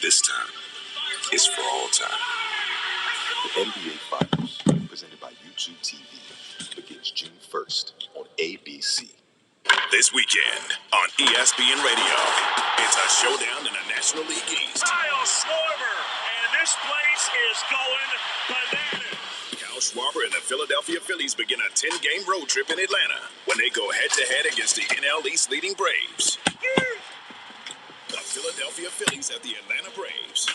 This time is for all time. The NBA Finals, presented by YouTube TV, begins June 1st on ABC. This weekend on ESPN Radio, it's a showdown in the National League East. Kyle Schwarber, and this place is going bananas. Kyle Schwarber and the Philadelphia Phillies begin a 10-game road trip in Atlanta when they go head-to-head against the NL East leading Braves. The Philadelphia Phillies at the Atlanta Braves.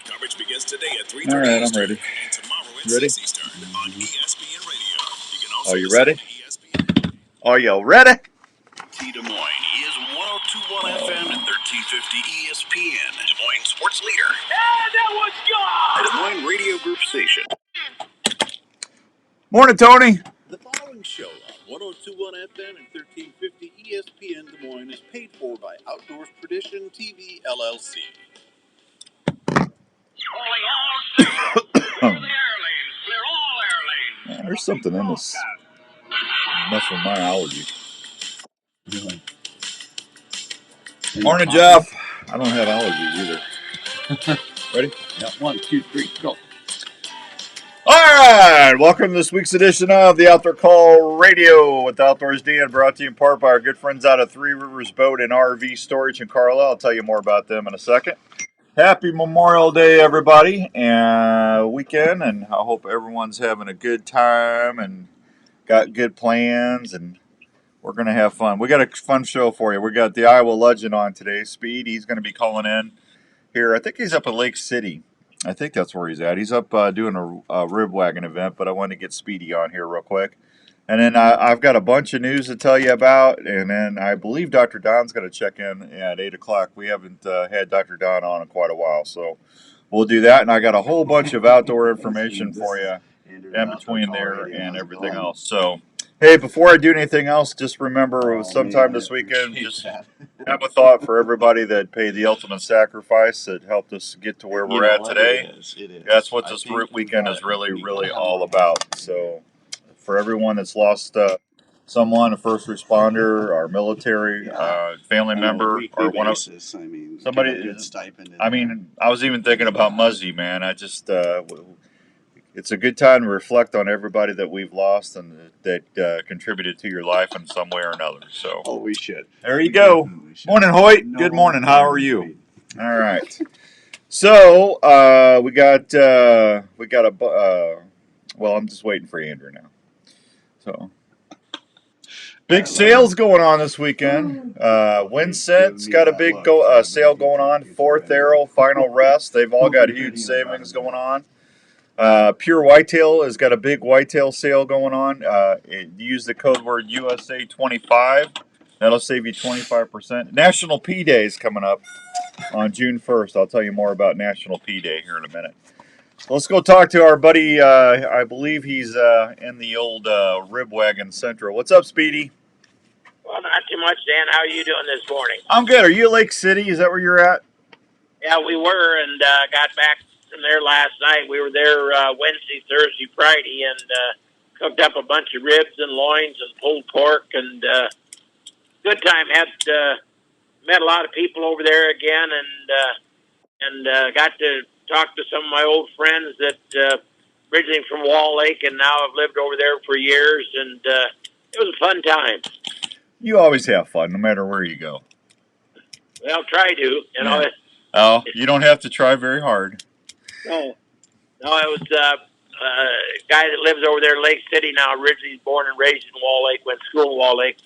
Coverage begins today at 3:30 All right, I'm Eastern, ready. and tomorrow at Ready? 6 Eastern on ESPN Radio. You can also Are you listen ready? to ESPN. Are you ready? T Des Moines is 102.1 FM and 1350 ESPN, Des Moines sports leader. And that was God! The Des Moines Radio Group station. Morning, Tony. The following show on 102.1 FM and 1350 ESPN Des Moines is paid for by Outdoors Tradition TV, LLC. Man, there's something in this mess with my allergy. Morning, Jeff. I don't have allergies either. Ready? Yeah, 1, 2, 3, go. All right. Welcome to this week's edition of the Outdoor Call Radio with Outdoors Dan, brought to you in part by our good friends out of Three Rivers Boat and RV Storage in Carlisle. I'll tell you more about them in a second. Happy Memorial Day, everybody, and weekend, and I hope everyone's having a good time and got good plans, and we're going to have fun. We got a fun show for you. We got the Iowa legend on today, Speed. He's going to be calling in here. I think he's up at Lake City. I think that's where he's at. He's up doing a rib wagon event, but I wanted to get Speedy on here real quick. And then I've got a bunch of news to tell you about, and then I believe Dr. Don's going to check in at 8 o'clock. We haven't had Dr. Don on in quite a while, so we'll do that. And I got a whole bunch of outdoor information for you in between there and everything else. So, hey, before I do anything else, just remember sometime this weekend, just have a thought for everybody that paid the ultimate sacrifice that helped us get to where we're at today. It is. That's what this weekend is really all about. So, for everyone that's lost someone, a first responder, our military, family member, or one of somebody. Good stipend. I mean, I was even thinking about Muzzy, man. I just, it's a good time to reflect on everybody that we've lost and that contributed to your life in some way or another. So, we should. there you go. Morning, Hoyt. Good morning. How are you? All right. So we got well, I'm just waiting for Andrew now. So, big sales going on this weekend. Windset's got a big sale going on. Fourth Arrow, Final Rest. They've all got huge savings going on. Pure Whitetail has got a big whitetail sale going on. Use the code word USA25. That'll save you 25%. National P Day is coming up on June 1st. I'll tell you more about National P Day here in a minute. Let's go talk to our buddy. I believe he's in the old Rib Wagon Central. What's up, Speedy? Well, not too much, Dan. How are you doing this morning? I'm good. Are you at Lake City? Is that where you're at? Yeah, we were, and got back from there last night. We were there Wednesday, Thursday, Friday, and cooked up a bunch of ribs and loins and pulled pork, and good time. Met a lot of people over there again, and got to talk to some of my old friends that originally from Wall Lake and now have lived over there for years, and it was a fun time. You always have fun, no matter where you go. Well, try to, you know. Oh, you don't have to try very hard. No, it was a guy that lives over there in Lake City now, originally born and raised in Wall Lake, went to school in Wall Lake.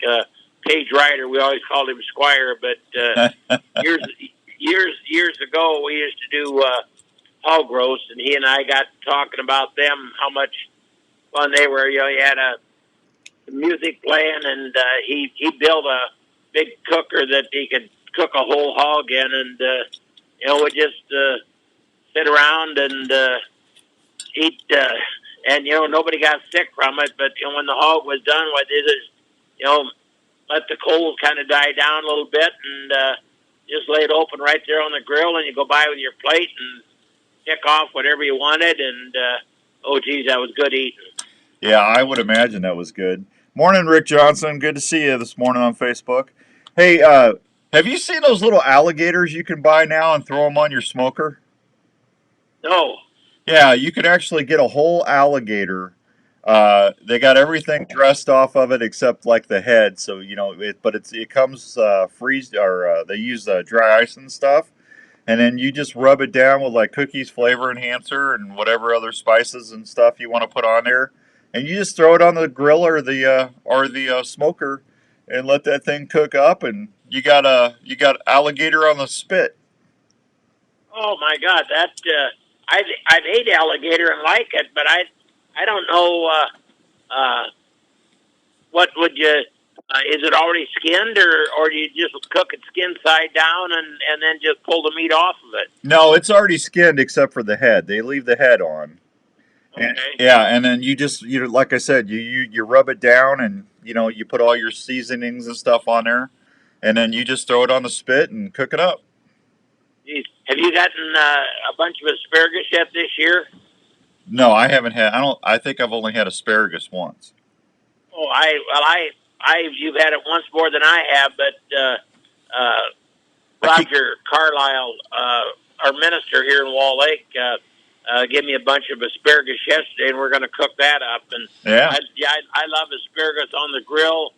Paige Ryder, we always called him Squire, but years ago we used to do hog roast, and he and I got talking about them, how much fun they were. You know, he had a music playing, and he built a big cooker that he could cook a whole hog in, and you know, we just sit around and eat, and you know, nobody got sick from it. But you know, when the hog was done, what they did is, you know, let the coals kind of die down a little bit, and just lay it open right there on the grill, and you go by with your plate and pick off whatever you wanted, and oh geez, that was good eating. Yeah, I would imagine that was good. Morning, Rick Johnson. Good to see you this morning on Facebook. Hey, Have you seen those little alligators you can buy now and throw them on your smoker? No. Yeah, you can actually get a whole alligator. They got everything dressed off of it except like the head. So but it comes freeze or they use dry ice and stuff, and then you just rub it down with like cookies, flavor enhancer, and whatever other spices and stuff you want to put on there, and you just throw it on the grill or the smoker, and let that thing cook up, and you got alligator on the spit. Oh my God, I've ate alligator and like it, but I don't know. What would you? Is it already skinned, or do you just cook it skin side down and then just pull the meat off of it? No, it's already skinned except for the head. They leave the head on. And, Okay. yeah, and then like I said, you rub it down, and you put all your seasonings and stuff on there, and then you just throw it on the spit and cook it up. Geez. Have you gotten a bunch of asparagus yet this year? No, I haven't had. I think I've only had asparagus once. Oh, you've had it once more than I have, but Roger Carlisle, our minister here in Wall Lake, gave me a bunch of asparagus yesterday, and we're going to cook that up. And Yeah. I love asparagus on the grill,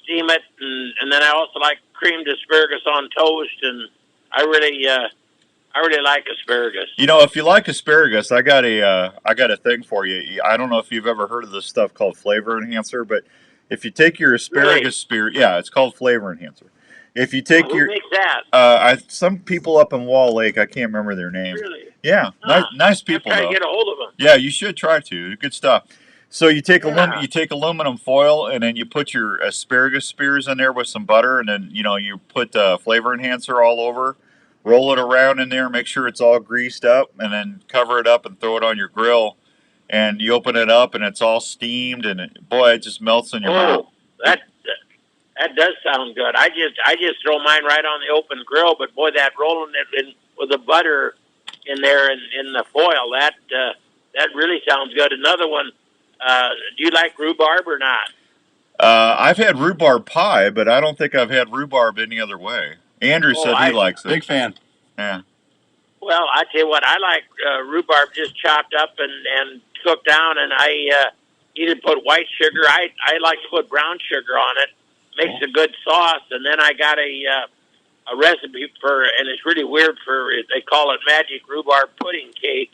steam it, and then I also like creamed asparagus on toast, and I really like asparagus. If you like asparagus, I got a thing for you. I don't know if you've ever heard of this stuff called flavor enhancer, but if you take your asparagus spear, yeah, it's called flavor enhancer. If you take Who makes that? some people up in Wall Lake, I can't remember their name. Really? Yeah, nice people. I'm trying though. to get a hold of them. Yeah, you should try to. Good stuff. So you take aluminum foil, and then you put your asparagus spears in there with some butter, and then you put flavor enhancer all over. Roll it around in there, make sure it's all greased up, and then cover it up and throw it on your grill. And you open it up, and it's all steamed, and it just melts in your mouth. That does sound good. I just throw mine right on the open grill, but boy, that rolling it in with the butter in there and in the foil, that really sounds good. Another one. Do you like rhubarb or not? I've had rhubarb pie, but I don't think I've had rhubarb any other way. Either said he likes it. Big fan. Yeah. Well, I tell you what, I like rhubarb just chopped up and cooked down, and I either put white sugar. I like to put brown sugar on it. Makes a good sauce, and then I got a recipe for, and it's really weird they call it magic rhubarb pudding cake,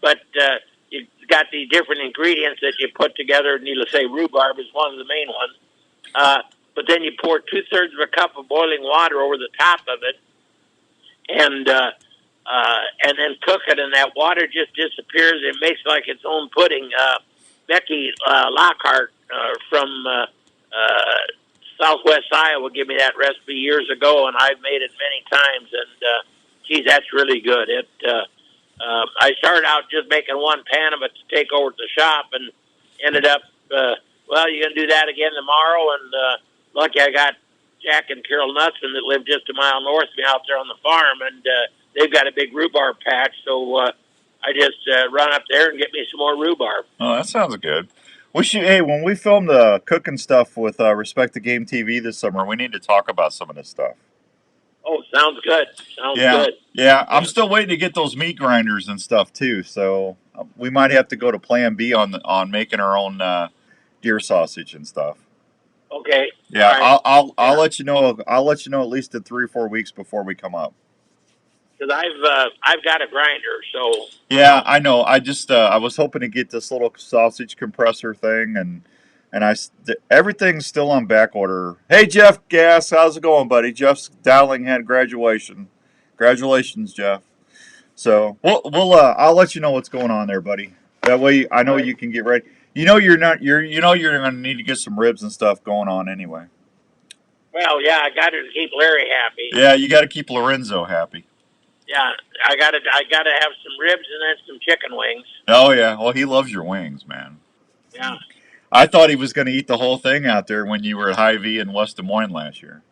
but you got these different ingredients that you put together. Needless to say, rhubarb is one of the main ones. But then you pour 2/3 of a cup of boiling water over the top of it, and then cook it, and that water just disappears. It makes like its own pudding. Becky Lockhart from Southwest Iowa gave me that recipe years ago, and I've made it many times. And geez, that's really good. I started out just making one pan of it to take over to the shop, and ended up. Well, you're gonna do that again tomorrow, and lucky I got Jack and Carol Nutsman that live just a mile north of me out there on the farm, and they've got a big rhubarb patch, so I just run up there and get me some more rhubarb. Oh, that sounds good. When we film the cooking stuff with Respect the Game TV this summer, we need to talk about some of this stuff. Oh, sounds good. Sounds good. Yeah, I'm still waiting to get those meat grinders and stuff too, so we might have to go to Plan B on making our own deer sausage and stuff. Okay. Yeah, right. I'll let you know. I'll let you know at least in 3 or 4 weeks before we come up. Because I've got a grinder, so. Yeah, I know. I just I was hoping to get this little sausage compressor thing, and everything's still on back order. Hey Jeff Gass, how's it going, buddy? Jeff's Dowling had graduation. Congratulations, Jeff. So we'll I'll let you know what's going on there, buddy. That way I know you can get ready. You're going to need to get some ribs and stuff going on anyway. Well, yeah, I got to keep Larry happy. Yeah, you got to keep Lorenzo happy. Yeah, I got to have some ribs and then some chicken wings. Oh yeah, well he loves your wings, man. Yeah. I thought he was going to eat the whole thing out there when you were at Hy-Vee in West Des Moines last year.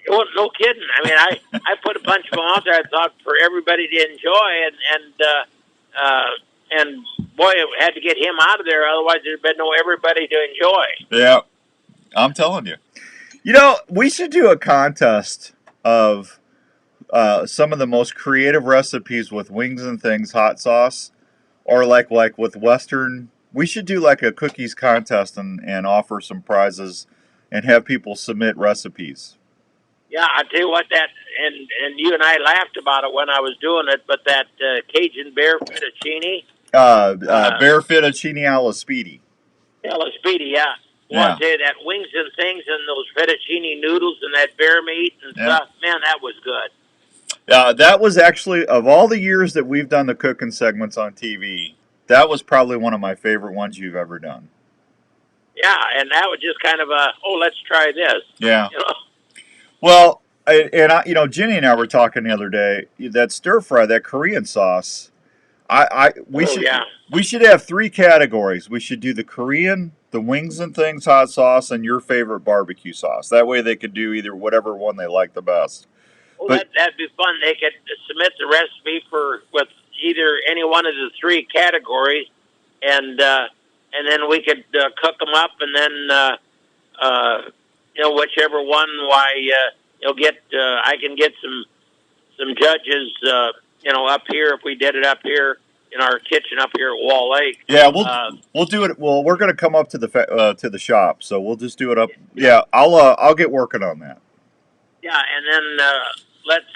Well, no kidding. I mean, I put a bunch of them out there. I thought for everybody to enjoy, and boy, it had to get him out of there. Otherwise, there'd been no everybody to enjoy. Yeah, I'm telling you. We should do a contest of some of the most creative recipes with wings and things, hot sauce, or like with Western. We should do like a cookies contest and offer some prizes and have people submit recipes. Yeah, I tell you what, and you and I laughed about it when I was doing it, but that Cajun bear fettuccine, Bear fettuccine alla speedy. Ella Speedy, yeah. Well, Yeah. I tell you, that wings and things and those fettuccine noodles and that bear meat and stuff, man, that was good. That was actually, of all the years that we've done the cooking segments on TV, that was probably one of my favorite ones you've ever done. Yeah, and that was just kind of let's try this. Yeah. You know? Well, Jenny and I were talking the other day. That stir fry, that Korean sauce, we should have 3 categories. We should do the Korean, the wings and things hot sauce, and your favorite barbecue sauce. That way they could do either whatever one they like the best. Well, that'd be fun. They could submit the recipe with either any one of the 3 categories, and then we could cook them up, and then whichever one. I can get some judges. Up here if we did it up here in our kitchen up here at Wall Lake. Yeah, we'll do it. Well, we're going to come up to the shop, so we'll just do it up. Yeah, I'll get working on that. Yeah, and then let's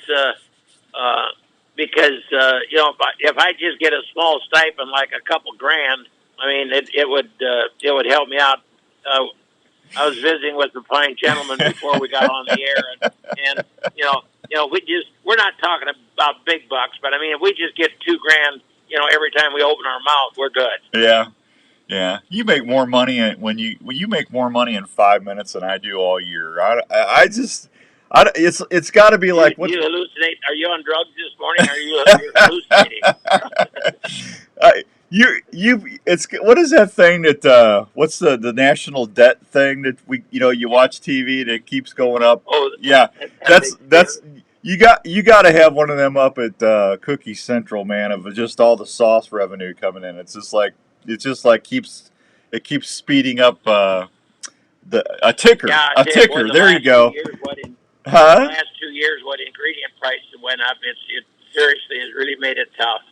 because if I just get a small stipend like a couple grand, I mean it would help me out. I was visiting with the fine gentleman before we got on the air, and we're not talking about big bucks, but I mean if we just get $2 grand, every time we open our mouth, we're good. Yeah. You make more money when you make more money in 5 minutes than I do all year. It's got to be like you hallucinate. Are you on drugs this morning? Are you hallucinating? What is that thing that what's the national debt thing that you watch TV and it keeps going up? Oh yeah, that's you got to have one of them up at Cookie Central, man, of just all the sauce revenue coming in. It's just like keeps speeding up a ticker. Yeah, a ticker. There you go. The last 2 years, what ingredient prices went up, it seriously has really made it tough.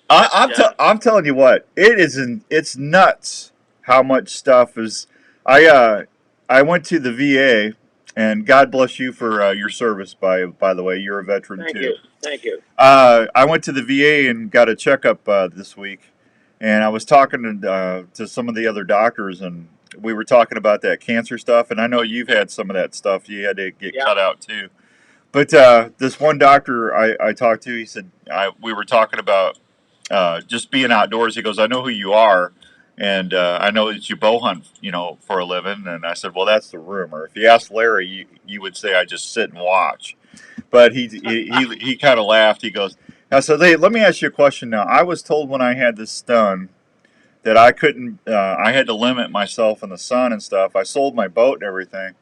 I'm telling you what, it's nuts how much stuff is. I went to the VA, and God bless you for your service. By the way, you're a veteran too. Thank you. I went to the VA and got a checkup this week, and I was talking to some of the other doctors, and we were talking about that cancer stuff. And I know you've had some of that stuff you had to get cut out too. But this one doctor I talked to, he said, we were talking about just being outdoors. He goes, I know who you are, and I know that you bow hunt, for a living. And I said, well, that's the rumor. If you ask Larry, you would say I just sit and watch. But he kind of laughed. He goes, I said, hey, let me ask you a question now. I was told when I had this done that I couldn't, I had to limit myself in the sun and stuff. I sold my boat and everything.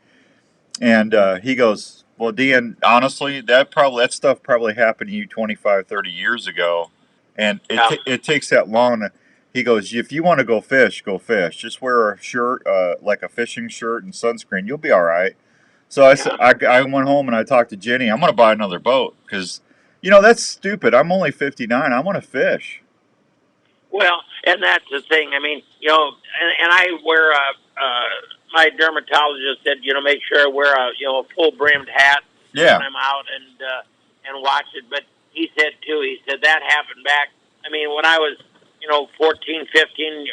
And he goes, well, Dan, honestly, that stuff probably happened to you 25, 30 years ago. And it takes that long. He goes, if you want to go fish, go fish. Just wear a shirt, like a fishing shirt and sunscreen. You'll be all right. So I said, I went home and I talked to Jenny. I'm going to buy another boat because, that's stupid. I'm only 59. I want to fish. Well, and that's the thing. I mean, and I wear my dermatologist said, make sure I wear a full brimmed hat when I'm out and watch it. But he said that happened back. I mean, when I was, 14, 15,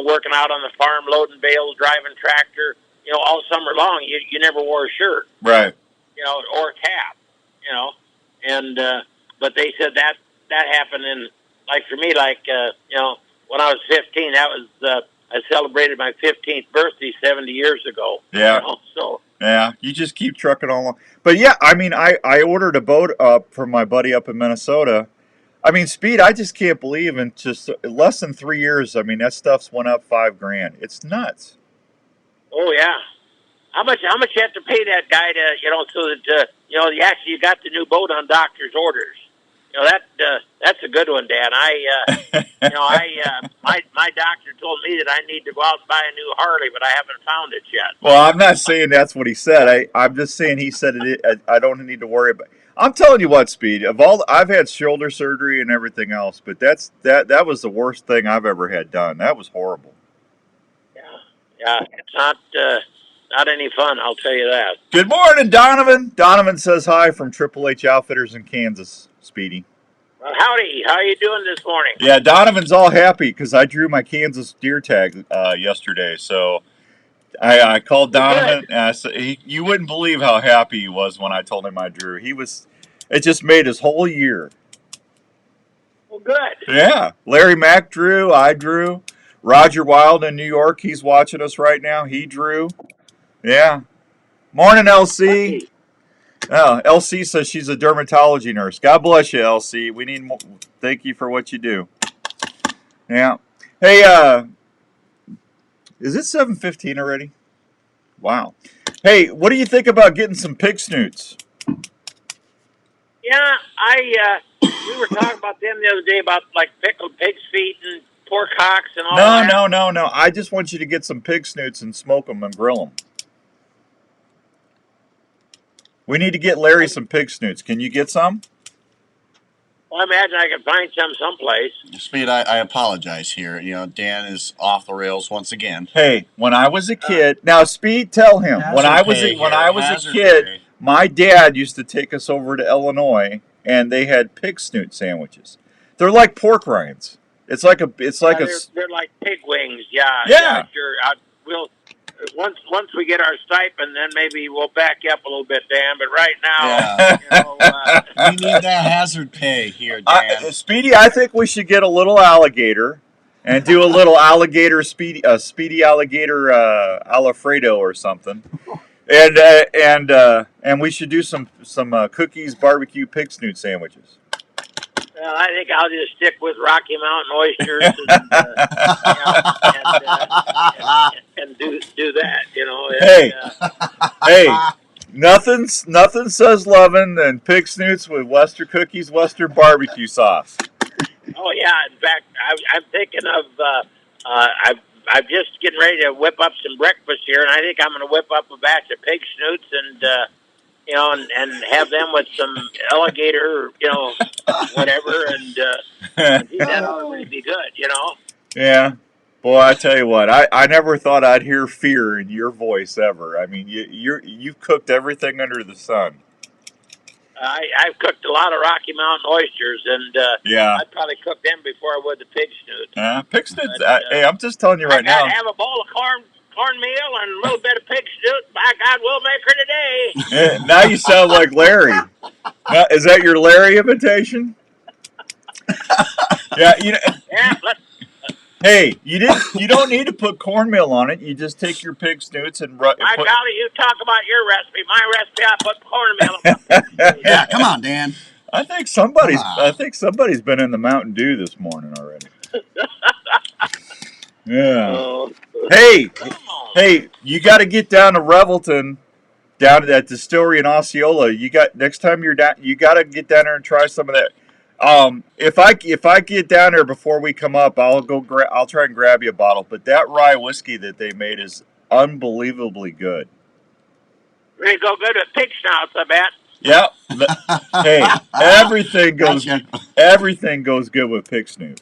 working out on the farm, loading bales, driving tractor, all summer long, you never wore a shirt. Right. Or a cap, and, but they said that happened in, like for me, when I was 15, that was, I celebrated my 15th birthday 70 years ago. Yeah. Yeah, you just keep trucking along. But yeah, I mean, I ordered a boat up from my buddy up in Minnesota. I mean, Speed, I just can't believe in just less than 3 years. I mean, that stuff's went up $5 grand. It's nuts. Oh yeah. How much you have to pay that guy to, so that, you got the new boat on doctor's orders. That's a good one, Dan. My doctor told me that I need to go out and buy a new Harley, but I haven't found it yet. Well, I'm not saying that's what he said. I'm just saying he said it. I don't need to worry about. I'm telling you what, Speed. I've had shoulder surgery and everything else, but that was the worst thing I've ever had done. That was horrible. Yeah, it's not any fun. I'll tell you that. Good morning, Donovan. Donovan says hi from Triple H Outfitters in Kansas. Speedy. Well, howdy. How are you doing this morning? Yeah, Donovan's all happy because I drew my Kansas deer tag yesterday. So I called Donovan. And I said, you wouldn't believe how happy he was when I told him I drew. It just made his whole year. Well, good. Yeah. Larry Mack drew. I drew. Roger Wild in New York. He's watching us right now. He drew. Yeah. Morning, LC. Oh, LC says she's a dermatology nurse. God bless you, LC. We need more. Thank you for what you do. Yeah. Hey, is it 7:15 already? Wow. Hey, what do you think about getting some pig snoots? Yeah, we were talking about them the other day about like pickled pig's feet and pork hocks and all that. No. I just want you to get some pig snoots and smoke them and grill them. We need to get Larry some pig snoots. Can you get some? Well, I imagine I can find some someplace. Speed, I apologize here. Dan is off the rails once again. Hey, when I was a kid, now Speed, tell him when I was a kid, my dad used to take us over to Illinois, and they had pig snoot sandwiches. They're like pork rinds. They're like pig wings. Yeah. Sure. Once we get our stipend, then maybe we'll back you up a little bit, Dan. But right now, we need that hazard pay here, Dan. Speedy, I think we should get a little alligator and do a little alligator speedy alligator Alfredo or something, and we should do some cookies barbecue pig snoot sandwiches. Well, I think I'll just stick with Rocky Mountain oysters and do that. Hey, nothing says loving than pig snoots with Western cookies, Western barbecue sauce. Oh yeah, in fact, I'm thinking of I'm just getting ready to whip up some breakfast here, and I think I'm going to whip up a batch of pig snoots and have them with some alligator, whatever, and that'll really be good, Yeah. Boy, I tell you what, I never thought I'd hear fear in your voice ever. I mean, you've cooked everything under the sun. I've cooked a lot of Rocky Mountain oysters, and I'd probably cook them before I would the pig snoot. Pig snoots. Hey, I'm just telling you right now. I have a bowl of cornmeal and a little bit of pig snoot. By God, we'll make her today. Yeah, now you sound like Larry. Now, is that your Larry imitation? Yeah, Hey, you don't need to put cornmeal on it. You just take your pig snoots and golly, you talk about your recipe. My recipe, I put cornmeal on. Yeah, come on, Dan. I think somebody's been in the Mountain Dew this morning already. Yeah. Hey, you got to get down to Revelton, down to that distillery in Osceola. Next time you're down, you got to get down there and try some of that. If I get down there before we come up, I'll try and grab you a bottle. But that rye whiskey that they made is unbelievably good. Really go good with pig snouts, I bet. Yep. Hey, everything goes good with pig snoot.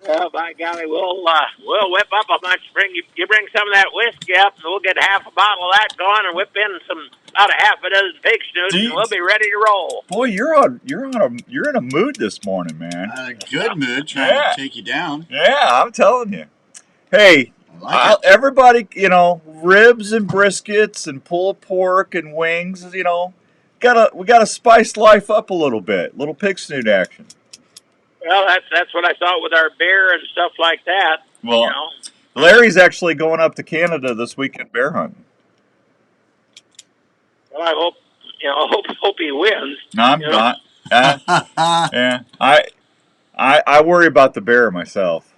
Well, by golly, we'll whip up a bunch. You bring some of that whiskey up, and we'll get half a bottle of that going, and whip in about a half a dozen pig snoots, and we'll be ready to roll. Boy, you're in a mood this morning, man. A good mood, trying to take you down. Yeah, I'm telling you. Hey, everybody, ribs and briskets and pulled pork and wings. We gotta spice life up a little bit. Little pig snoot action. Well, that's what I thought with our bear and stuff like that. Well, Larry's actually going up to Canada this weekend bear hunting. Well, I hope he wins. No, I'm not. Yeah, I worry about the bear myself.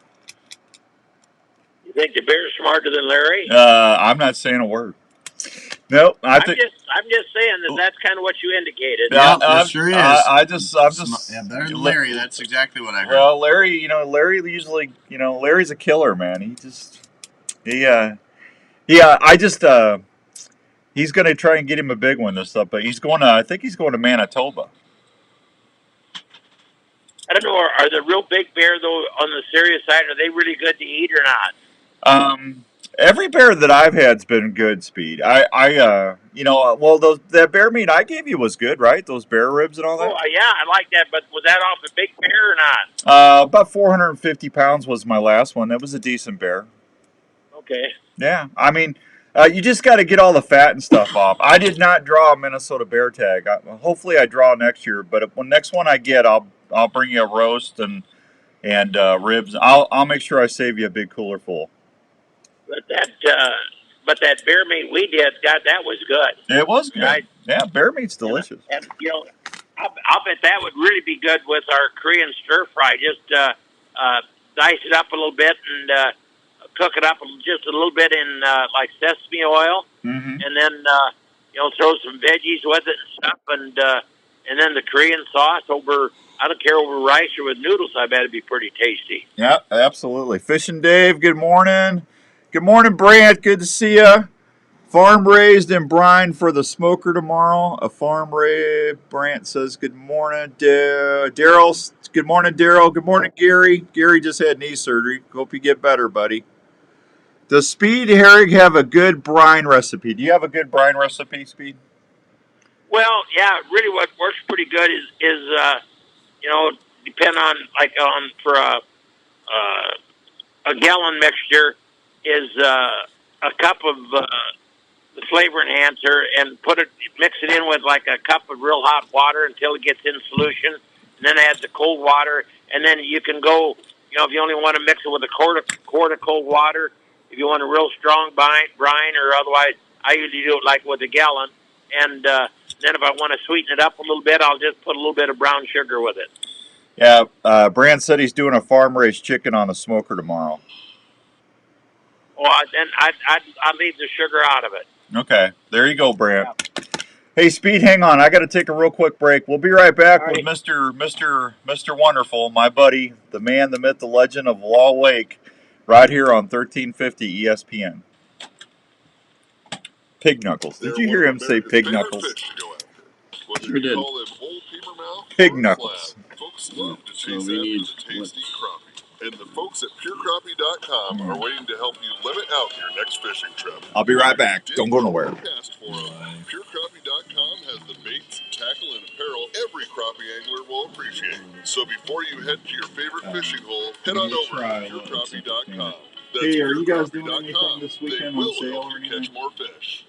You think the bear's smarter than Larry? I'm not saying a word. Nope. I'm just saying that's kind of what you indicated. Yeah, it sure is. I'm just. Yeah, better than Larry. That's exactly what I heard. Well, Larry, Larry usually, Larry's a killer, man. He's going to try and get him a big one this stuff, but I think he's going to Manitoba. I don't know. Are the real big bear though on the serious side? Are they really good to eat or not? Every bear that I've had's been good, Speed. That bear meat I gave you was good, right? Those bear ribs and all that. Oh yeah, I like that. But was that off a big bear or not? About 450 pounds was my last one. That was a decent bear. Okay. Yeah, I mean, you just got to get all the fat and stuff off. I did not draw a Minnesota bear tag. Hopefully, I draw next year. But next one I get, I'll bring you a roast and ribs. I'll make sure I save you a big cooler full. But that bear meat we did, God, that was good. It was good. Right? Yeah, bear meat's delicious. And I'll bet that would really be good with our Korean stir fry. Just dice it up a little bit and cook it up just a little bit in like sesame oil, and then throw some veggies with it and stuff, and then the Korean sauce over. I don't care over rice or with noodles. I bet it'd be pretty tasty. Yeah, absolutely. Fishing Dave, good morning. Good morning, Brant. Good to see you. Farm raised in brine for the smoker tomorrow. A farm raised. Brant says good morning. Daryl. Good morning, Daryl. Good morning, Gary. Gary just had knee surgery. Hope you get better, buddy. Does Speed Herring have a good brine recipe? Do you have a good brine recipe, Speed? Well, yeah. Really, what works pretty good is depend on for a gallon mixture is a cup of the flavor enhancer and mix it in with like a cup of real hot water until it gets in solution, and then add the cold water, and then you can go, if you only want to mix it with a quart of cold water, if you want a real strong brine, or otherwise I usually do it like with a gallon, and then if I want to sweeten it up a little bit, I'll just put a little bit of brown sugar with it. Yeah, Brand said he's doing a farm-raised chicken on a smoker tomorrow. Well, then I'd leave the sugar out of it. Okay, there you go, Brand. Yeah. Hey, Speed, hang on. I got to take a real quick break. We'll be right back with Mr. Wonderful, my buddy, the man, the myth, the legend of Wall Lake, right here on 1350 ESPN. Pig Knuckles. Did you hear him say Pig Knuckles? Sure did. Pig Knuckles. Folks love to chase after the tasty crappie. And the folks at PureCrappie.com are waiting to help you limit out your next fishing trip. I'll be right back. Don't go nowhere. PureCrappie.com has the baits, tackle, and apparel every crappie angler will appreciate. So before you head to your favorite fishing hole, head on over to PureCrappie.com. Hey, are you guys doing anything this weekend on sale or anything? Catch more fish.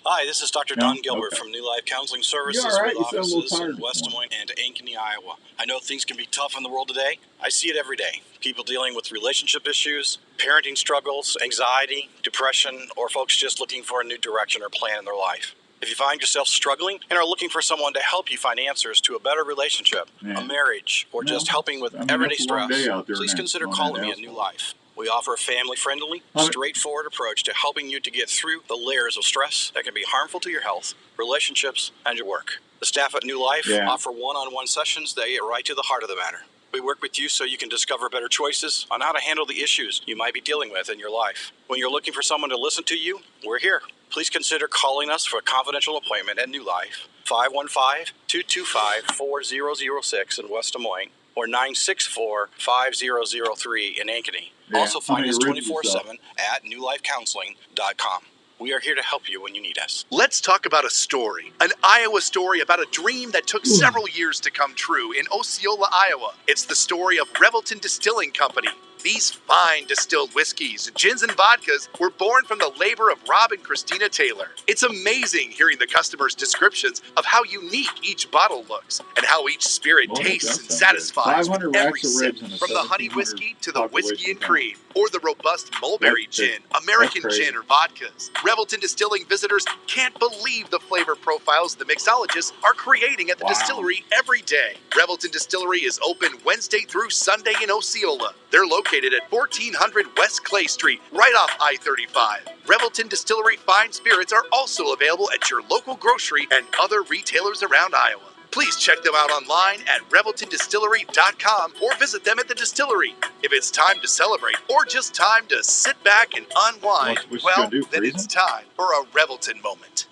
Hi, this is Dr. Don Gilbert from New Life Counseling Services with offices in West Des Moines and Ankeny, Iowa. I know things can be tough in the world today. I see it every day. People dealing with relationship issues, parenting struggles, anxiety, depression, or folks just looking for a new direction or plan in their life. If you find yourself struggling and are looking for someone to help you find answers to a better relationship, a marriage, or just helping with everyday stress, please consider calling me at New Life. We offer a family-friendly, straightforward approach to helping you to get through the layers of stress that can be harmful to your health, relationships, and your work. The staff at New Life offer one-on-one sessions that get right to the heart of the matter. We work with you so you can discover better choices on how to handle the issues you might be dealing with in your life. When you're looking for someone to listen to you, we're here. Please consider calling us for a confidential appointment at New Life, 515-225-4006 in West Des Moines, or 964-5003 in Ankeny. Also find us 24/7 at newlifecounseling.com. We are here to help you when you need us. Let's talk about a story. An Iowa story about a dream that took several years to come true in Osceola, Iowa. It's the story of Revelton Distilling Company. These fine distilled whiskeys, gins, and vodkas were born from the labor of Rob and Christina Taylor. It's amazing hearing the customers' descriptions of how unique each bottle looks and how each spirit tastes and satisfies with every sip, from the honey whiskey to the whiskey and cream, or the robust mulberry gin, American gin, or vodkas. Revelton Distilling visitors can't believe the flavor profiles the mixologists are creating at the distillery every day. Revelton Distillery is open Wednesday through Sunday in Osceola. They're located located at 1400 West Clay Street, right off I-35. Revelton Distillery Fine Spirits are also available at your local grocery and other retailers around Iowa. Please check them out online at ReveltonDistillery.com or visit them at the distillery. If it's time to celebrate or just time to sit back and unwind, then it's time for a Revelton moment.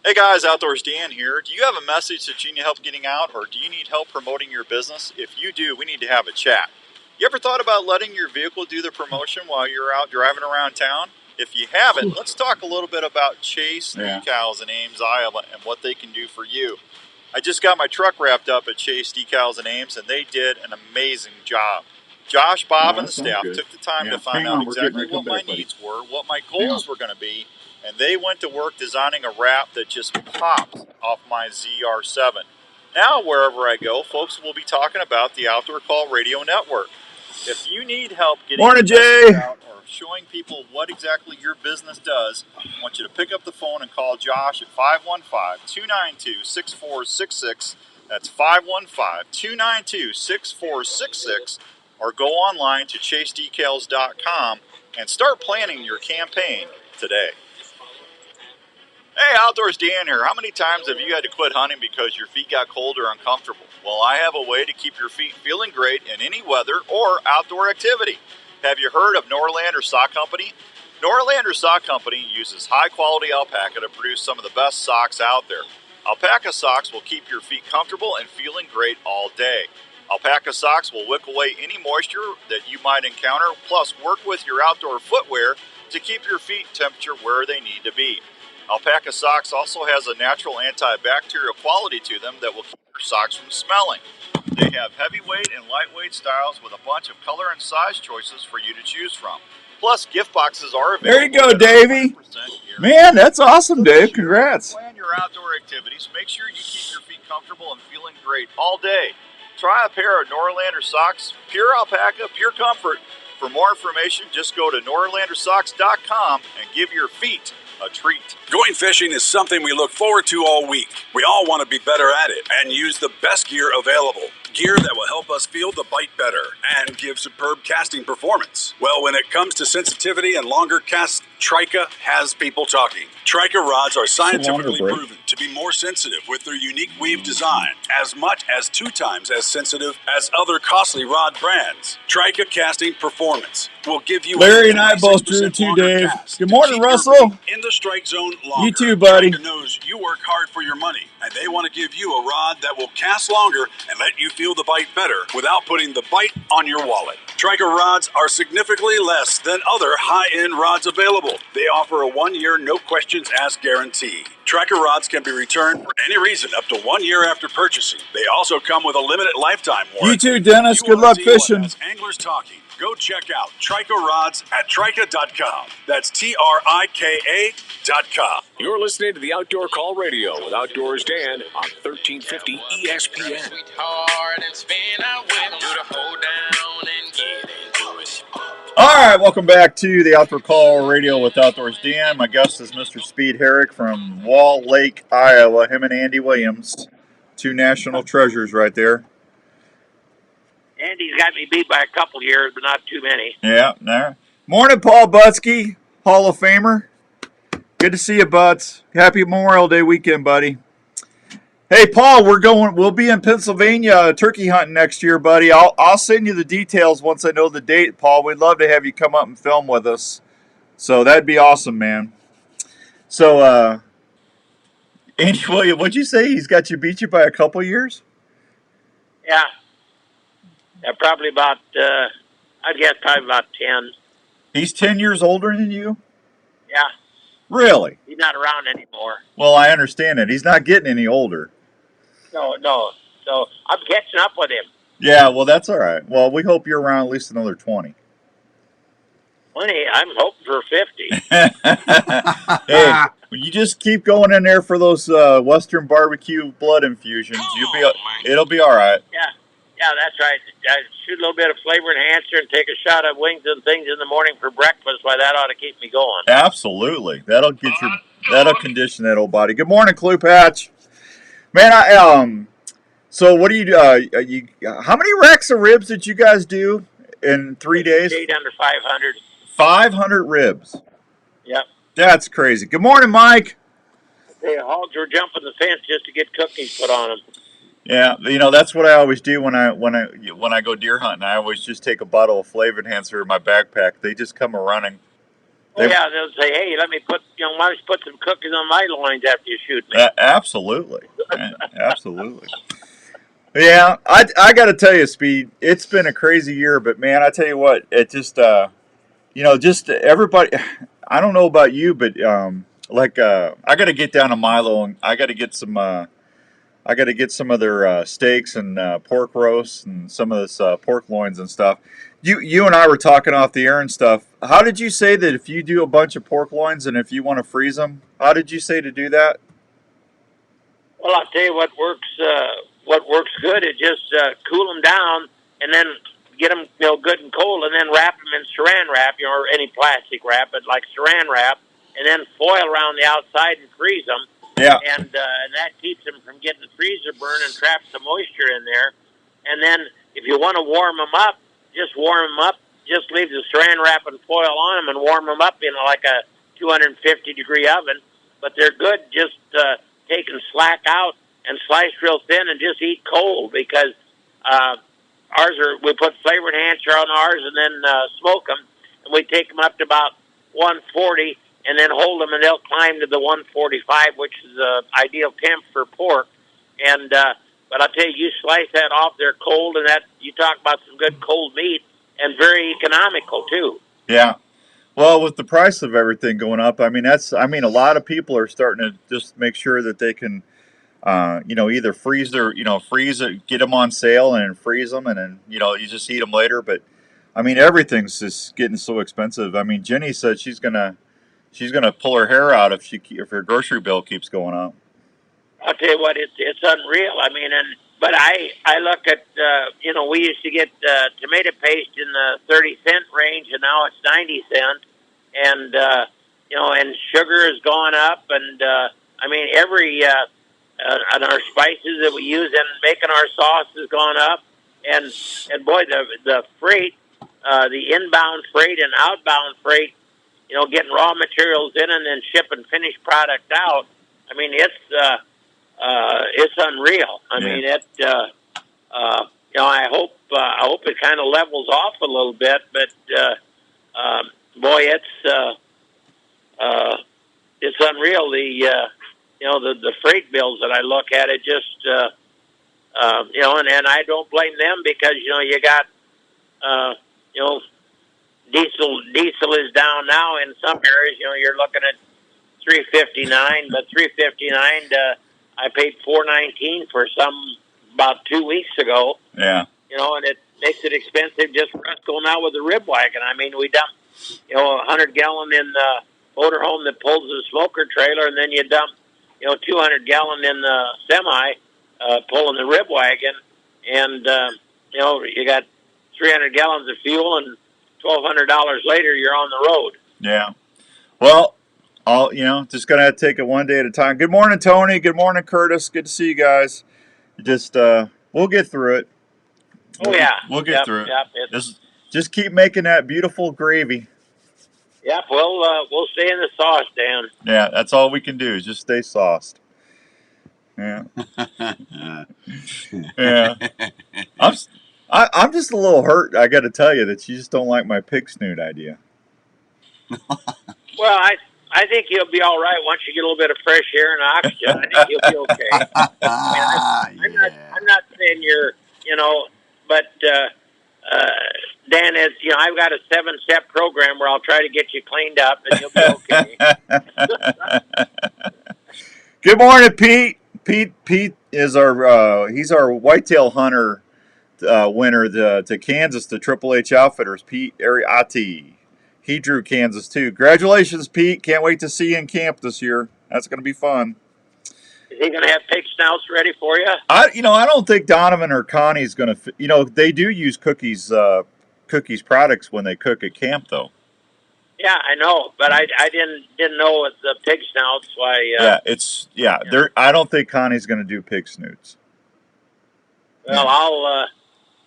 Hey guys, Outdoors Dan here. Do you have a message that you need help getting out, or do you need help promoting your business? If you do, we need to have a chat. You ever thought about letting your vehicle do the promotion while you're out driving around town? If you haven't, let's talk a little bit about Chase Decals in Ames, Iowa, and what they can do for you. I just got my truck wrapped up at Chase Decals in Ames, and they did an amazing job. Josh, Bob, and the staff took the time to find out exactly what my needs were, what my goals were going to be, and they went to work designing a wrap that just pops off my ZR7. Now, wherever I go, folks will be talking about the Outdoor Call Radio Network. If you need help getting out or showing people what exactly your business does, I want you to pick up the phone and call Josh at 515-292-6466. That's 515-292-6466. Or go online to chasedecals.com and start planning your campaign today. Hey, Outdoors Dan here. How many times have you had to quit hunting because your feet got cold or uncomfortable? Well, I have a way to keep your feet feeling great in any weather or outdoor activity. Have you heard of Norlander Sock Company? Norlander Sock Company uses high-quality alpaca to produce some of the best socks out there. Alpaca socks will keep your feet comfortable and feeling great all day. Alpaca socks will wick away any moisture that you might encounter, plus work with your outdoor footwear to keep your feet temperature where they need to be. Alpaca socks also has a natural antibacterial quality to them that will keep your socks from smelling. They have heavyweight and lightweight styles with a bunch of color and size choices for you to choose from. Plus, gift boxes are available. There you go, Davey. Man, that's awesome, Dave. Congrats. Plan your outdoor activities. Make sure you keep your feet comfortable and feeling great all day. Try a pair of Norlander socks, pure alpaca, pure comfort. For more information, just go to norlandersocks.com and give your feet a treat. Going fishing is something we look forward to all week. We all want to be better at it and use the best gear available. Gear that will help us feel the bite better and give superb casting performance. Well, when it comes to sensitivity and longer casts, Trika has people talking. Trika rods are scientifically proven to be more sensitive with their unique weave design, as much as 2 times as sensitive as other costly rod brands. Trika casting performance will give you Larry and I both drew too, Dave. Good morning, Russell. In the strike zone longer. You too, buddy. Trika knows you work hard for your money, and they want to give you a rod that will cast longer and let you feel the bite better without putting the bite on your wallet. Trika rods are significantly less than other high-end rods available. They offer a 1-year, no-questions-asked guarantee. Trika rods can be returned for any reason up to 1 year after purchasing. They also come with a limited lifetime warranty. You too, Dennis. Good luck fishing. Anglers Talking. Go check out Trika rods at Trika.com. That's TRIKA.com. You're listening to the Outdoor Call Radio with Outdoors Dan on 1350 ESPN. All right, welcome back to the Outdoor Call Radio with Outdoors Dan. My guest is Mr. Speed Herrick from Wall Lake, Iowa. Him and Andy Williams, 2 national treasures right there. Andy's got me beat by a couple years, but not too many. Yeah, no. Morning, Paul Butsky, Hall of Famer. Good to see you, Butts. Happy Memorial Day weekend, buddy. Hey, Paul, we'll be in Pennsylvania turkey hunting next year, buddy. I'll send you the details once I know the date, Paul. We'd love to have you come up and film with us. So that'd be awesome, man. So, Andy Williams, what'd you say? He's got you beat you by a couple years? Yeah. Yeah, probably about, I'd guess probably about 10. He's 10 years older than you? Yeah. Really? He's not around anymore. Well, I understand it. He's not getting any older. No. So I'm catching up with him. Yeah, well, that's all right. Well, we hope you're around at least another 20. 20? I'm hoping for 50. Hey, you just keep going in there for those Western barbecue blood infusions. It'll be all right. Yeah, that's right. I shoot a little bit of flavor enhancer and take a shot of wings and things in the morning for breakfast. Why, that ought to keep me going. Absolutely. That'll condition that old body. Good morning, Clue Patch. Man, so what do you how many racks of ribs did you guys do? in 3 days? Stayed under 500. 500 ribs. Yep. That's crazy. Good morning, Mike. The hogs were jumping the fence just to get cookies put on them. Yeah, that's what I always do when I go deer hunting. I always just take a bottle of flavor enhancer in my backpack. They just come running. They'll say, "Hey, let me why don't you put some cookies on my loins after you shoot me?" Absolutely, absolutely. Yeah, I got to tell you, Speed. It's been a crazy year, but man, I tell you what, it just just everybody. I don't know about you, but I got to get down to Milo and I got to get some. I got to get some of their steaks and pork roasts and some of this pork loins and stuff. You and I were talking off the air and stuff. How did you say that if you do a bunch of pork loins and if you want to freeze them, how did you say to do that? Well, I'll tell you what works. What works good is just cool them down and then get them good and cold, and then wrap them in Saran wrap, or any plastic wrap, but like Saran wrap, and then foil around the outside and freeze them. Yeah. And that keeps them from getting freezer burn and traps the moisture in there. And then if you want to warm them up, just warm them up. Just leave the Saran wrap and foil on them and warm them up in like a 250-degree oven. But they're good just taking slack out and slice real thin and just eat cold, because we put flavor enhancer on ours and then smoke them. And we take them up to about 140 and then hold them, and they'll climb to the 145, which is the ideal temp for pork. And but I'll tell you, you slice that off, they're cold, and that you talk about some good cold meat, and very economical too. Yeah. Well, with the price of everything going up, a lot of people are starting to just make sure that they can, either freeze it, get them on sale and freeze them, and then you just eat them later. But everything's just getting so expensive. Jenny said she's gonna pull her hair out if her grocery bill keeps going up. I'll tell you what, it's unreal. But I look at we used to get tomato paste in the 30-cent range, and now it's 90 cents, and and sugar has gone up, and every and our spices that we use in making our sauce has gone up, and boy, the freight, the inbound freight and outbound freight, getting raw materials in and then shipping finished product out. It's unreal. I hope it kind of levels off a little bit, but boy, it's unreal. The freight bills that I look at, it just and I don't blame them, because you got diesel is down now in some areas. You're looking at $3.59, but $3.59. I paid $4.19 for some about 2 weeks ago. Yeah. And it makes it expensive just for us going out with the rib wagon. We dump 100 gallon in the motorhome that pulls the smoker trailer, and then you dump 200 gallon in the semi pulling the rib wagon, and you got 300 gallons of fuel, and $1,200 later you're on the road. Yeah. Well, just gonna have to take it one day at a time. Good morning, Tony. Good morning, Curtis. Good to see you guys. Just we'll get through it. We'll get through it. Yep. Just keep making that beautiful gravy. Yep. We'll stay in the sauce, Dan. Yeah, that's all we can do is just stay sauced. Yeah. Yeah. I'm just a little hurt. I got to tell you that you just don't like my pig snoot idea. Well, I think he'll be all right once you get a little bit of fresh air and oxygen. I think he'll be okay. I'm not saying you're, but Dan, is, I've got a 7-step program where I'll try to get you cleaned up, and you'll be okay. Good morning, Pete. Pete is he's our whitetail hunter winner to Kansas, the Triple H Outfitters. Pete Ariati. He drew Kansas too. Congratulations, Pete. Can't wait to see you in camp this year. That's going to be fun. Is he going to have pig snouts ready for you? I don't think Donovan or Connie's going to. They do use Cookies products when they cook at camp, though. Yeah, I know, but I didn't know it's the pig snouts. Why? I don't think Connie's going to do pig snoots. Well,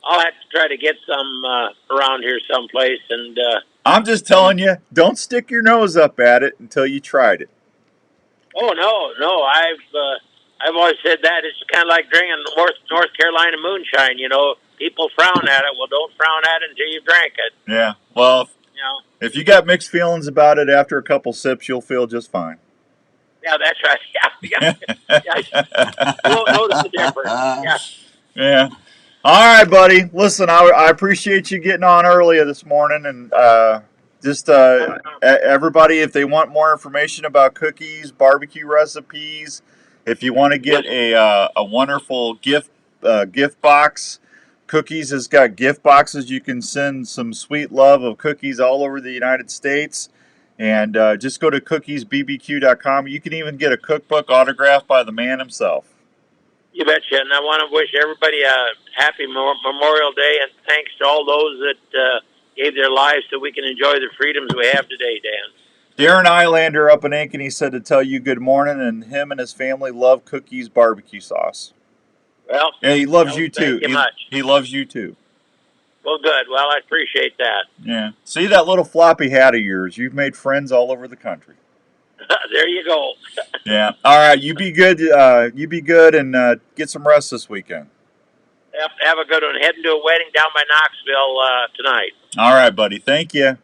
I'll have to try to get some around here someplace. And I'm just telling you, don't stick your nose up at it until you tried it. oh no, I've always said that it's kind of like drinking North Carolina moonshine. You know, people frown at it. Well, don't frown at it until you drank it. Yeah. Well, You know. if you got mixed feelings about it after a couple sips, you'll feel just fine. Yeah, that's right. Yeah. You won't notice the difference. Yeah. Yeah. All right, buddy. Listen, I appreciate you getting on earlier this morning, and everybody, if they want more information about cookies, barbecue recipes, if you want to get a wonderful gift box, Cookies has got gift boxes. You can send some sweet love of cookies all over the United States. And just go to cookiesbbq.com. You can even get a cookbook autographed by the man himself. You betcha. And I want to wish everybody a happy Memorial Day, and thanks to all those that gave their lives so we can enjoy the freedoms we have today, Dan. Darren Eilander up in Ankeny said to tell you good morning, and him and his family love Cookies barbecue sauce. Well, yeah, he loves you too. Thank you much. He loves you too. Well, good. Well, I appreciate that. Yeah. See that little floppy hat of yours? You've made friends all over the country. There you go. Yeah. All right. You be good. You be good, and get some rest this weekend. Have a good one. Heading to a wedding down by Knoxville tonight. All right, buddy. Thank you.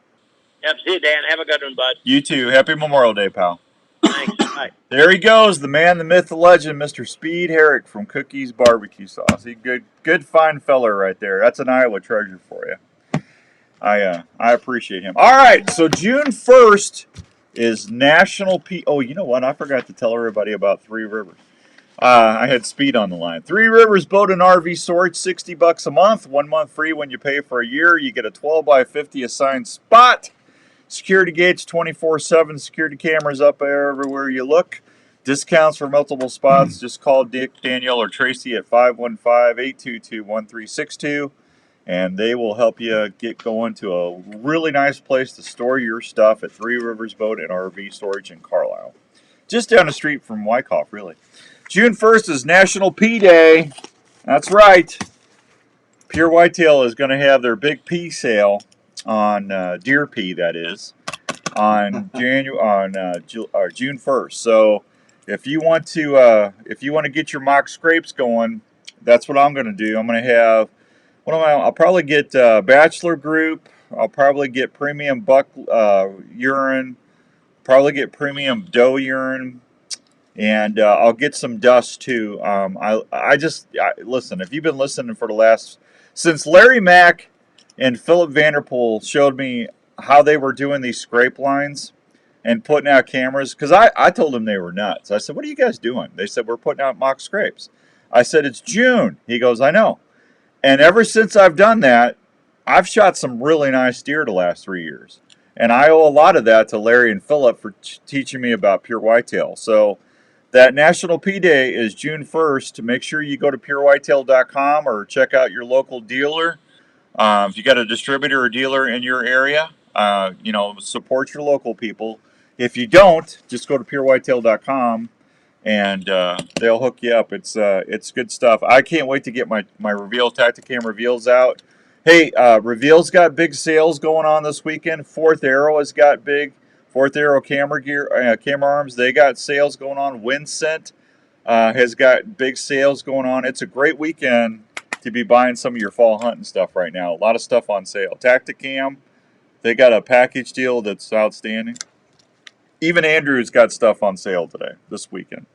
Yep. See you, Dan. Have a good one, bud. You too. Happy Memorial Day, pal. Thanks. Bye. There he goes, the man, the myth, the legend, Mr. Speed Herrick from Cookies Barbecue Sauce. He good, fine feller right there. That's an Iowa treasure for you. I appreciate him. All right, so June 1st is National Oh, you know what? I forgot to tell everybody about Three Rivers. I had Speed on the line. Three Rivers Boat and RV Storage, $60 a month. 1 month free when you pay for a year. You get a 12x50 assigned spot. Security gates 24/7, security cameras up there everywhere you look. Discounts for multiple spots. Just call Dick, Danielle, or Tracy at 515-822-1362, and they will help you get going to a really nice place to store your stuff at Three Rivers Boat and RV Storage in Carlisle. Just down the street from Wyckoff, really. June 1st is National Pea Day. That's right. Pure Whitetail is going to have their big pea sale on deer pea, that is, on June 1st. So if you want to get your mock scrapes going, that's what I'm going to do. I'm going to have I'll probably get Bachelor Group. I'll probably get premium buck urine. Probably get premium doe urine, and I'll get some dust too. Listen. If you've been listening since Larry Mack and Philip Vanderpool showed me how they were doing these scrape lines and putting out cameras, because I told them they were nuts. I said, what are you guys doing? They said, we're putting out mock scrapes. I said, it's June. He goes, I know. And ever since I've done that, I've shot some really nice deer the last 3 years. And I owe a lot of that to Larry and Philip for teaching me about pure whitetail. So that National Pea Day is June 1st. Make sure you go to purewhitetail.com or check out your local dealer. If you got a distributor or dealer in your area, support your local people. If you don't, just go to purewhitetail.com and they'll hook you up. It's good stuff. I can't wait to get my Reveal Tacticam Reveals out. Hey, Reveal's got big sales going on this weekend. Fourth Arrow has got big. Fourth Arrow camera gear, camera arms. They got sales going on. Winsent has got big sales going on. It's a great weekend to be buying some of your fall hunting stuff right now. A lot of stuff on sale. Tacticam, they got a package deal that's outstanding. Even Andrew's got stuff on sale this weekend.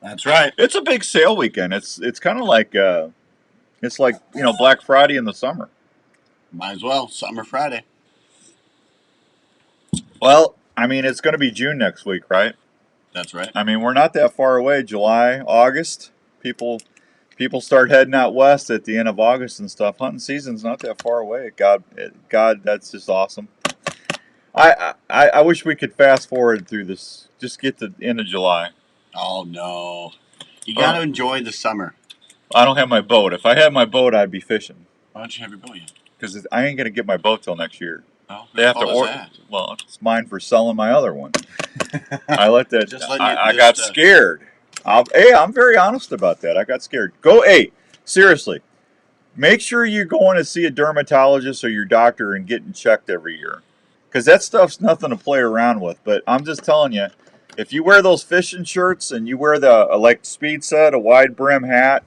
That's right. It's a big sale weekend. It's kind of like Black Friday in the summer. Might as well. Summer Friday. Well, I mean, it's going to be June next week, right? That's right. I mean, we're not that far away. July, August, people start heading out west at the end of August and stuff. Hunting season's not that far away. God, that's just awesome. I wish we could fast forward through this. Just get to the end of July. Oh no, you got to enjoy the summer. I don't have my boat. If I had my boat, I'd be fishing. Why don't you have your boat yet? Because I ain't gonna get my boat till next year. Oh, they have to order. Well, it's mine for selling my other one. I let that. I got scared. I'm very honest about that. I got scared. Seriously, make sure you're going to see a dermatologist or your doctor and getting checked every year. Because that stuff's nothing to play around with. But I'm just telling you, if you wear those fishing shirts and you wear the like Speed Set, a wide brim hat,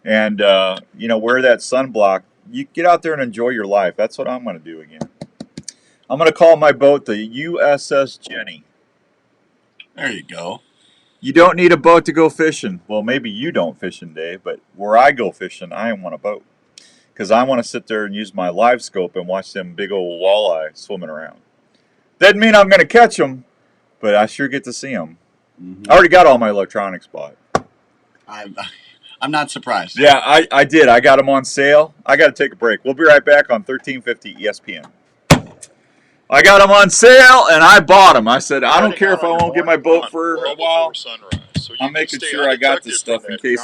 and wear that sunblock, you get out there and enjoy your life. That's what I'm going to do again. I'm going to call my boat the USS Jenny. There you go. You don't need a boat to go fishing. Well, maybe you don't fishing, Dave, but where I go fishing, I want a boat. Because I want to sit there and use my live scope and watch them big old walleye swimming around. Doesn't mean I'm going to catch them, but I sure get to see them. I already got all my electronics bought. I'm not surprised. Yeah, I did. I got them on sale. I got to take a break. We'll be right back on 1350 ESPN. I got them on sale, and I bought them. I said, I don't care if I won't get my boat for a while. I'm making sure I got this stuff in case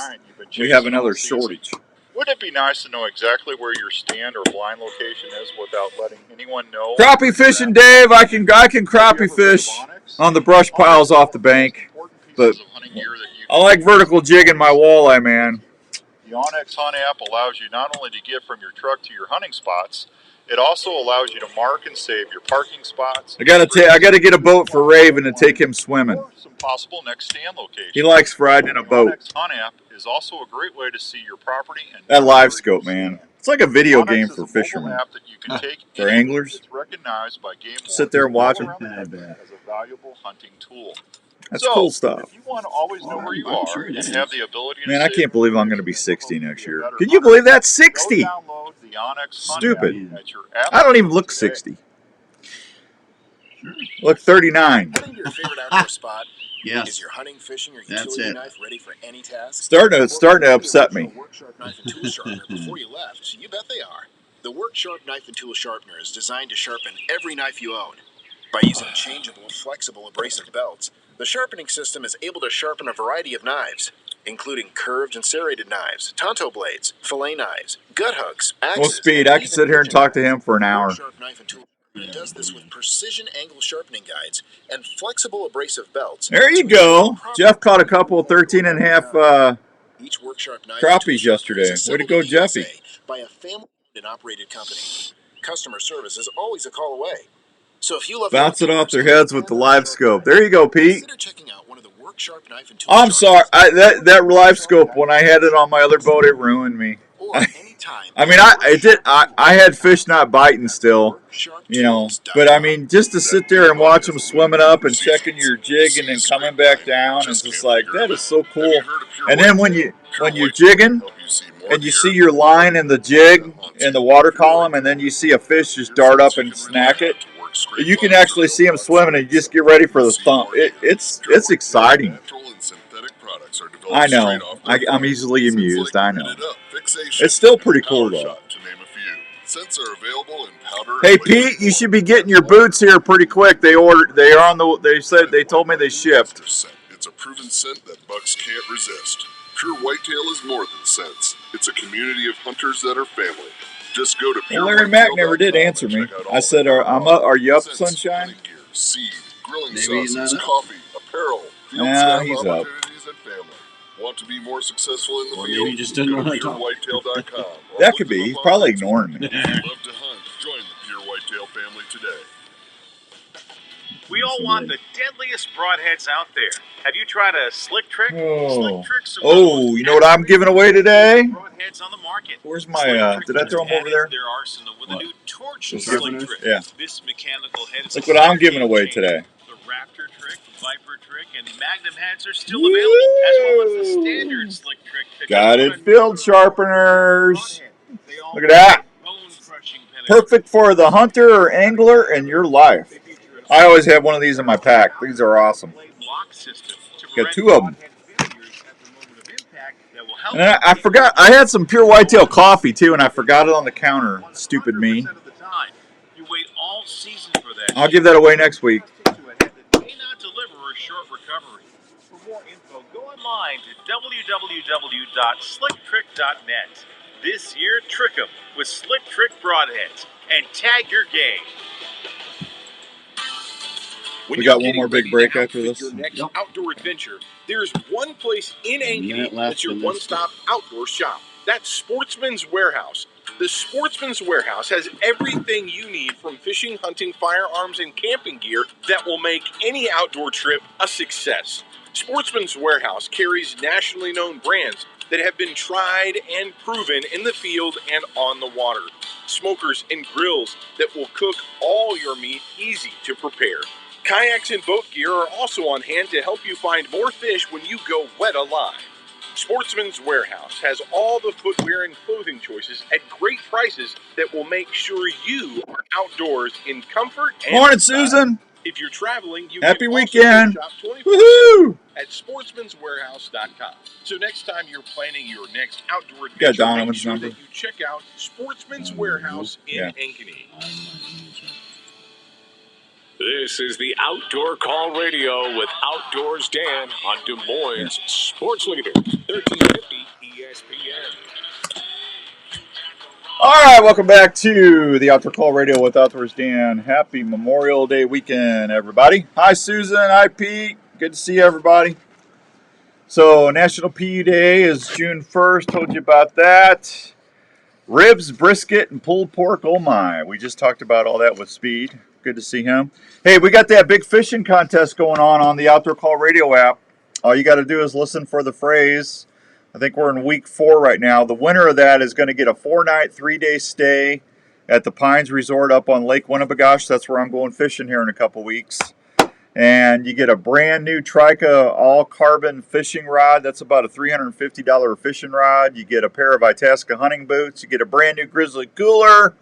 we have another shortage. Wouldn't it be nice to know exactly where your stand or blind location is without letting anyone know? Crappie fishing, Dave. I can crappie fish on the brush piles off the bank, but I like vertical jigging my walleye, man. The onX Hunt app allows you not only to get from your truck to your hunting spots, it also allows you to mark and save your parking spots. I gotta get a boat for Raven and take him swimming. Some possible next stand locations. He likes riding in a boat. The onX Hunt app is also a great way to see your property and that live scope, man. It's like a video game for fishermen. App that you can take for anglers. It's recognized by game sit there and watch them. As a valuable hunting tool. That's cool stuff. If you want to always know where you are and have the ability to man, I can't believe I'm going to be 60 next year. Can you believe that? 60? Stupid. I don't even look 60. Look 39. Having your favorite outdoor spot. Yes. Is your hunting, fishing, or utility knife ready for any task? Starting to upset me. Work Sharp knife and tool sharpener before you left. You bet they are. The Work Sharp knife and tool sharpener is designed to sharpen every knife you own. By using changeable, flexible, abrasive belts, the sharpening system is able to sharpen a variety of knives, including curved and serrated knives, tonto blades, fillet knives, gut hooks, axes. Well, Speed, I can sit here and talk to him for an hour. Sharp knife and tool It does this with precision angle sharpening guides and flexible abrasive belts. There you go. Jeff caught a couple of 13 and a half Each Work Sharp knife crappies yesterday. Way to go, Jeffy. By a family-owned and operated company. Customer service is always a call away. So if you love bounce it off their heads with the live scope. There you go, Pete. Consider checking out one of the Work Sharp knife and tool I'm sorry. That live scope, when I had it on my other boat, it ruined me. I mean, I had fish not biting still, but I mean, just to sit there and watch them swimming up and checking your jig and then coming back down, it's just like, that is so cool. And then when you're jigging and you see your line in the jig in the water column, and then you see a fish just dart up and snack it, you can actually see them swimming, and you just get ready for the thump. It's exciting. I know. I'm easily amused. I know. It's still pretty cool though. Hey Pete, you should be getting your boots here pretty quick. They told me they shipped. It's a proven scent that bucks can't resist. Pure Whitetail is more than scents. It's a community of hunters that are family. Just go to Well, Larry Mack never did answer me. I said, "Are you up, Sunshine?" Seed, grilling sauces, coffee, apparel, field Yeah, staff he's up. opportunities, and family. Want to be more successful in the Or field? maybe he just didn't Go to want to talk. PureWhitetail.com. Or That look could them be. up He's on probably Facebook. ignoring me. If you love to hunt, join the Pure Whitetail family today. We all want the deadliest broadheads out there. Have you tried a Slick Trick? Oh, Slick Tricks are one of the most you know what I'm giving away today? broadheads on the market. Where's my? Did I throw them over there? Their arsenal with a new torch This Slick one? Trick. Yeah. This mechanical head is Look a what I'm giving game away changer. today. The Raptor Trick, Viper Trick, and Magnum heads are still available, as well as the standard Slick Trick. that Got comes it. with Field sharpeners. They all Look at that. bone-crushing penetration. Perfect for the hunter or angler in your life. I always have one of these in my pack. These are awesome. Lock system to Got prevent two of them. broadhead failures at the moment of impact that will help And I forgot. I had some Pure Whitetail coffee too, and I forgot it on the counter. Stupid me. 100% of the time. You wait all season for that. I'll give that away next week. To a head that may not deliver a short recovery. For more info, go online to www.slicktrick.net. This year, trick 'em with Slick Trick broadheads and tag your game. When We you're got one getting more big ready to break outfit after this. Your next outdoor adventure. There's one place in Ankeny minute left that's your in this. one-stop outdoor shop. That's Sportsman's Warehouse. The Sportsman's Warehouse has everything you need from fishing, hunting, firearms, and camping gear that will make any outdoor trip a success. Sportsman's Warehouse carries nationally known brands that have been tried and proven in the field and on the water. Smokers and grills that will cook all your meat easy to prepare. Kayaks and boat gear are also on hand to help you find more fish when you go wet alive. Sportsman's Warehouse has all the footwear and clothing choices at great prices that will make sure you are outdoors in comfort and Morning, style. Susan. If you're traveling, you Happy can weekend. also shop 24/7 Woohoo! at sportsmanswarehouse.com. So next time you're planning your next outdoor got adventure, make Donovan's sure number? that you check out Sportsman's Warehouse in Yeah. Ankeny. This is the Outdoor Call Radio with Outdoors Dan on Des Moines Sports Leader, 1350 ESPN. All right, welcome back to the Outdoor Call Radio with Outdoors Dan. Happy Memorial Day weekend, everybody. Hi, Susan. Hi, Pete. Good to see everybody. So, National PU Day is June 1st. Told you about that. Ribs, brisket, and pulled pork. Oh, my. We just talked about all that with Speed. Good to see him. Hey, we got that big fishing contest going on the Outdoor Call Radio app. All you got to do is listen for the phrase. I think we're in week 4 right now. The winner of that is going to get a 4-night, 3-day stay at the Pines Resort up on Lake Winnebagosh. That's where I'm going fishing here in a couple weeks. And you get a brand new Trica all-carbon fishing rod. That's about a $350 fishing rod. You get a pair of Itasca hunting boots. You get a brand new Grizzly cooler.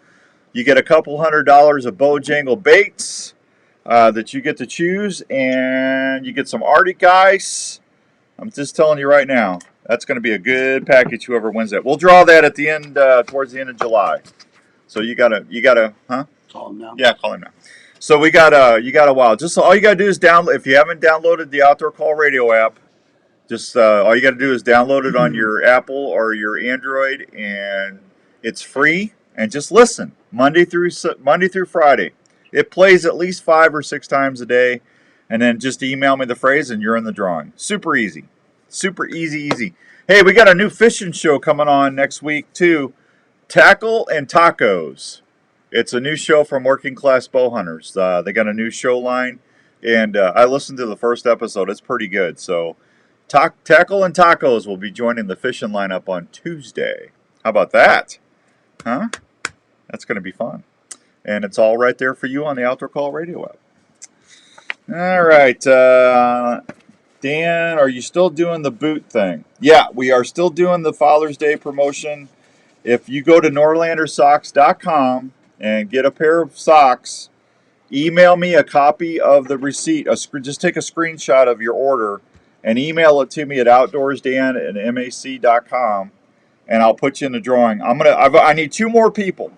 You get a couple $100 of Bojangle baits that you get to choose. And you get some Arctic ice. I'm just telling you right now, that's going to be a good package, whoever wins that. We'll draw that at the end, towards the end of July. So you gotta, huh? Call him now. Yeah, call him now. So you got a while. Just all you gotta do is download. If you haven't downloaded the Outdoor Call Radio app, just all you gotta do is download it on your Apple or your Android, and it's free. And just listen Monday through Friday. It plays at least 5 or 6 times a day, and then just email me the phrase, and you're in the drawing. Super easy, super easy. Hey, we got a new fishing show coming on next week too. Tackle and Tacos. It's a new show from Working Class Bow Hunters. They got a new show line, and I listened to the first episode. It's pretty good. So, Tackle and Tacos will be joining the fishing lineup on Tuesday. How about that? Huh? That's going to be fun. And it's all right there for you on the Outdoor Call Radio app. All right. Dan, are you still doing the boot thing? Yeah, we are still doing the Father's Day promotion. If you go to norlandersocks.com and get a pair of socks, email me a copy of the receipt. Just take a screenshot of your order and email it to me at outdoorsdan@mac.com, and I'll put you in the drawing. I need 2 more people,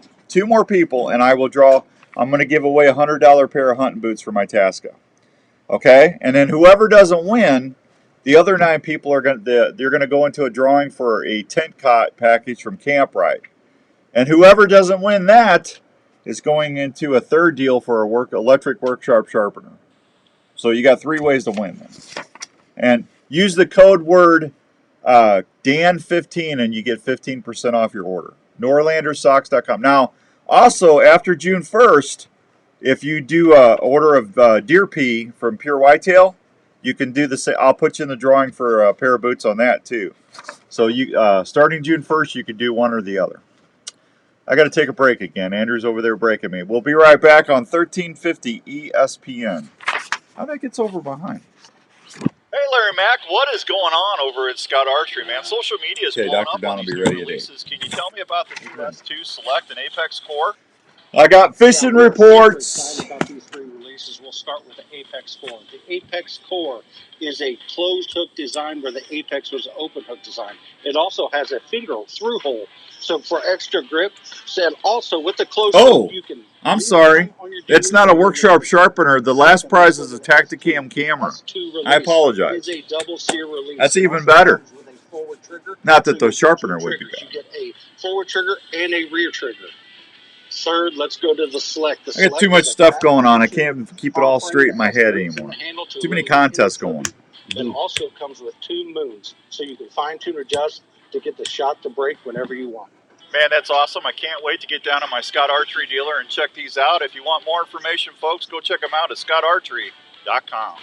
and I will draw. I'm going to give away a $100 pair of hunting boots for my Itasca. Okay, and then whoever doesn't win, the other 9 people they're going to go into a drawing for a tent cot package from Camprite, and whoever doesn't win that is going into a third deal for a electric work sharpener. So you got 3 ways to win them, and use the code word Dan15 and you get 15% off your order. norlandersocks.com. Now, also after June 1st. If you do an order of deer pea from Pure Whitetail, you can do the same. I'll put you in the drawing for a pair of boots on that too. So you starting June 1st, you can do one or the other. I got to take a break again. Andrew's over there breaking me. We'll be right back on 1350 ESPN. How that gets over behind? Hey, Larry Mack, what is going on over at Scout Archery, man? Social media is blowing Dr. up Don on will these be new ready at 8. releases. Can you tell me about the new S2 Select and Apex Core? I got fishing reports. Excited about these 3 releases. We'll start with the Apex Core. The Apex Core is a closed hook design where the Apex was an open hook design. It also has a finger through hole, so for extra grip. And also with the closed hook, you can. I'm sorry. It's not a workshop sharpener. The last prize is a Tacticam camera. I apologize. It's a double sear release. That's even better. Not that the sharpener would be bad. You get a forward trigger and a rear trigger. Third, let's go to the Select. I got too much stuff going on. I can't keep it all straight in my head anymore. Too many contests going. It also comes with 2 moons, so you can fine tune or adjust to get the shot to break whenever you want. Man, that's awesome. I can't wait to get down to my Scott Archery dealer and check these out. If you want more information, folks, go check them out at scottarchery.com.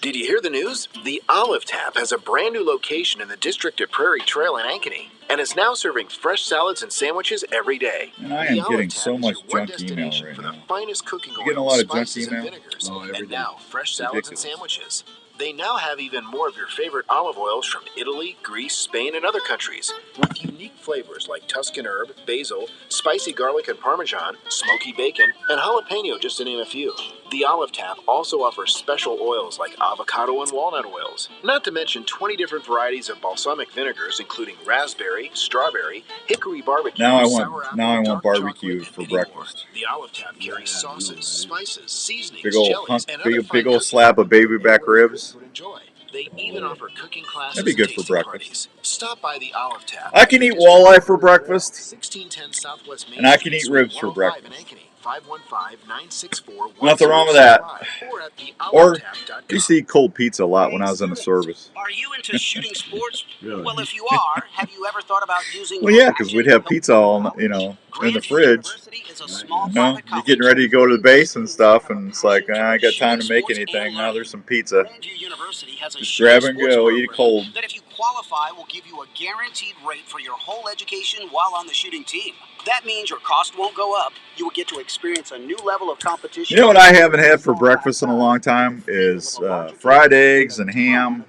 Did you hear the news? The Olive Tap has a brand new location in the district of Prairie Trail in Ankeny and is now serving fresh salads and sandwiches every day. And I The am Olive getting Tap so is much your one junk email destination right for now. the finest cooking You getting a oils, lot of junk spices, and email? vinegars, Oh, every and day. now fresh salads and Ridiculous. sandwiches. They now have even more of your favorite olive oils from Italy, Greece, Spain, and other countries, with unique flavors like Tuscan herb, basil, spicy garlic and Parmesan, smoky bacon, and jalapeno, just to name a few. The Olive Tap also offers special oils like avocado and walnut oils, not to mention 20 different varieties of balsamic vinegars, including raspberry, strawberry, hickory barbecue, Now I sour want apple, dark barbecue chocolate, for and many breakfast. more. The Olive Tap carries sauces, spices, seasonings, Big old jellies, and other big fine old cooking slab of baby back ribs. would enjoy. They even offer cooking classes That'd be good and for tasting breakfast. parties. Stop by the Olive Tap. I can eat walleye for breakfast, 1610 Southwest Main and I can Street, eat Suite ribs for 105 in breakfast. Ankeny, 515-964-1065, Nothing wrong with that. or at Or theolivetap.com. I used to eat cold pizza a lot when I was in the service. Are you into shooting sports? Really? Well, if you are, have you ever thought about using Well, yeah, because we'd have pizza all, in the fridge. is a small You're getting ready to go to the base and stuff, and it's like, I ain't got time to make anything. Now there's some pizza. University has a Just grab and shooting sports go, eat it program cold. that if you qualify will give you a guaranteed rate for your whole education while on the shooting team. That means your cost won't go up. You will get to experience a new level of competition. You know what I haven't had for breakfast in a long time is fried eggs and ham,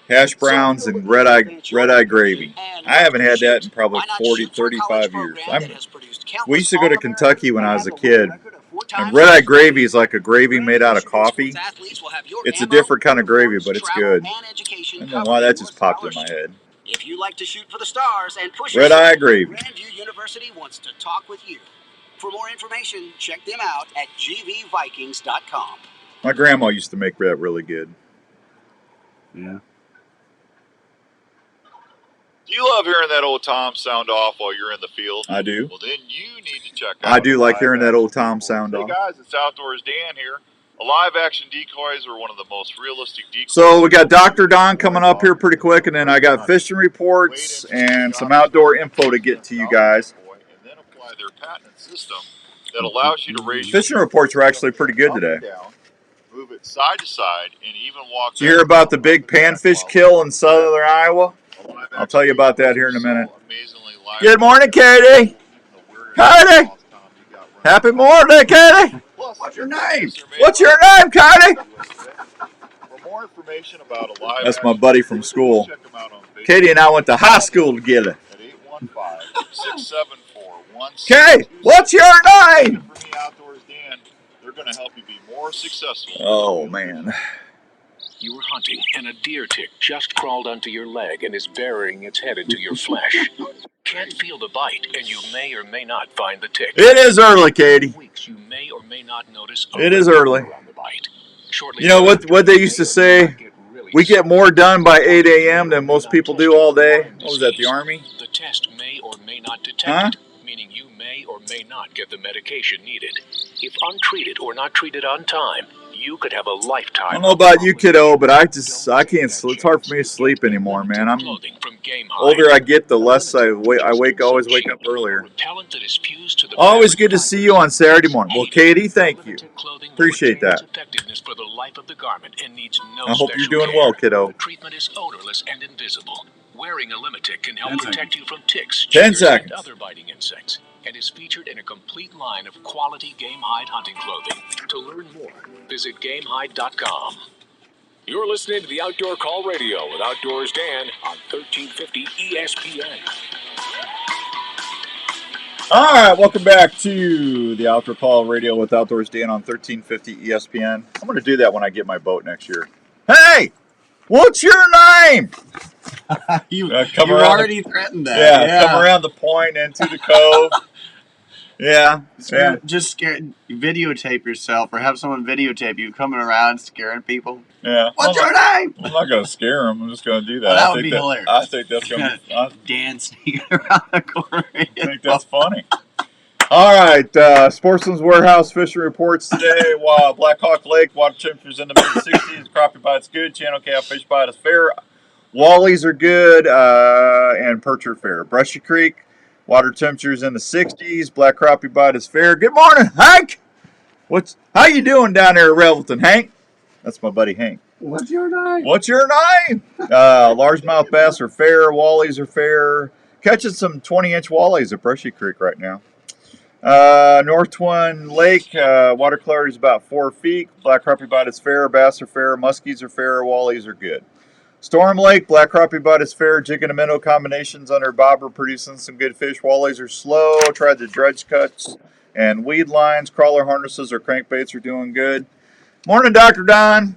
hash browns, and red eye gravy. I haven't had that in probably 35 years. We used to go to Kentucky when I was a kid, and red eye gravy is like a gravy made out of coffee. It's a different kind of gravy, but it's good. I don't know why that just popped in my head. If you like to shoot for the stars and push Red Eye Gravy. Grandview University wants to talk with you. For more information, check them out at gvvikings.com. My grandma used to make that really good. Yeah. Do you love hearing that old Tom sound off while you're in the field? I do. Well, then you need to check out. I do like hearing that old Tom sound Hey off. guys, it's Outdoors Dan here. Live action decoys are one of the most realistic decoys. So we got Dr. Don coming up here pretty quick, and then I got fishing reports and some outdoor info to get to you guys. And then apply their patented system that allows you to raise Fishing reports were actually pretty good today. move it side to side, and even walk. Did you hear about the big panfish kill in southern Iowa? I'll tell you about that here in a minute. Good morning, Katie. Katie. Happy morning, Katie. What's your name? What's your name, Katie? For more information about a live That's my buddy from school. Katie and I went to high school together. at 815-674-16. Katie, what's your name? For me, Outdoors Dan, they're going to help you be more successful. Oh, man. You were hunting, and a deer tick just crawled onto your leg and is burying its head into your flesh. Can't feel the bite, and you may or may not find the tick. It is early, Katie. Weeks, you may or may not notice It is early. on the bite. Shortly You know what they used to say? We get more done by 8 a.m. than most people do all day. What was that, the Army? The test may or may not detect Huh? it, meaning you may or may not get the medication needed. If untreated or not treated on time, you could have a lifetime. I don't know about you, kiddo, but I can't sleep. It's hard for me to sleep anymore, man. I'm older I get, the less I always wake up earlier. Talent that is fused to the Always good to see you on Saturday morning. Well, Katie, thank you. Appreciate that. effectiveness for the life of the garment and needs no I hope you're special doing care. well, kiddo. The treatment is odorless and invisible. Wearing a Limitick can help 10 protect you from ticks, 10 chiggers, seconds. and other biting insects, and is featured in a complete line of quality game hide hunting clothing. To learn more, visit GameHide.com. You're listening to the Outdoor Call Radio with Outdoors Dan on 1350 ESPN. All right, welcome back to the Outdoor Call Radio with Outdoors Dan on 1350 ESPN. I'm going to do that when I get my boat next year. Hey, what's your name? You come you around already threatened that. Yeah, come around the point into the cove. Yeah, yeah. Just videotape yourself or have someone videotape you coming around scaring people. Yeah. What's your name? I'm not going to scare them. I'm just going to do that. Oh, that I would think be hilarious. I think that's going to be Dan sneaking around the corner. I think that's funny. All right, Sportsman's Warehouse fishing reports today. Black Hawk Lake, water temperatures in the mid-60s. Crappie bite's good. Channel cat fish bite is fair. Wallies are good, and perch are fair. Brushy Creek, water temperatures in the 60s. Black crappie bite is fair. Good morning, Hank. How you doing down there at Revelton, Hank? That's my buddy Hank. What's your name? What's your name? Largemouth bass are fair. Wallies are fair. Catching some 20-inch wallies at Brushy Creek right now. North Twin Lake, water clarity is about 4 feet. Black crappie bite is fair. Bass are fair. Muskies are fair. Wallies are good. Storm Lake, black crappie bite is fair. Jig and a minnow combinations under bobber producing some good fish. Wallies are slow. Tried the dredge cuts and weed lines. Crawler harnesses or crankbaits are doing good. Morning, Dr. Don.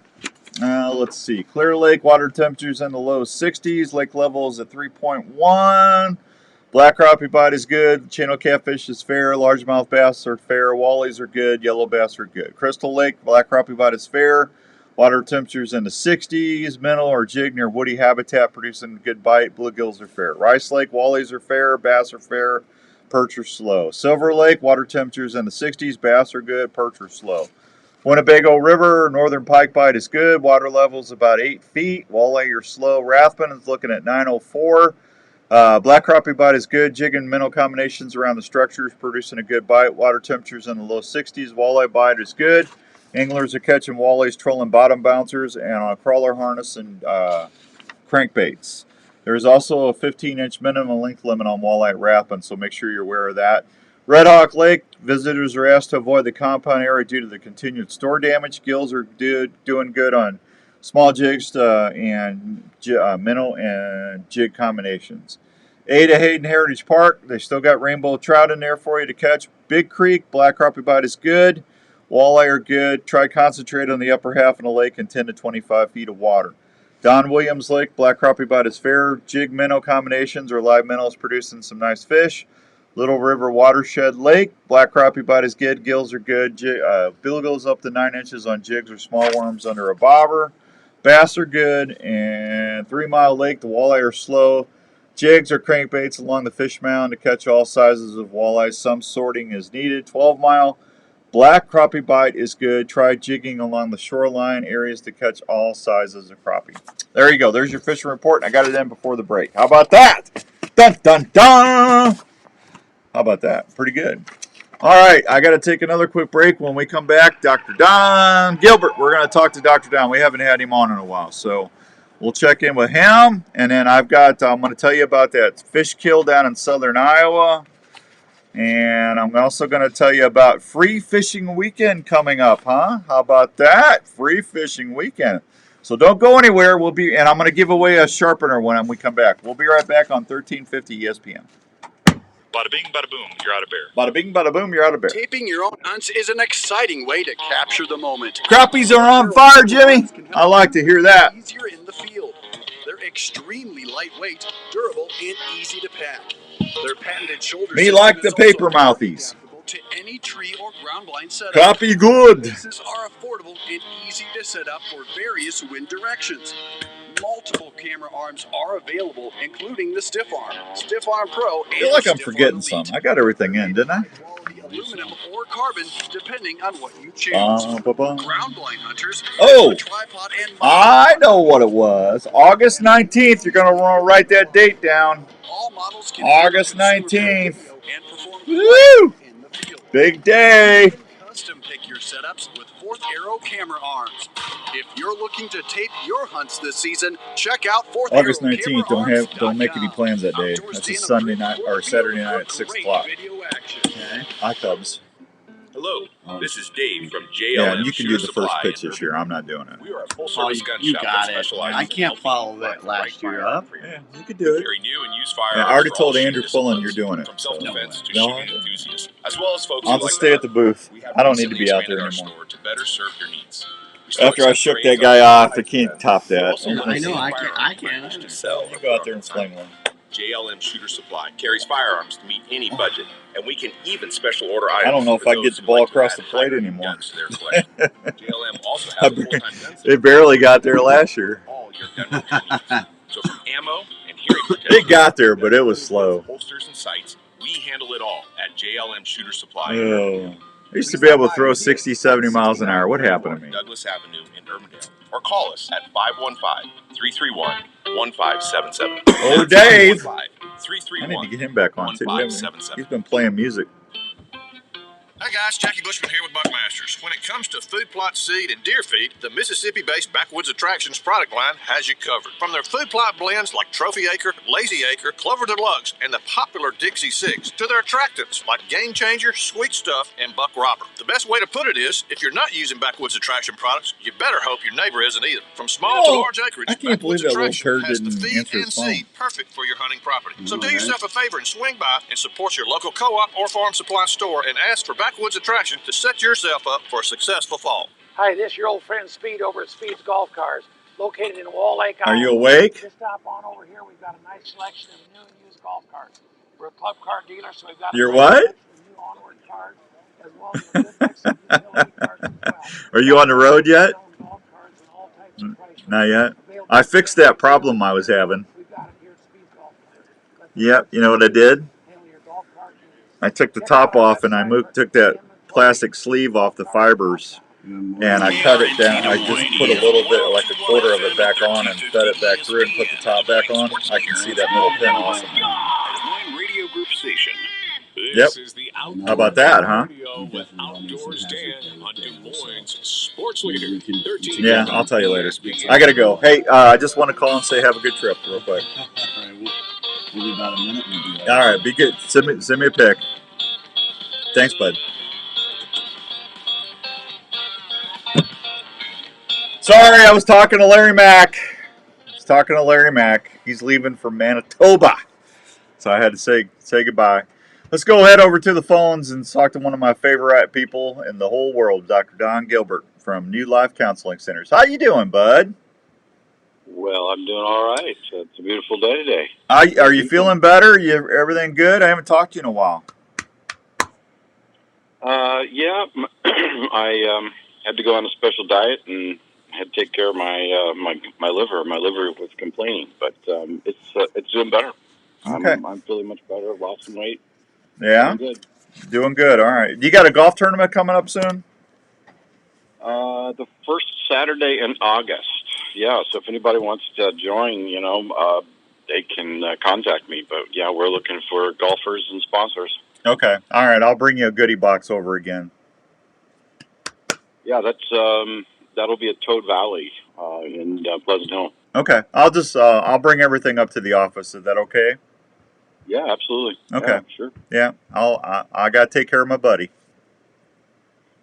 Let's see. Clear Lake, water temperatures in the low 60s. Lake level is at 3.1. Black crappie bite is good. Channel catfish is fair. Largemouth bass are fair. Wallies are good. Yellow bass are good. Crystal Lake, black crappie bite is fair. Water temperatures in the 60s. Minnow or jig near woody habitat producing a good bite. Bluegills are fair. Rice Lake, wallies are fair. Bass are fair. Perch are slow. Silver Lake, water temperatures in the 60s. Bass are good. Perch are slow. Winnebago River, northern pike bite is good. Water level is about 8 feet. Walleye are slow. Rathbun is looking at 904. Black crappie bite is good. Jig and minnow combinations around the structures producing a good bite. Water temperatures in the low 60s. Walleye bite is good. Anglers are catching wallies, trolling bottom bouncers, and on a crawler harness and crankbaits. There is also a 15-inch minimum length limit on walleye at Rathbun, so make sure you're aware of that. Red Hawk Lake, visitors are asked to avoid the compound area due to the continued store damage. Gills are doing good on small jigs and minnow and jig combinations. Ada Hayden Heritage Park, they still got rainbow trout in there for you to catch. Big Creek, black crappie bite is good. Walleye are good. Try concentrate on the upper half of the lake in 10 to 25 feet of water. Don Williams Lake, black crappie bite is fair. Jig minnow combinations or live minnows producing some nice fish. Little River Watershed Lake, black crappie bite is good. Gills are good. Bluegills up to 9 inches on jigs or small worms under a bobber. Bass are good. And 3 Mile Lake, the walleye are slow. Jigs or crankbaits along the fish mound to catch all sizes of walleyes. Some sorting is needed. 12 Mile, black crappie bite is good. Try jigging along the shoreline areas to catch all sizes of crappie. There you go. There's your fishing report. I got it in before the break. How about that? Dun, dun, dun. How about that? Pretty good. All right. I got to take another quick break. When we come back, Dr. Don Gilbert. We're going to talk to Dr. Don. We haven't had him on in a while, so we'll check in with him. And then I'm going to tell you about that fish kill down in southern Iowa. And I'm also going to tell you about free fishing weekend coming up, huh? How about that? Free fishing weekend. So don't go anywhere. And I'm going to give away a sharpener when we come back. We'll be right back on 1350 ESPN. Bada bing, bada boom, you're out of bear. Bada bing, bada boom, you're out of bear. Taping your own hunts is an exciting way to capture the moment. Crappies are on fire, Jimmy. I like to hear that. Easier in the field. They're extremely lightweight, durable, and easy to pack. Their patented shoulder Me like the paper mouthies. to any tree or ground blind setup. Copy good. Pieces are affordable and easy to set up for various wind directions. Multiple camera arms are available, including the Stiff Arm, Stiff Arm Pro, and I feel like I'm Stiff forgetting Arm something. I got everything in, didn't I? Aluminum or carbon, depending on what you choose. Ground blind hunters. Oh, a tripod and I know what it was. August 19th. You're going to want to write that date down. all models can August 19th. and perform Woo! Big day. custom pick your setups with Fourth Arrow camera arms. If you're looking to tape your hunts this season, check out Fourth August Arrow 19th. Don't make any plans that day. That's a Sunday night or Saturday night at 6 o'clock. Okay. Hi, Cubs. Hello, this is Dave from JLM. Yeah, and you can do the Shooter first Supply pitch in this year. I'm not doing it. We are a full-service gun You shop got that it. specializes I in can't helping follow you that find the last right year firearm up. for you. Yeah, you can do it. Carry new and used Yeah, firearms. I already for all told shooting Andrew Pullen you're disciplines, doing it. From self-defense to No. shooting enthusiasts, as well as folks I'll who just like stay to at the hunt. booth. We have I don't need to recently be out there expanded our anymore. store to better serve your needs. We still After I accept shook trades that on guy all off, I types of can't guns. top We that. also I license know. I firearms can. to sell You or go out grow there and from time sling to one. time. JLM Shooter Supply carries firearms to meet any budget, and we can even special order items. I don't know if for I those get the who ball like to across add the plate higher-end anymore. guns to their collection. JLM also has a full-time gun They barely got there last year. all your gun repair needs. So from ammo and hearing protection, It got there, but it was slow. holsters and sights, we handle it all at JLM Shooter Supply. Oh. I used to be able to throw 60, 70 miles an hour. What happened to me? Douglas Avenue in Urbandale. Or call us at 1577. Oh, Dave. 331 I need to get him back on too. 1577. He's been playing music. Hey guys, Jackie Bushman here with Buckmasters. When it comes to food plot seed and deer feed, the Mississippi-based Backwoods Attractions product line has you covered. From their food plot blends like Trophy Acre, Lazy Acre, Clover Deluxe, and the popular Dixie 6, to their attractants like Game Changer, Sweet Stuff, and Buck Robber. The best way to put it is, if you're not using Backwoods Attraction products, you better hope your neighbor isn't either. From small to large acreage, I can't believe Backwoods that little Attraction turd has the didn't feed answer and his phone. seed perfect for your hunting property. So do yourself a favor and swing by and support your local co-op or farm supply store and ask for Backwoods Attraction to set yourself up for a successful fall. Hi, this is your old friend Speed over at Speed's Golf Cars, located in Wall Lake, Are Iowa. you awake? Just stop on over here. We've got a nice selection of new and used golf carts. We're a club car dealer, so we've got You're a nice what? selection of new onward cars, as well as a good mix of utility cars as well. Are you on the road yet? Not yet. I fixed that problem I was having. Yep. You know what I did? I took the top off and I took that plastic sleeve off the fibers and I cut it down. I just put a little bit, like a quarter of it back on and fed it back through and put the top back on. I can see that middle pin awesome now. Des Moines Radio Group Station. Yep. How about that, huh? With Outdoors Dan on Des Moines Sports Leader. 13 Yeah, I'll tell you later. I gotta go. Hey, I just want to call and say have a good trip real quick. We'll be about a minute. All right, be good. Send me a pic. Thanks, bud. Sorry, I was talking to Larry Mack. He's leaving for Manitoba, so I had to say goodbye. Let's go head over to the phones and talk to one of my favorite people in the whole world, Dr. Don Gilbert from New Life Counseling Centers. How you doing, bud? Well, I'm doing all right. It's a beautiful day today. Are you feeling better? Everything good? I haven't talked to you in a while. Yeah, I had to go on a special diet and had to take care of my my liver. My liver was complaining, but it's doing better. Okay. I'm feeling much better. Lost some weight. Yeah? Doing good. All right. You got a golf tournament coming up soon? The first Saturday in August. Yeah, so if anybody wants to join, they can contact me. But, yeah, we're looking for golfers and sponsors. Okay. All right. I'll bring you a goodie box over again. Yeah, that'll be at Toad Valley in Pleasant Hill. Okay. I'll bring everything up to the office. Is that okay? Yeah, absolutely. Okay. Yeah, sure. Yeah. I got to take care of my buddy.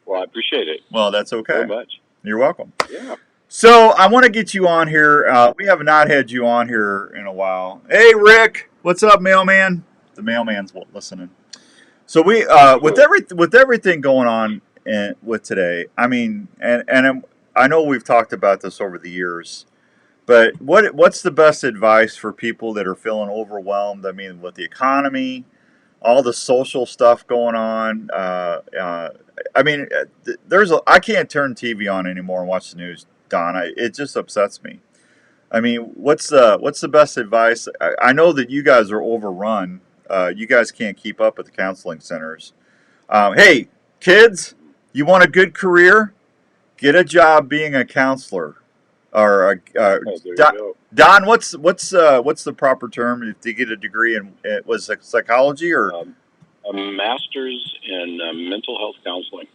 Well, I appreciate it. Well, that's okay. Very much. You're welcome. Yeah. So I want to get you on here. We have not had you on here in a while. Hey, Rick, what's up, mailman? The mailman's listening. So we with everything going on with today. I mean, and I know we've talked about this over the years, but what's the best advice for people that are feeling overwhelmed? I mean, with the economy, all the social stuff going on. I mean, I can't turn TV on anymore and watch the news, Don. It just upsets me. I mean, what's the best advice? I know that you guys are overrun. You guys can't keep up at the counseling centers. Hey, kids, you want a good career? Get a job being a counselor. Or Don, what's the proper term to get a degree in? Was it psychology or a master's in mental health counseling?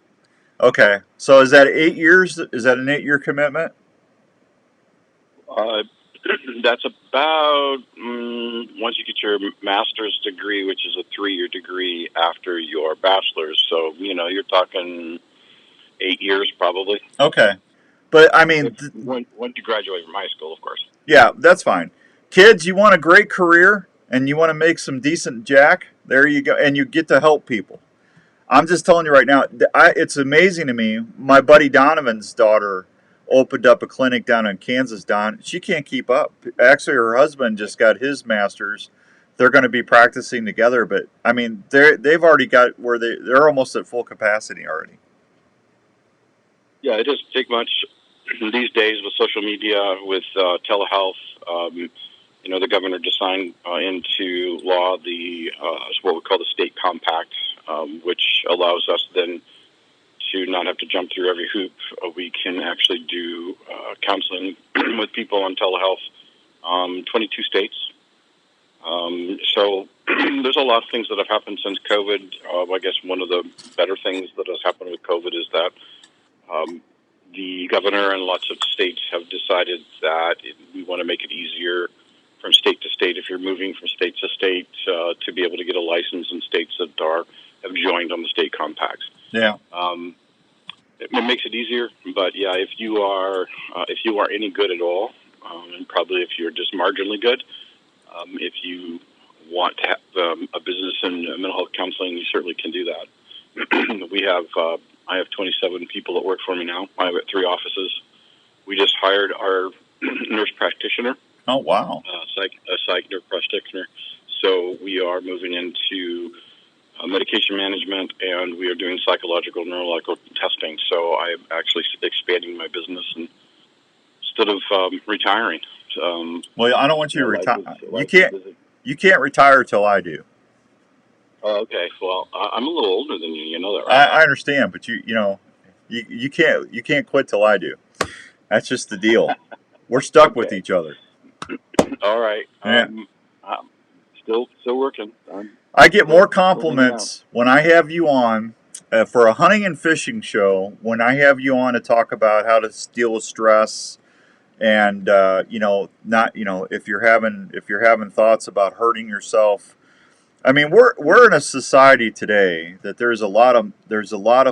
Okay, so is that 8 years? Is that an 8-year commitment? That's about once you get your master's degree, which is a 3-year degree after your bachelor's. So you're talking 8 years probably. Okay. But, I mean... Once you graduate from high school, of course. Yeah, that's fine. Kids, you want a great career and you want to make some decent jack? There you go. And you get to help people. I'm just telling you right now, it's amazing to me. My buddy Donovan's daughter opened up a clinic down in Kansas, Don. She can't keep up. Actually, her husband just got his master's. They're going to be practicing together. But, I mean, they've already got where they're almost at full capacity already. Yeah, it doesn't take much these days with social media, with telehealth. The governor just signed into law what we call the state compact, which allows us then to not have to jump through every hoop. We can actually do counseling with people on telehealth 22 states. So there's a lot of things that have happened since COVID. I guess one of the better things that has happened with COVID is that the governor and lots of states have decided that we want to make it easier from state to state, if you're moving from state to state, to be able to get a license in states that have joined on the state compacts. Yeah. It makes it easier, but yeah, if you are any good at all, and probably if you're just marginally good, if you want to have a business in mental health counseling, you certainly can do that. I have 27 people that work for me now. I have 3 offices. We just hired our nurse practitioner. Oh, wow. A psych nurse practitioner. So we are moving into medication management, and we are doing psychological, neurological testing. So I'm actually expanding my business instead of retiring. Well, I don't want you to retire. You can't retire till I do. Oh, okay. Well, I'm a little older than you. You know that, right? I understand, but you can't quit till I do. That's just the deal. We're stuck with each other. All right. Yeah. I'm still working. I get more compliments when I have you on for a hunting and fishing show. When I have you on to talk about how to deal with stress, and if you're having thoughts about hurting yourself. I mean, we're in a society today that there's a lot of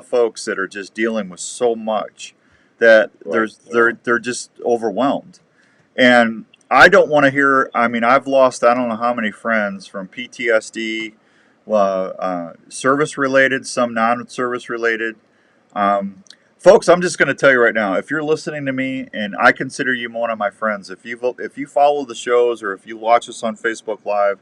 folks that are just dealing with so much that they're just overwhelmed, and I don't want to hear. I mean, I've lost I don't know how many friends from PTSD, service related, some non-service related. Folks, I'm just going to tell you right now, if you're listening to me, and I consider you one of my friends, if you follow the shows or if you watch us on Facebook Live,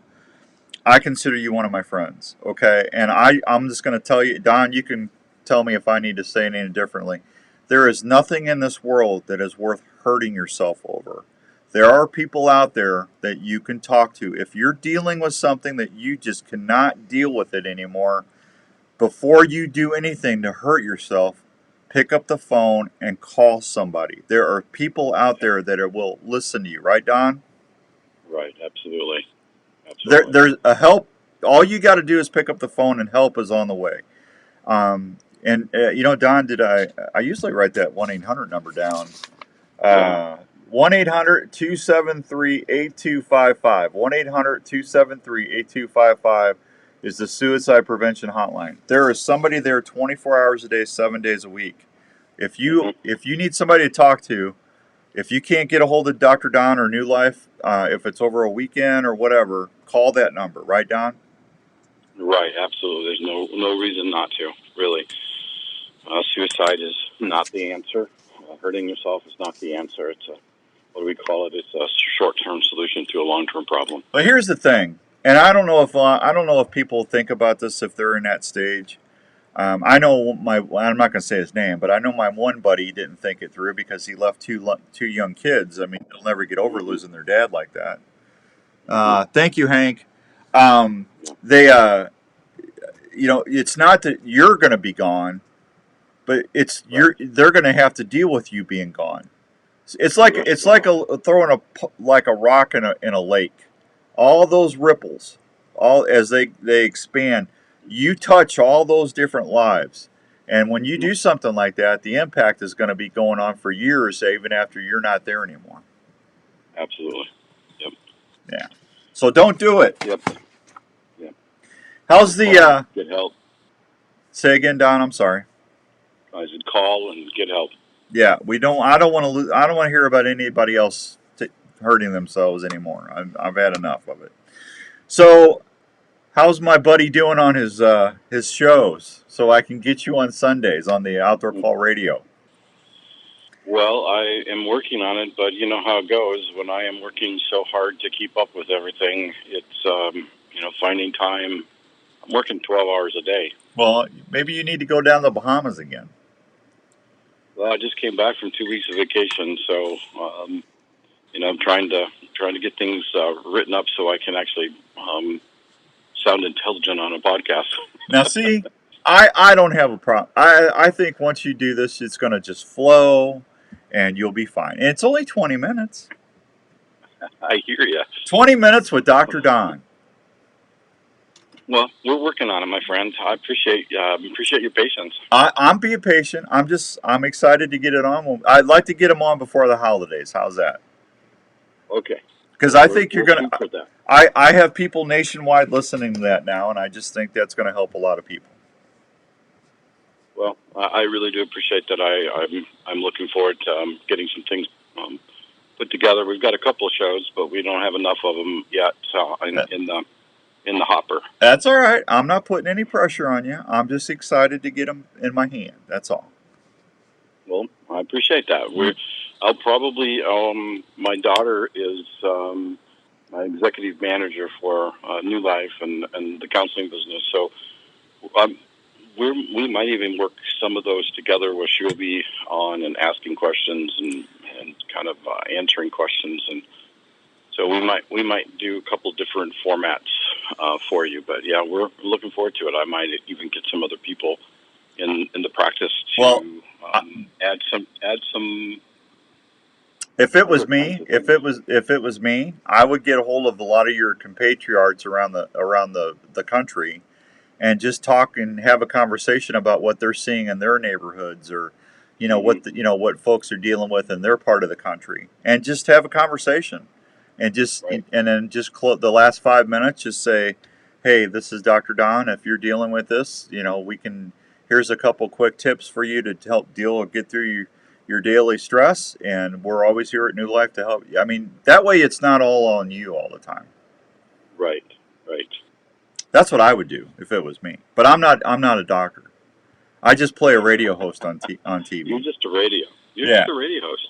I consider you one of my friends, okay? And I'm just going to tell you, Don, you can tell me if I need to say anything differently. There is nothing in this world that is worth hurting yourself over. There are people out there that you can talk to. If you're dealing with something that you just cannot deal with it anymore, before you do anything to hurt yourself, pick up the phone and call somebody. There are people out there that will listen to you, right, Don? Right, absolutely. There's a help. All you got to do is pick up the phone, and help is on the way. Don, I usually write that 1-800 number down. 1-800-273-8255. 1-800-273-8255 is the suicide prevention hotline. There is somebody there 24 hours a day, 7 days a week. If you need somebody to talk to, if you can't get a hold of Dr. Don or New Life, if it's over a weekend or whatever, call that number. Right, Don? Right, absolutely. There's no reason not to, really. Suicide is not the answer. Hurting yourself is not the answer. It's what do we call it? It's a short-term solution to a long-term problem. But here's the thing, and I don't know if people think about this if they're in that stage. I know I'm not going to say his name, but I know my one buddy didn't think it through because he left two young kids. I mean, they'll never get over losing their dad like that. Thank you, Hank. It's not that you're going to be gone, but they're going to have to deal with you being gone. It's like throwing a rock in a lake. All those ripples, as they expand. You touch all those different lives. And when you do something like that, the impact is going to be going on for years, even after you're not there anymore. Absolutely. Yep. Yeah. So don't do it. Yep. How's the... get help. Say again, Don, I'm sorry. I said call and get help. Yeah, I don't want to hear about anybody else hurting themselves anymore. I've had enough of it. So... how's my buddy doing on his shows so I can get you on Sundays on the Outdoor Call Radio? Well, I am working on it, but you know how it goes. When I am working so hard to keep up with everything, it's, finding time. I'm working 12 hours a day. Well, maybe you need to go down to the Bahamas again. Well, I just came back from 2 weeks of vacation, so, I'm trying to get things written up so I can actually... sound intelligent on a podcast. Now, see, I don't have a problem. I think once you do this, it's going to just flow, and you'll be fine. And it's only 20 minutes. I hear you. 20 minutes with Dr. Don. Well, we're working on it, my friend. I appreciate your patience. I'm being patient. I'm excited to get it on. I'd like to get them on before the holidays. How's that? Okay. Because I think you're we'll going shoot for to. that. I have people nationwide listening to that now, and I just think that's going to help a lot of people. Well, I really do appreciate that. I'm looking forward to getting some things put together. We've got a couple of shows, but we don't have enough of them yet in the hopper. That's all right. I'm not putting any pressure on you. I'm just excited to get them in my hand. That's all. Well, I appreciate that. I'll probably my daughter is my executive manager for New Life and the counseling business. So we might even work some of those together where she'll be on and asking questions and kind of answering questions. And so we might do a couple different formats for you. But yeah, we're looking forward to it. I might even get some other people in the practice to add some. If it was me, I would get a hold of a lot of your compatriots around the country, and just talk and have a conversation about what they're seeing in their neighborhoods, or what folks are dealing with in their part of the country, and just have a conversation, and then just close the last 5 minutes. Just say, "Hey, this is Dr. Don. If you're dealing with this, here's a couple quick tips for you to help get through your daily stress, and we're always here at New Life to help you." I mean, that way it's not all on you all the time. Right. That's what I would do if it was me. But I'm not a doctor. I just play a radio host on TV. You're just a radio. You're Yeah. just a radio host.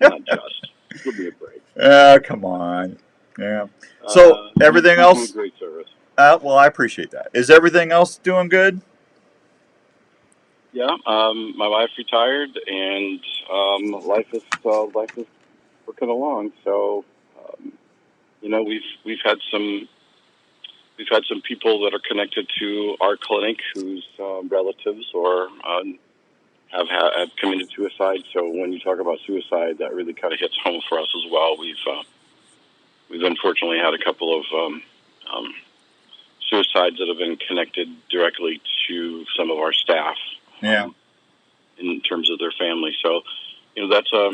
Not just. Give me a break. Come on. Yeah. So everything you else. do great service. Well, I appreciate that. Is everything else doing good? Yeah. My wife retired, and life is working along. So, we've had some people that are connected to our clinic whose relatives or have committed suicide. So when you talk about suicide, that really kind of hits home for us as well. We've unfortunately had a couple of suicides that have been connected directly to some of our staff. Yeah. In terms of their family. So, that's a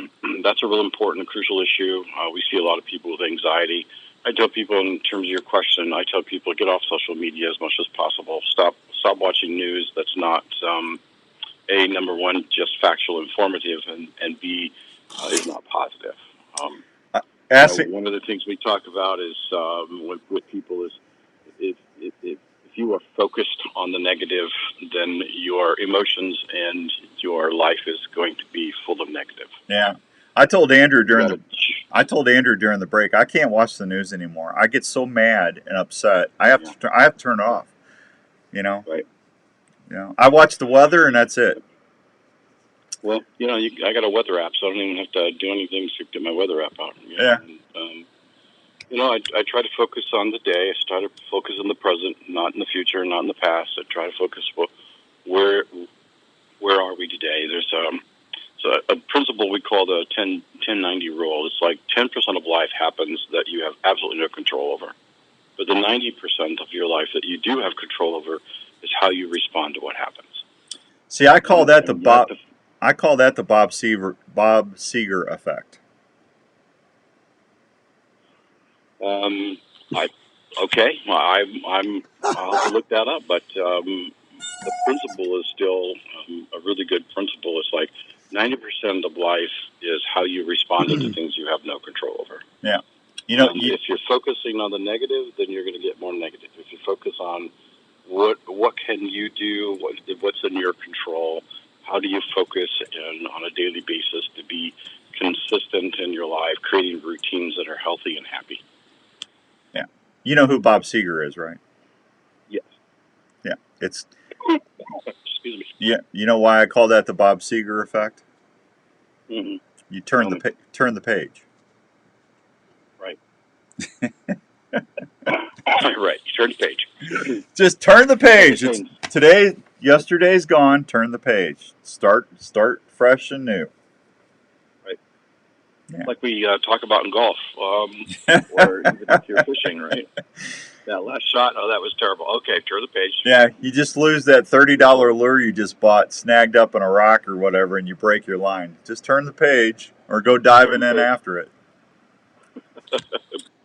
real important, crucial issue. We see a lot of people with anxiety. I tell people, in terms of your question, I tell people get off social media as much as possible. Stop watching news that's not A, number one, just factual, informative, and B, is not positive. One of the things we talk about is with people is if you are focused on the negative, then your emotions and your life is going to be full of negative. Yeah. I told Andrew during the break, I can't watch the news anymore. I get so mad and upset. I have to turn it off. Right. I watch the weather, and that's it. Well, I got a weather app, so I don't even have to do anything to get my weather app out. Yeah. And, I try to focus on the day. I try to focus on the present, not in the future, not in the past. I try to focus where are we today. There's a principle we call the 10-90 rule. It's like 10% of life happens that you have absolutely no control over. But the 90% of your life that you do have control over is how you respond to what happens. See, I call that the Bob Seger effect. Okay. Well, I'll have to look that up, but the principle is still a really good principle. It's like 90% of life is how you respond to things you have no control over. Yeah. If you're focusing on the negative, then you're going to get more negative. If you focus on what can you do, what's in your control, how do you focus on a daily basis to be consistent in your life, creating routines that are healthy and happy. Yeah. You know who Bob Seger is, right? Yes. Yeah. It's. Excuse me. Yeah. You know why I call that the Bob Seger effect? Mm-hmm. You turn the page. Right. Right. Turn the page. Just turn the page. Yesterday's gone. Turn the page. Start fresh and new. Right. like we talk about in golf, or even if you're fishing, right? That last shot, that was terrible. Okay, turn the page. Yeah, you just lose that $30 lure you just bought, snagged up in a rock or whatever, and you break your line. Just turn the page or go diving in after it.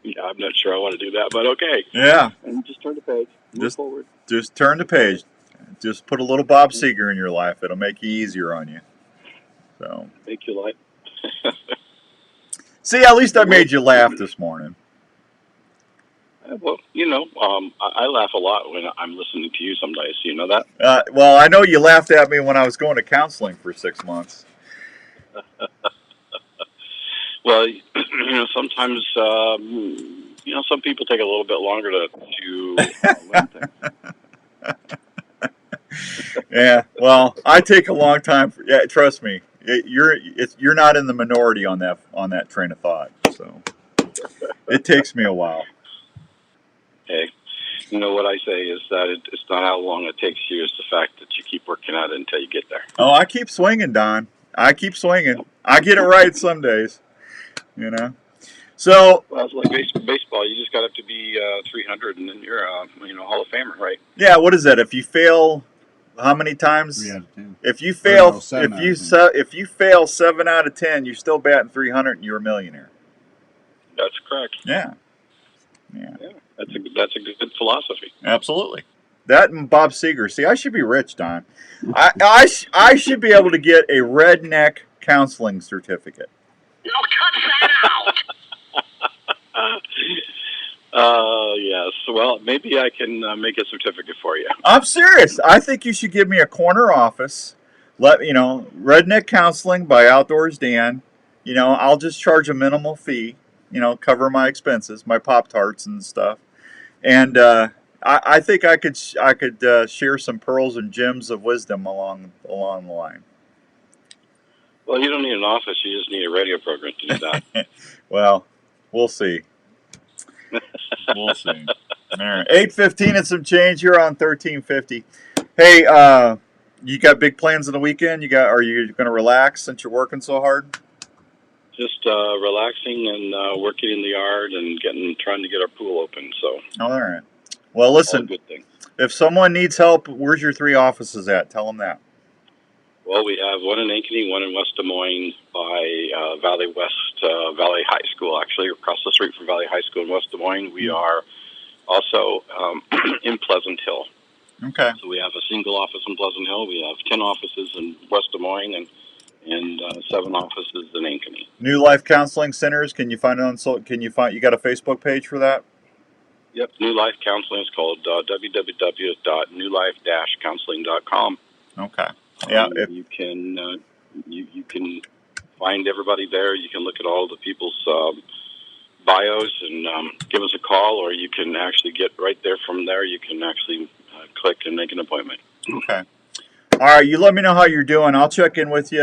Yeah, I'm not sure I want to do that, but okay. Yeah. And just turn the page. Move forward. Just turn the page. Just put a little Bob Seger in your life. It'll make it easier on you. So. Make your life. See, at least I made you laugh this morning. Well, I laugh a lot when I'm listening to you some days. You know that? Well, I know you laughed at me when I was going to counseling for 6 months. Well, sometimes, some people take a little bit longer to learn things. Yeah, well, I take a long time. Trust me, you're not in the minority on that train of thought. So it takes me a while. Hey, what I say is that it's not how long it takes you; it's the fact that you keep working at it until you get there. Oh, I keep swinging, Don. I keep swinging. I get it right some days. So. Well, it's like baseball. You just got up to be 300, and then you're a Hall of Famer, right? Yeah. What is that? If you fail, how many times? 3 out of 10. If you fail, if you fail 7 out of 10, you're still batting 300, and you're a millionaire. That's correct. Yeah. That's a good philosophy. Absolutely. That and Bob Seger. See, I should be rich, Don. I should be able to get a redneck counseling certificate. No, cut that out. Yes. Well, maybe I can make a certificate for you. I'm serious. I think you should give me a corner office. Redneck counseling by Outdoors Dan. I'll just charge a minimal fee. Cover my expenses, my Pop-Tarts and stuff. And I think I could share some pearls and gems of wisdom along the line. Well, you don't need an office. You just need a radio program to do that. Well, we'll see. We'll see. All right. 8:15 and some change here on 1350. Hey, you got big plans on the weekend? Are you going to relax since you're working so hard? Just relaxing and working in the yard and trying to get our pool open. So. All right. Well, listen. All good things. If someone needs help, where's your 3 offices at? Tell them that. Well, we have one in Ankeny, one in West Des Moines by Valley High School, actually, across the street from Valley High School in West Des Moines. We are also in Pleasant Hill. Okay. So we have a single office in Pleasant Hill. We have 10 offices in West Des Moines and 7 offices in Ankeny. New Life Counseling Centers. Can you find it on? You got a Facebook page for that? Yep. New Life Counseling is called www.newlife-counseling.com. Okay. Yeah. You can find everybody there. You can look at all the people's bios and give us a call, or you can actually get right there from there. You can actually click and make an appointment. Okay. All right. You let me know how you're doing. I'll check in with you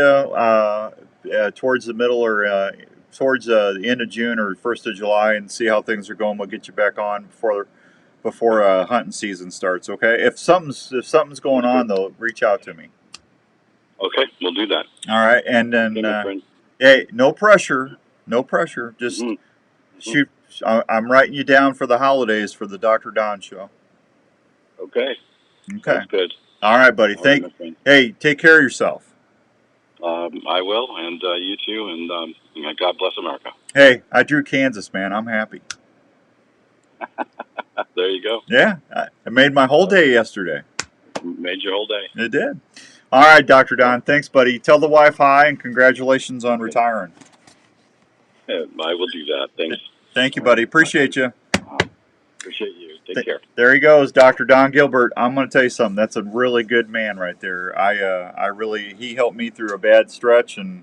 towards the middle or towards the end of June or 1st of July and see how things are going. We'll get you back on before hunting season starts. Okay. If something's going on though, reach out to me. Okay, we'll do that. All right, and then hey, no pressure. Just shoot. I'm writing you down for the holidays for the Dr. Don show. Okay. That's good. All right, buddy. Hey, take care of yourself. I will, and you too, and God bless America. Hey, I drew Kansas, man. I'm happy. There you go. Yeah, I made my whole day yesterday. Made your whole day. It did. All right, Dr. Don. Thanks, buddy. Tell the wife hi and congratulations on retiring. I will do that. Thanks. Thank you, buddy. Appreciate you. Appreciate you. Take care. There he goes, Dr. Don Gilbert. I'm going to tell you something. That's a really good man right there. He helped me through a bad stretch, and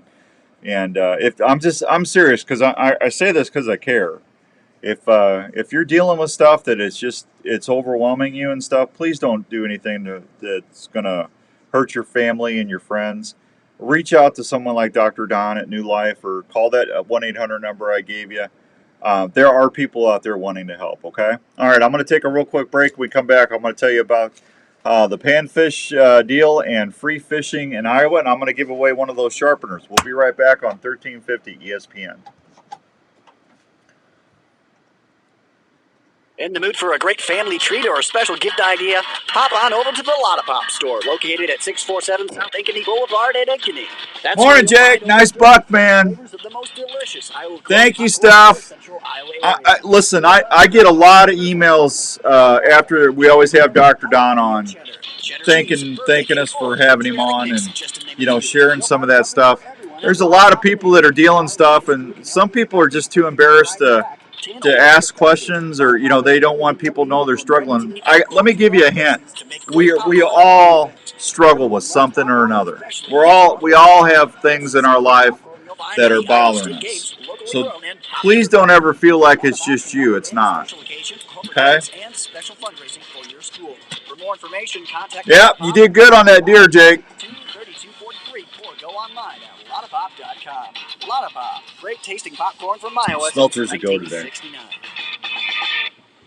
I'm serious because I say this because I care. If you're dealing with stuff that it's overwhelming you and stuff, please don't do anything that's going to hurt your family and your friends. Reach out to someone like Dr. Don at New Life or call that 1-800 number I gave you. There are people out there wanting to help, okay? All right, I'm going to take a real quick break. When we come back, I'm going to tell you about the panfish deal and free fishing in Iowa, and I'm going to give away one of those sharpeners. We'll be right back on 1350 ESPN. In the mood for a great family treat or a special gift idea? Pop on over to the Lotta Pop store, located at 647 South Ankeny Boulevard at Ankeny. That's Morning, Jake. Nice buck, man. Thank you, Steph. Listen, I get a lot of emails after we always have Dr. Don on, thanking us for having him on and, sharing some of that stuff. There's a lot of people that are dealing stuff, and some people are just too embarrassed to ask questions, or they don't want people to know they're struggling. Let me give you a hint. We all struggle with something or another. We all have things in our life that are bothering us. So please don't ever feel like it's just you. It's not. Okay? Yep, you did good on that deer, Jake. Go online at lottapop.com. Lotta Pop, great tasting popcorn from Iowa. Smelters a go today.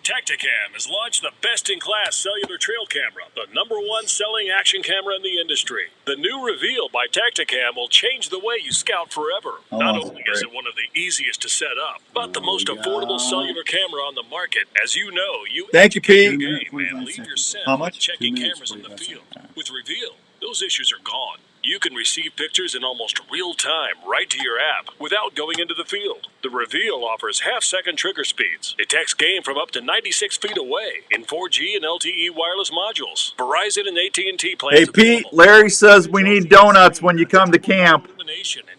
Tacticam has launched the best-in-class cellular trail camera, the #1 selling action camera in the industry. The new Reveal by Tacticam will change the way you scout forever. Not only is it one of the easiest to set up, but the most affordable cellular camera on the market. As you know, Thank you, Pete. game and leave your scent How by much? checking cameras in the field. With Reveal, those issues are gone. You can receive pictures in almost real time right to your app without going into the field. The Reveal offers half-second trigger speeds, detects game from up to 96 feet away in 4G and LTE wireless modules. Verizon and AT&T plans. Hey, Pete, Larry says we need donuts when you come to camp.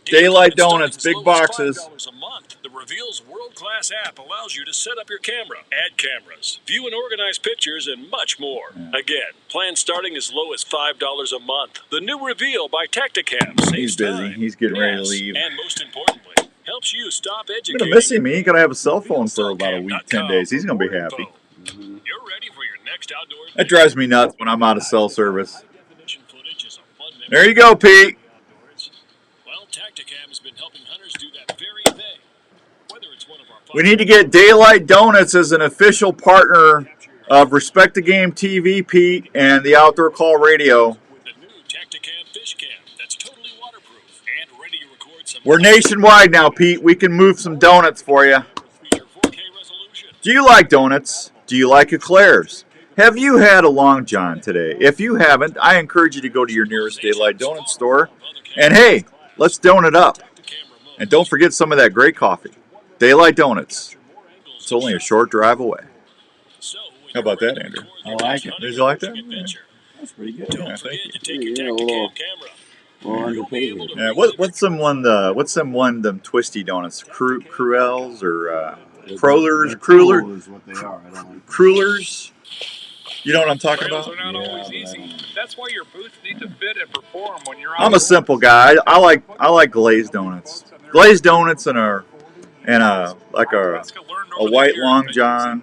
Daylight donuts, big boxes. $5 a month. The Reveal's world-class app allows you to set up your camera, add cameras, view and organize pictures, and much more. Again, plans starting as low as $5 a month. The new Reveal by Tacticam saves He's busy. time. He's getting ready to leave. And most importantly, helps you stop I'm educating. going to miss him. He ain't going to have a cell phone for about a week, 10 days. He's going to be happy. You're ready for your next outdoor. That drives me nuts when I'm out of cell service. There you go, Pete. Well, Tacticam has been helping hunters do that very thing. Whether it's one of our We need to get Daylight Donuts as an official partner of Respect the Game TV, Pete, and the Outdoor Call Radio. We're nationwide now, Pete. We can move some donuts for you. Do you like donuts? Do you like eclairs? Have you had a Long John today? If you haven't, I encourage you to go to your nearest Daylight Donut store. And hey, let's donut up. And don't forget some of that great coffee. Daylight Donuts. It's only a short drive away. How about that, Andrew? I like it. Did you like that? Yeah. That's pretty good. Yeah, thank you. Yeah, a little underpaid. Yeah, what's them them twisty donuts? Cruels or Crullers? Crullers, what they are. I don't like Crullers? You know what I'm talking about? Are not always easy. That's why your boots need to fit and perform when you're on I'm a simple guy. I like glazed donuts. Glazed donuts and a white Long John.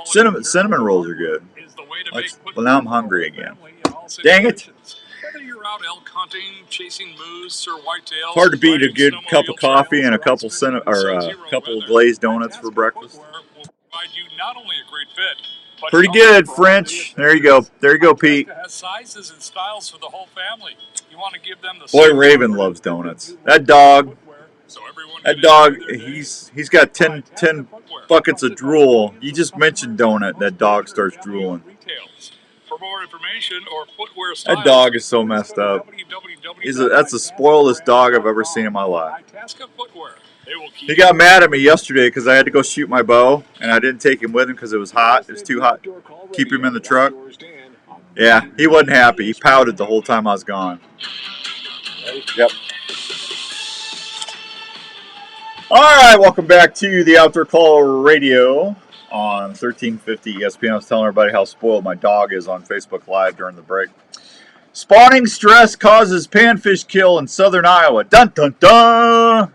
Cinnamon rolls are good. Well, now I'm hungry again. Dang it! Whether you're out elk hunting, chasing moose or whitetails, It's hard to beat a good cup of coffee and a couple of glazed donuts for breakfast. provide you not only a great fit, but Pretty good, French. There you go. There you go, Pete. it has sizes and styles for the whole family. You want to give them the Boy, Raven loves donuts. That dog, he's got 10 buckets of drool. You just mentioned donut, that dog starts drooling. details. For more information or footwear styles, That dog is so messed up. That's the spoilest dog I've ever seen in my life. Itasca Footwear. They will keep He got mad at me yesterday because I had to go shoot my bow, and I didn't take him with him because it was hot. It was too hot. Keep him in the truck. Yeah, he wasn't happy. He pouted the whole time I was gone. Yep. All right, welcome back to the Outdoor Call Radio on 1350 ESPN. I was telling everybody how spoiled my dog is on Facebook Live during the break. Spawning stress causes panfish kill in southern Iowa. Dun, dun, dun!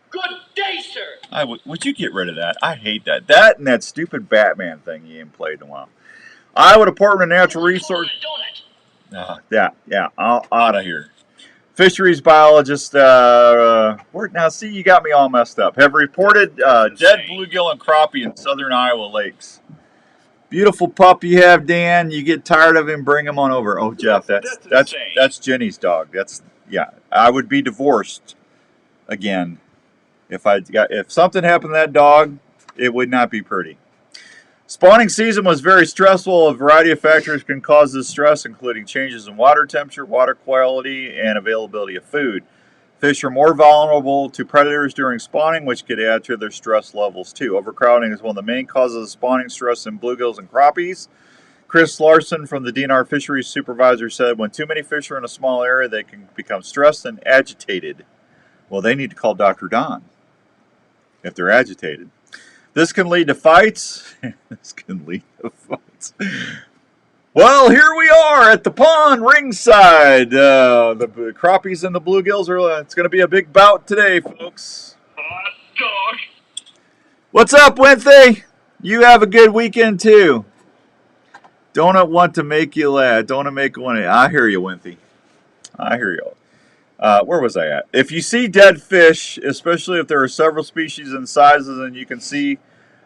Good day, sir. Would you get rid of that? I hate that. That and that stupid Batman thing you ain't played in a while. Iowa Department of Natural Resources. Yeah, out of here. Fisheries biologists, now see, you got me all messed up, have reported dead bluegill and crappie in southern Iowa lakes. Beautiful pup you have, Dan. You get tired of him, bring him on over. Oh, Jeff, that's Jenny's dog. I would be divorced again if something happened to that dog. It would not be pretty. Spawning season was very stressful. A variety of factors can cause this stress, including changes in water temperature, water quality, and availability of food. Fish are more vulnerable to predators during spawning, which could add to their stress levels too. Overcrowding is one of the main causes of spawning stress in bluegills and crappies. Chris Larson from the DNR Fisheries Supervisor said, when too many fish are in a small area, they can become stressed and agitated. Well, they need to call Dr. Don if they're agitated. This can lead to fights. Well, here we are at the pond ringside. The crappies and the bluegills it's going to be a big bout today, folks. Hot dog. What's up, Winthy? You have a good weekend, too. Don't want to make you laugh. Don't make one. I hear you, Winthy. I hear you. Where was I at? If you see dead fish, especially if there are several species and sizes and you can see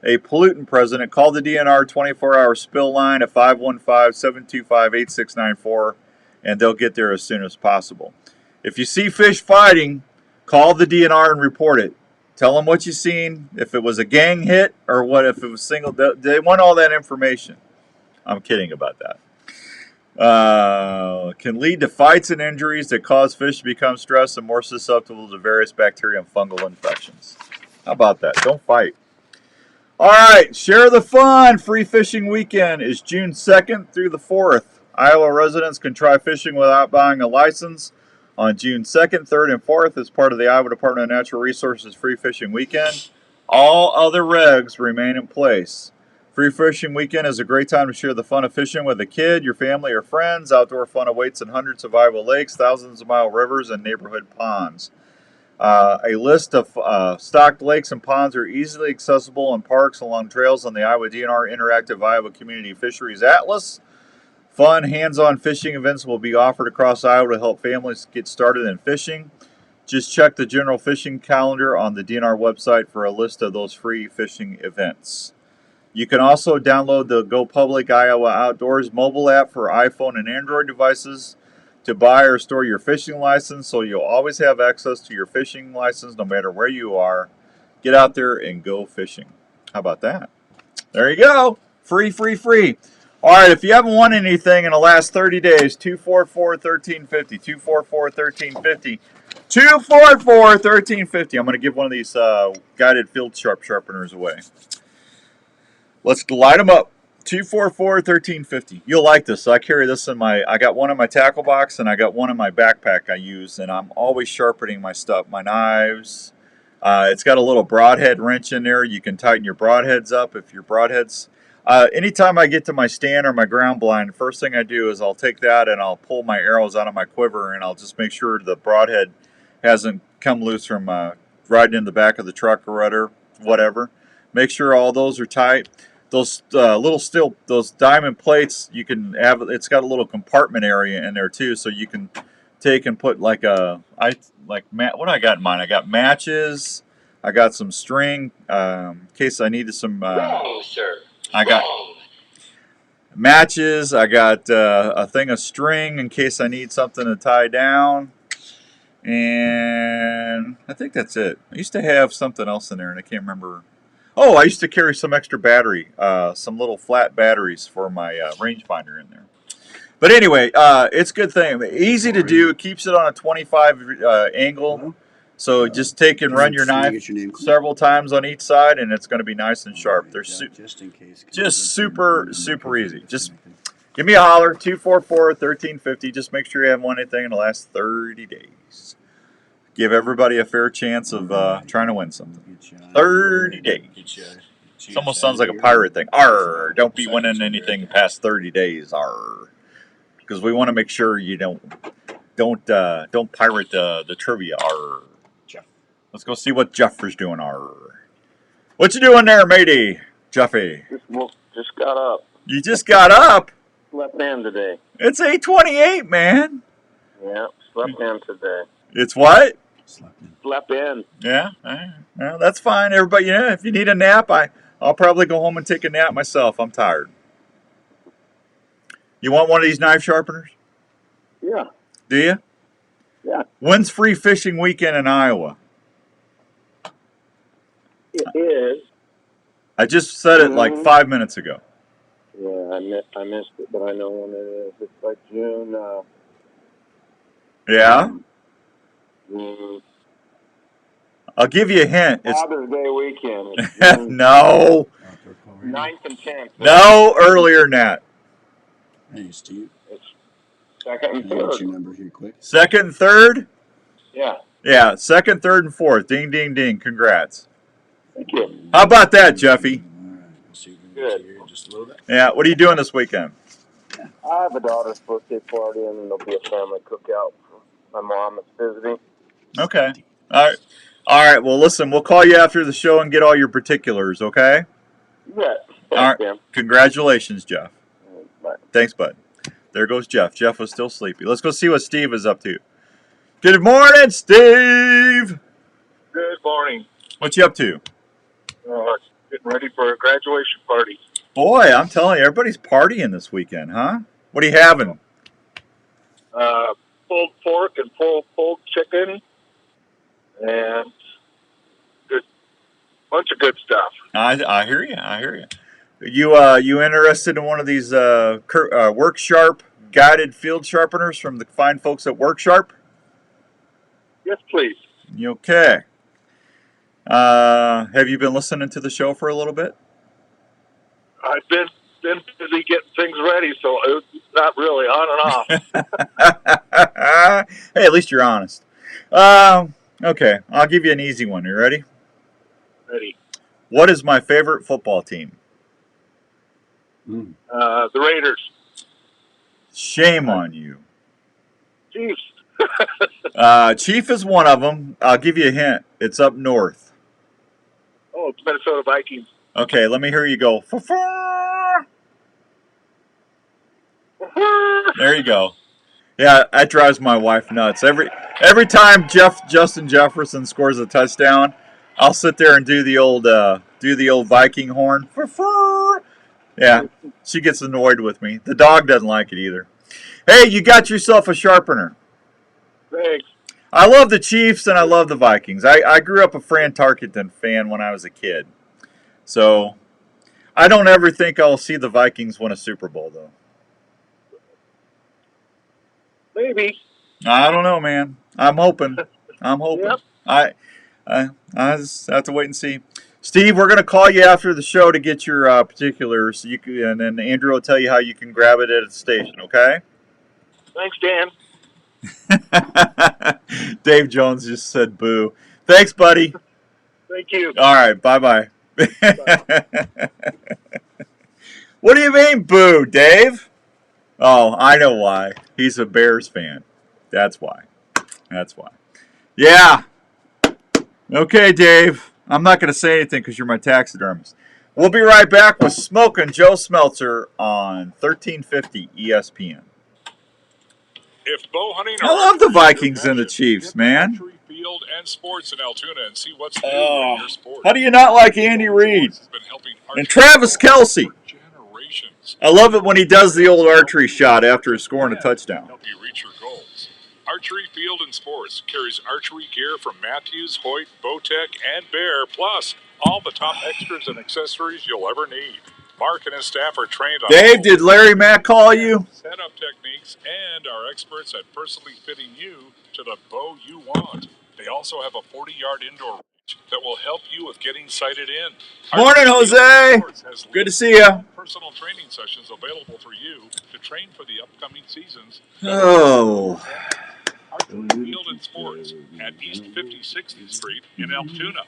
a pollutant present, call the DNR 24-hour spill line at 515-725-8694, and they'll get there as soon as possible. If you see fish fighting, call the DNR and report it. Tell them what you've seen, if it was a gang hit or what, if it was single. They want all that information. I'm kidding about that. Can lead to fights and injuries that cause fish to become stressed and more susceptible to various bacteria and fungal infections. How about that? Don't fight. All right, share the fun. Free fishing weekend is June 2nd through the 4th. Iowa residents can try fishing without buying a license on June 2nd, 3rd, and 4th as part of the Iowa Department of Natural Resources Free Fishing Weekend. All other regs remain in place. Free fishing weekend is a great time to share the fun of fishing with a kid, your family, or friends. Outdoor fun awaits in hundreds of Iowa lakes, thousands of mile rivers, and neighborhood ponds. A list of stocked lakes and ponds are easily accessible in parks along trails on the Iowa DNR Interactive Iowa Community Fisheries Atlas. Fun, hands-on fishing events will be offered across Iowa to help families get started in fishing. Just check the general fishing calendar on the DNR website for a list of those free fishing events. You can also download the Go Public Iowa Outdoors mobile app for iPhone and Android devices to buy or store your fishing license, so you'll always have access to your fishing license no matter where you are. Get out there and go fishing. How about that? There you go. Free, free, free. All right, if you haven't won anything in the last 30 days, 244-1350, 244-1350, 244-1350. I'm going to give one of these guided field sharpeners away. Let's light them up. 244-1350. You'll like this. So I carry this I got one in my tackle box and I got one in my backpack I use, and I'm always sharpening my stuff, my knives. It's got a little broadhead wrench in there. You can tighten your broadheads up if your broadheads. Anytime I get to my stand or my ground blind, the first thing I do is I'll take that and I'll pull my arrows out of my quiver, and I'll just make sure the broadhead hasn't come loose from riding in the back of the truck or whatever. Make sure all those are tight. Those those diamond plates, you can have. It's got a little compartment area in there too, so you can take and put what do I got in mine? I got matches. I got some string in case I needed some. Wrong, sir. I got matches. I got a thing of string in case I need something to tie down, and I think that's it. I used to have something else in there, and I can't remember. Oh, I used to carry some extra battery, some little flat batteries for my rangefinder in there. But anyway, it's a good thing. Easy to do. It keeps it on a 25 angle. So just take and run your knife several times on each side, and it's going to be nice and sharp. They're just super, super easy. Just give me a holler, 244-1350. Just make sure you haven't won anything in the last 30 days. Give everybody a fair chance of trying to win something. 30 days. It almost sounds like a pirate thing. Arr, don't be winning anything past 30 days. Arr, because we want to make sure you don't pirate the trivia. Arr, Jeff. Let's go see what Jeffrey's doing. Arr, what you doing there, matey? Jeffy. Just got up. You just got up? Slept in today. It's 8:28, man. Yeah, slept in today. It's what? Slept in. Yeah, that's fine. Everybody, if you need a nap, I'll probably go home and take a nap myself. I'm tired. You want one of these knife sharpeners? Yeah. Do you? Yeah. When's free fishing weekend in Iowa? It is. I just said it like 5 minutes ago. Yeah, I missed it, but I know when it is. It's like June. Yeah? June. I'll give you a hint. It's Father's Day weekend. It's June no. 9th and 10th. No, earlier than that. Hey, Steve. It's second and Can I get third. your number here quick? Second and third? Yeah. Yeah, second, third, and fourth. Ding, ding, ding. Congrats. Thank you. How about that, Jeffy? Good. Just a little bit. Yeah, what are you doing this weekend? I have a daughter's birthday party, and there'll be a family cookout. My mom is visiting. Okay. All right. All right. Well, listen, we'll call you after the show and get all your particulars, okay? Yeah. All right. Sam. Congratulations, Jeff. Bye. Thanks, bud. There goes Jeff. Jeff was still sleepy. Let's go see what Steve is up to. Good morning, Steve. Good morning. What you up to? Getting ready for a graduation party. Boy, I'm telling you, everybody's partying this weekend, huh? What are you having? Pulled pork and pulled chicken, and good bunch of good stuff. I hear you. I hear you. You interested in one of these Work Sharp guided field sharpeners from the fine folks at Work Sharp? Yes, please. You okay? Have you been listening to the show for a little bit? I've been busy getting things ready, so it's not really on and off. Hey, at least you're honest. Okay, I'll give you an easy one. You ready? Ready. What is my favorite football team? The Raiders. Shame on you. Chiefs. Chief is one of them. I'll give you a hint. It's up north. Oh, it's Minnesota Vikings. Okay, let me hear you go. There you go. Yeah, that drives my wife nuts. Every time Justin Jefferson scores a touchdown, I'll sit there and do the old Viking horn. Yeah, she gets annoyed with me. The dog doesn't like it either. Hey, you got yourself a sharpener. Thanks. I love the Chiefs and I love the Vikings. I grew up a Fran Tarkenton fan when I was a kid. So I don't ever think I'll see the Vikings win a Super Bowl, though. Maybe. I don't know, man. I'm hoping. Yep. I just have to wait and see. Steve, we're going to call you after the show to get your particulars. And then Andrew will tell you how you can grab it at the station, okay? Thanks, Dan. Dave Jones just said boo. Thanks, buddy. Thank you. All right, bye-bye. What do you mean, boo, Dave? Oh, I know why. He's a Bears fan. That's why. Yeah. Okay, Dave. I'm not going to say anything because you're my taxidermist. We'll be right back with Smokin' Joe Smeltzer on 1350 ESPN. If bow hunting I love the Vikings and the Chiefs, man. Field and sports in Altoona and see what's new in your sport. How do you not like Andy Reid? And Travis Kelce. I love it when he does the old archery shot after scoring a touchdown. Help you reach your goals. Archery Field and Sports carries archery gear from Matthews, Hoyt, Bowtech, and Bear, plus all the top extras and accessories you'll ever need. Mark and his staff are trained on Dave, did Larry Mack call you? setup techniques and are experts at personally fitting you to the bow you want. They also have a 40-yard indoor range that will help you with getting sighted in. Morning, Jose. Good to see you. Personal training sessions available for you to train for the upcoming seasons. Oh. Archery Field and Sports at East 56th Street in Altoona.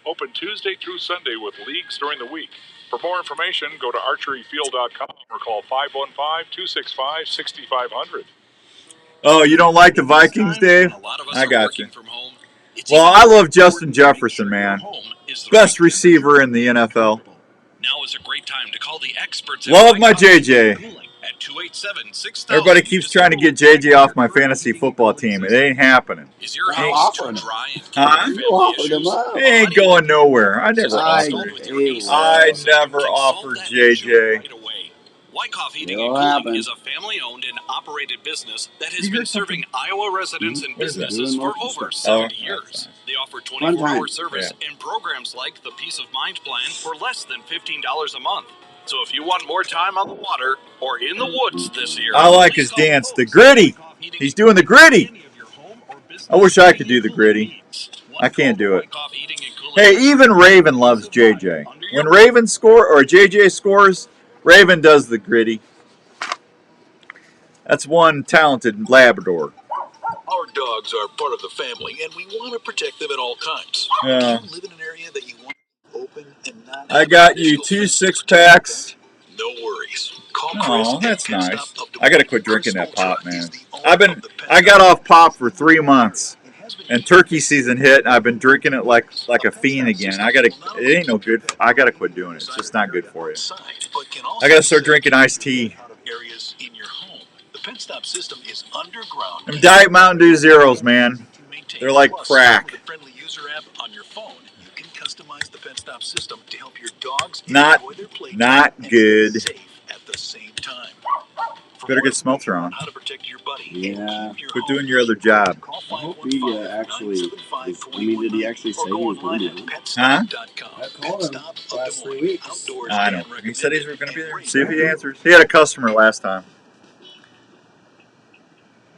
Open Tuesday through Sunday with leagues during the week. For more information, go to archeryfield.com or call 515-265-6500. Oh, you don't like the Vikings, Dave? I got you. Well, I love Justin Jefferson, man. Best receiver in the NFL. Now is a great time to call the experts. Love my JJ. Everybody keeps trying to get JJ off my fantasy football team. It ain't happening. Is your house too dry and He ain't going nowhere. I never offered JJ. Wyckoff Heating It'll and Cooling happen. is a family-owned and operated business that has been serving Iowa residents and What is that? businesses for over 70 years. They offer 24-hour service and programs like the Peace of Mind Plan for less than $15 a month. So if you want more time on the water or in the woods this year, I like his dance, the gritty. He's doing the gritty. I wish I could do the gritty. I can't do it. Hey, even Raven loves JJ. When Raven score or JJ scores, Raven does the gritty. That's one talented Labrador. our dogs are part of the family, and we want to protect them at all times. Yeah. Do you live in an area that you want open and not? I got you 2 6-packs. No worries. Call Chris Oh, at that's Pit Stop nice. of Des I gotta Moines. quit drinking that pop, man. I got off pop for 3 months, and turkey season hit. And I've been drinking it like a fiend again. It ain't no good. I gotta quit doing it. It's just not good for you. I gotta start drinking iced tea. Areas in your home. The Pit Stop system is underground. Them Diet Mountain Dew Zeros, man. They're like crack. With a friendly user app on your phone, you can customize the Pet Stop system to help your dogs Not enjoy their playtime not and good. safe at the same time. Better get Smelter on. How to protect your buddy. Yeah. Quit doing your other job. I hope he actually. Did he actually say he was going to? Huh? I called him last 3 weeks. I know. He said he was going to be there. See if he answers. He had a customer last time.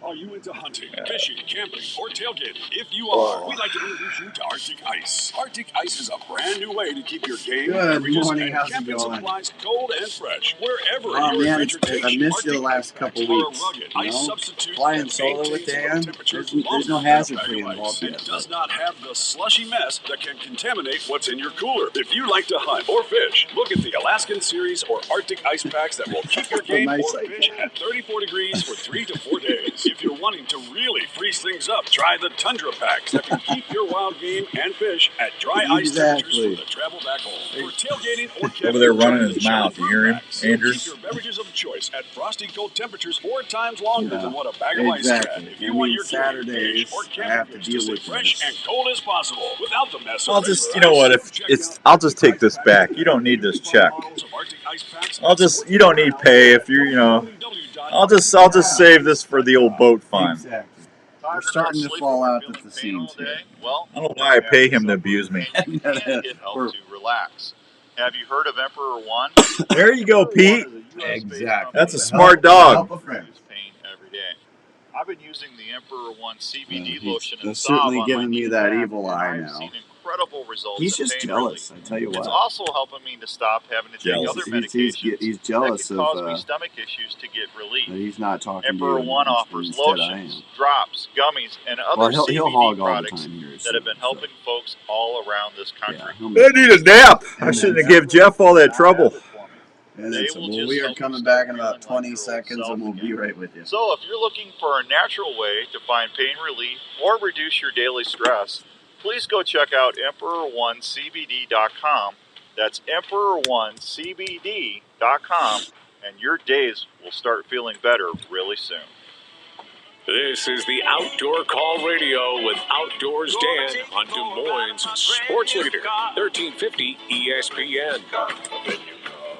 Are you into hunting, fishing, camping, or tailgating? If you are, we'd like to introduce you to Arctic Ice. Arctic Ice is a brand new way to keep your game, Good beverages, morning, and how's it camping going? supplies cold and fresh. Wherever Oh your man, adventure takes I you, missed you the Arctic last Ice couple packs are a weeks. rugged You ice know, substitute flying that solo with maintains Dan. room temperature There's no longer hazard than free regular involved ice. in It it. does not have the slushy mess that can contaminate what's in your cooler. If you like to hunt or fish, look at the Alaskan Series or Arctic Ice Packs that will keep your game Nice or idea. fish at 34 degrees for 3 to 4 days. If you're wanting to really freeze things up, try the Tundra Packs that can keep your wild game and fish at dry ice temperatures Exactly. for the travel back home. For tailgating or camping, Over there running try his the Chillin' mouth. You hear him, Packs. They'll Andrews? Keep your beverages of choice at frosty cold temperatures 4 times longer Yeah, than what a bag of ice exactly. can. If you I want mean, your game, Saturdays, fish, or I have camping to goods deal to stay with fresh this. and cold as possible without the mess of I'll just, regular you know what? ice. I'll just take this back. You don't need this check. You don't need pay if I'll just save this for the old boat fund. Exactly. We're starting to fall out at the seams here. Well, I don't know why I pay him to abuse me. it can get help to relax. Have you heard of Emperor One? There you go, Pete. Exactly. That's a smart dog. Help a friend. Pain every day. I've been using the Emperor One CBD lotion and That's salve certainly on giving my me knee that pad, evil and eye I've now. seen incredible results. He's in just pain jealous, relief. I tell you It's what. also helping me to stop having to take Jealous. other He's medications jealous that can cause of me stomach issues to get relief. that he's not talking Emperor to you. One offers Instead, I lotions, am. drops, gummies, and other Well, he'll CBD hog all the products time here. that have been helping folks all around this country. They need a nap. I shouldn't have given Jeff all that trouble. And then, so, well, we are coming back in about 20 seconds, and we'll be right with you. So if you're looking for a natural way to find pain relief or reduce your daily stress, please go check out EmperorOneCBD.com. That's EmperorOneCBD.com, and your days will start feeling better really soon. This is the Outdoor Call Radio with Outdoors Dan on Des Moines Sports Leader, 1350 ESPN.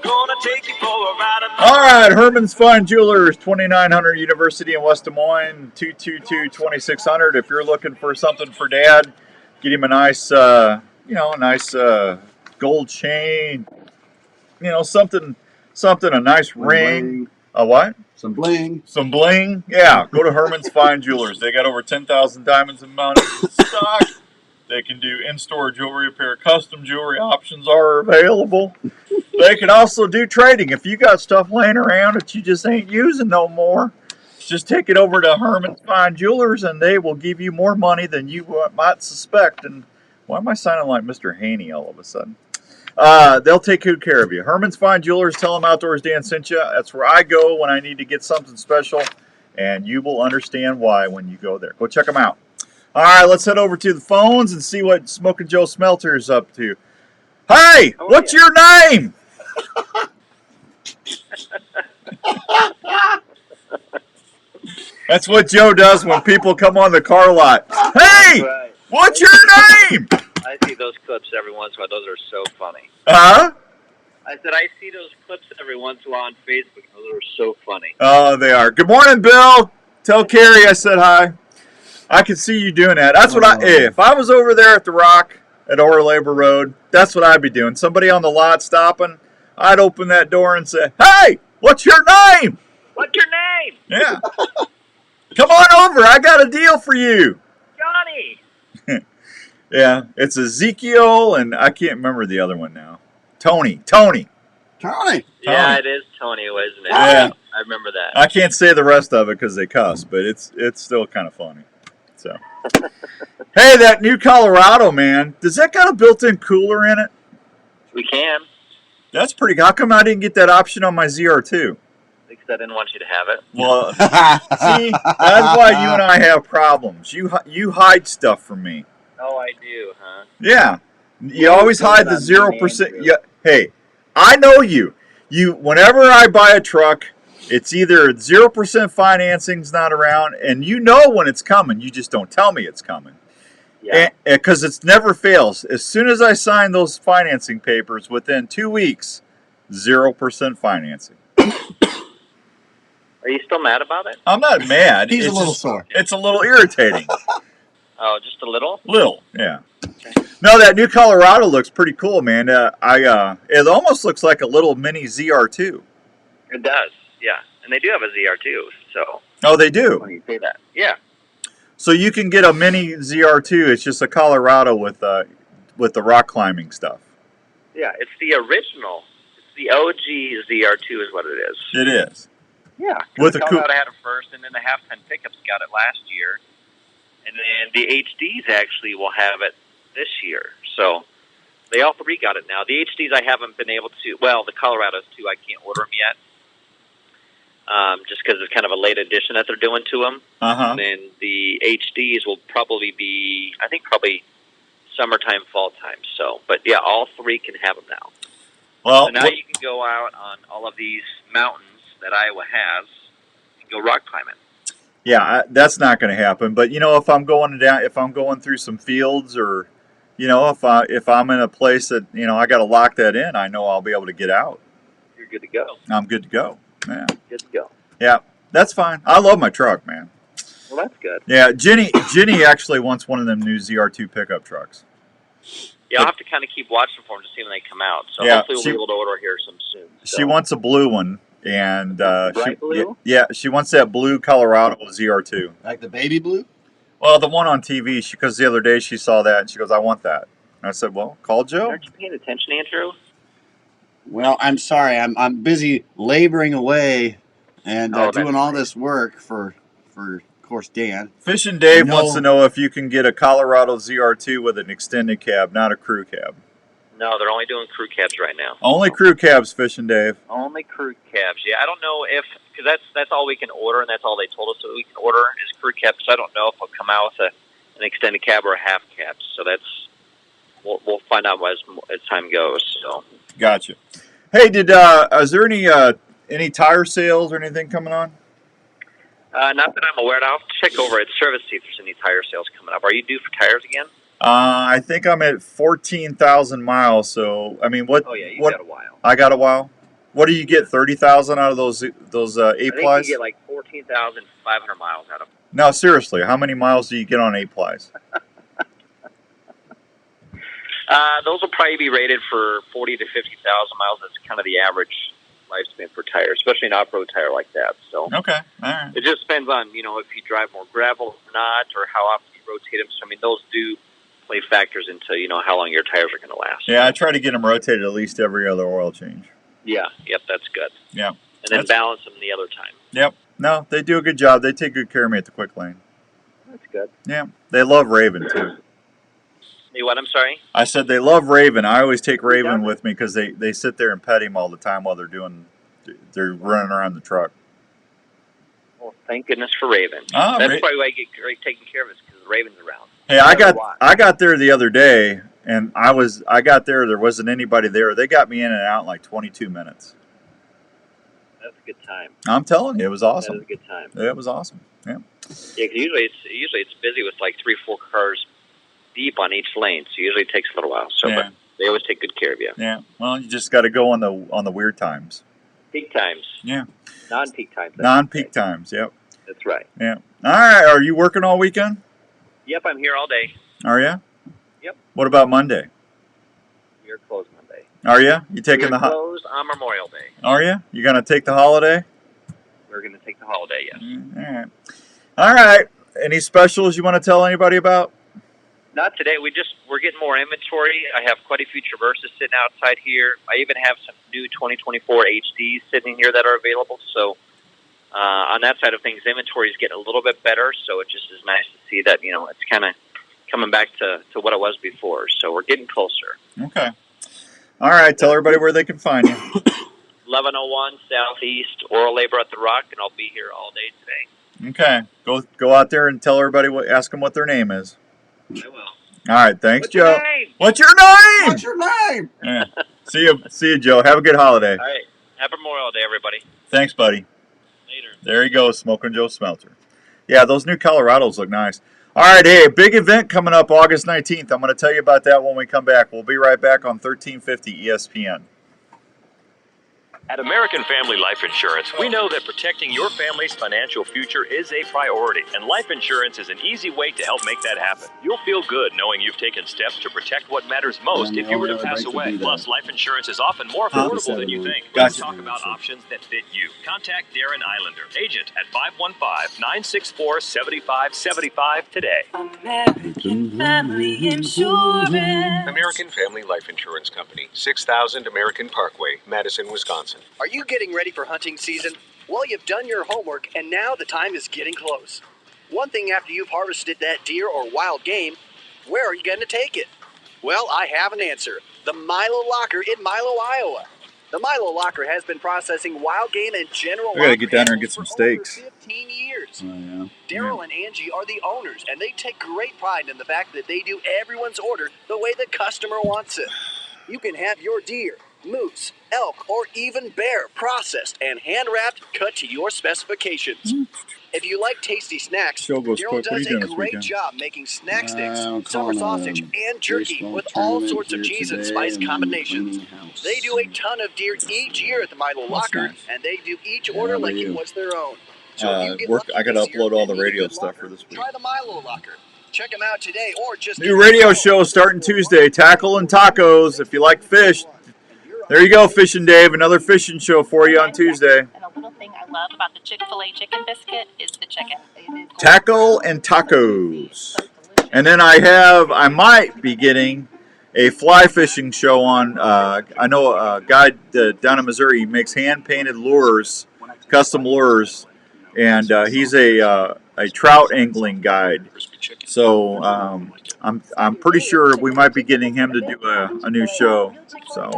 Gonna take you for a ride. All right, Herman's Fine Jewelers, 2900 University in West Des Moines, 222-2600. If you're looking for something for Dad, get him a nice, a nice gold chain, something, a nice ring. A what? Some bling. Some bling. Yeah, go to Herman's Fine Jewelers. They got over 10,000 diamonds and mounted in stock. They can do in-store jewelry repair, custom jewelry options are available. They can also do trading. If you got stuff laying around that you just ain't using no more, just take it over to Herman's Fine Jewelers and they will give you more money than you might suspect. And why am I sounding like Mr. Haney all of a sudden? They'll take good care of you. Herman's Fine Jewelers, tell them Outdoors Dan sent you. That's where I go when I need to get something special, and you will understand why when you go there. Go check them out. All right, let's head over to the phones and see what Smoking Joe Smelter is up to. Hey, what's your name? That's what Joe does when people come on the car lot. Hey, what's your name? I see those clips every once in a while. Those are so funny. Huh? I said I see those clips every once in a while on Facebook. Those are so funny. Oh, they are. Good morning, Bill. Tell Carrie I said hi. I can see you doing that. That's what if I was over there at the Rock at Ora Labor Road, that's what I'd be doing. Somebody on the lot stopping, I'd open that door and say, "Hey, what's your name?" What's your name? Yeah. Come on over. I got a deal for you. Johnny. Yeah, it's Ezekiel, and I can't remember the other one now. Tony. Yeah, it is Tony, isn't it? Yeah. I remember that. I can't say the rest of it because they cuss, but it's still kind of funny. So, hey, that new Colorado, man, does that got a built-in cooler in it? We can. That's pretty good. How come I didn't get that option on my ZR2? Because I didn't want you to have it. Well, see, that's why you and I have problems. You hide stuff from me. Oh, I do, huh? Yeah, you always hide the 0%. Yeah, hey, I know you. Whenever I buy a truck, it's either 0% financing's not around, and you know when it's coming. You just don't tell me it's coming. Yeah. Because it never fails. As soon as I sign those financing papers, within 2 weeks, 0% financing. Are you still mad about it? I'm not mad. He's a little sore. It's a little irritating. Oh, just a little? Little, yeah. No, that new Colorado looks pretty cool, man. It almost looks like a little mini ZR2. It does, yeah. And they do have a ZR2, so. Oh, they do? When you say that. Yeah. So you can get a mini ZR2. It's just a Colorado with the rock climbing stuff. Yeah, it's the original. It's the OG ZR2 is what it is. It is. Yeah. With a Colorado had it first, and then the half-ton pickups got it last year. And then the HDs actually will have it this year. So they all three got it now. The HDs I haven't been able to, well, the Colorados too, I can't order them yet. Just because it's kind of a late edition that they're doing to them. Uh-huh. And then the HDs will probably be, I think probably summertime, fall time. So, but yeah, all three can have them now. Well, so now you can go out on all of these mountains that Iowa has and go rock climbing. Yeah, that's not going to happen. But if I'm going through some fields, or if I'm in a place that I got to lock that in, I know I'll be able to get out. You're good to go. I'm good to go. Yeah. Good to go. Yeah, that's fine. I love my truck, man. Well, that's good. Yeah, Jenny actually wants one of them new ZR2 pickup trucks. Yeah, I'll have to kind of keep watching for them to see when they come out. So yeah, hopefully we'll be able to order here some soon. So. She wants a blue one, and bright blue? Yeah, she wants that blue Colorado ZR2. Like the baby blue? Well, the one on TV, because the other day she saw that, and she goes, "I want that." And I said, "Well, call Joe." Aren't you paying attention, Andrew? Well, I'm sorry. I'm busy laboring away and doing all this work for of course, Dan. Fishing Dave wants to know if you can get a Colorado ZR2 with an extended cab, not a crew cab. No, they're only doing crew cabs right now. Only crew cabs, Fishing Dave. Only crew cabs. Yeah, I don't know if, because that's all we can order, and that's all they told us that we can order is crew cabs. So I don't know if they'll come out with an extended cab or a half cab. So we'll find out as time goes. So. Gotcha. Hey, is there any tire sales or anything coming on? Not that I'm aware of. I'll check over at Service see if there's any tire sales coming up. Are you due for tires again? I think I'm at 14,000 miles. So I mean, what? Oh yeah, you got a while. I got a while. What do you get? 30,000 out of those A+? I think you get like 14,500 miles out of them. No, seriously, how many miles do you get on A+? Those will probably be rated for 40 to 50,000 miles. That's kind of the average lifespan for tires, especially an off-road tire like that. So okay, all right. It just depends on if you drive more gravel or not, or how often you rotate them. So I mean, those do play factors into how long your tires are going to last. Yeah, I try to get them rotated at least every other oil change. Yeah, yep, that's good. Yeah, and then balance them the other time. Yep. No, they do a good job. They take good care of me at the quick lane. That's good. Yeah, they love Raven too. You what? I'm sorry? I said they love Raven. I always take Raven with me because they sit there and pet him all the time while they're running around the truck. Well, thank goodness for Raven. Ah, that's probably why I get great taken care of, is because Raven's around. Hey, I got there the other day, and I got there. There wasn't anybody there. They got me in and out in like 22 minutes. That's a good time. I'm telling you, it was awesome. That is a good time. It was awesome. Yeah. Yeah, because usually it's busy with like 3-4 cars deep on each lane, so usually it takes a little while. So, yeah. They always take good care of you. Yeah. Well, you just got to go on the weird times. Peak times. Yeah. Non-peak times. Non-peak times. Yep. That's right. Yeah. All right. Are you working all weekend? Yep, I'm here all day. Are you? Yep. What about Monday? We're closed Monday. Are you? You taking We're the closed on Memorial Day. Are you? You gonna take the holiday? We're going to take the holiday, yes. All right. All right. Any specials you want to tell anybody about? Not today. We're getting more inventory. I have quite a few Traverses sitting outside here. I even have some new 2024 HDs sitting here that are available. So on that side of things, inventory is getting a little bit better. So it just is nice to see that, you know, it's kind of coming back to what it was before. So we're getting closer. Okay. All right. Tell everybody where they can find you. 1101 Southeast Oral Labor at the Rock, and I'll be here all day today. Okay. Go out there and tell everybody ask them what their name is. I will. All right. Thanks, What's your Joe. name? What's your name? What's your name? Yeah. See you, Joe. Have a good holiday. All right. Happy Memorial Day, everybody. Thanks, buddy. Later. There he goes, Smoking Joe Smelter. Yeah, those new Colorados look nice. All right, hey, a big event coming up August 19th. I'm going to tell you about that when we come back. We'll be right back on 1350 ESPN. At American Family Life Insurance, we know that protecting your family's financial future is a priority, and life insurance is an easy way to help make that happen. You'll feel good knowing you've taken steps to protect what matters most if you were to pass away. Plus, life insurance is often more affordable than you think. Let's talk about options that fit you. Contact Darren Islander, agent at 515-964-7575 today. American Family Insurance. American Family Life Insurance Company, 6000 American Parkway, Madison, Wisconsin. Are you getting ready for hunting season? Well, you've done your homework, and now the time is getting close. One thing after you've harvested that deer or wild game, where are you going to take it? Well, I have an answer. The Milo Locker in Milo, Iowa. The Milo Locker has been processing wild game and general We got to get down there and get some steaks. 15 years. Oh, yeah. Daryl and Angie are the owners, and they take great pride in the fact that they do everyone's order the way the customer wants it. You can have your deer, moose, elk, or even bear processed and hand-wrapped, cut to your specifications. If you like tasty snacks, Show goes Daryl quick. What are you does doing a this great weekend? job making snack sticks, I'm summer calling, sausage, and jerky baseball with all tournament sorts of here cheese and today, spice and I'm combinations. cleaning house. They do a ton of deer each year at the Milo Locker, nice. and they do each Yeah, order how like about it you? was their own. So if you get lucky I got to this year upload all and the need a radio good stuff locker, for this week. try the Milo Locker. Check them out today, or just New radio show starting Tuesday, Tackle and Tacos. If you like fish, there you go, Fishing Dave. Another fishing show for you on Tuesday. And a little thing I love about the Chick-fil-A chicken biscuit is the chicken. Tackle and Tacos. And then I might be getting a fly fishing show on. I know a guy down in Missouri. He makes hand-painted lures, custom lures, and he's a trout angling guide. So I'm pretty sure we might be getting him to do a new show. So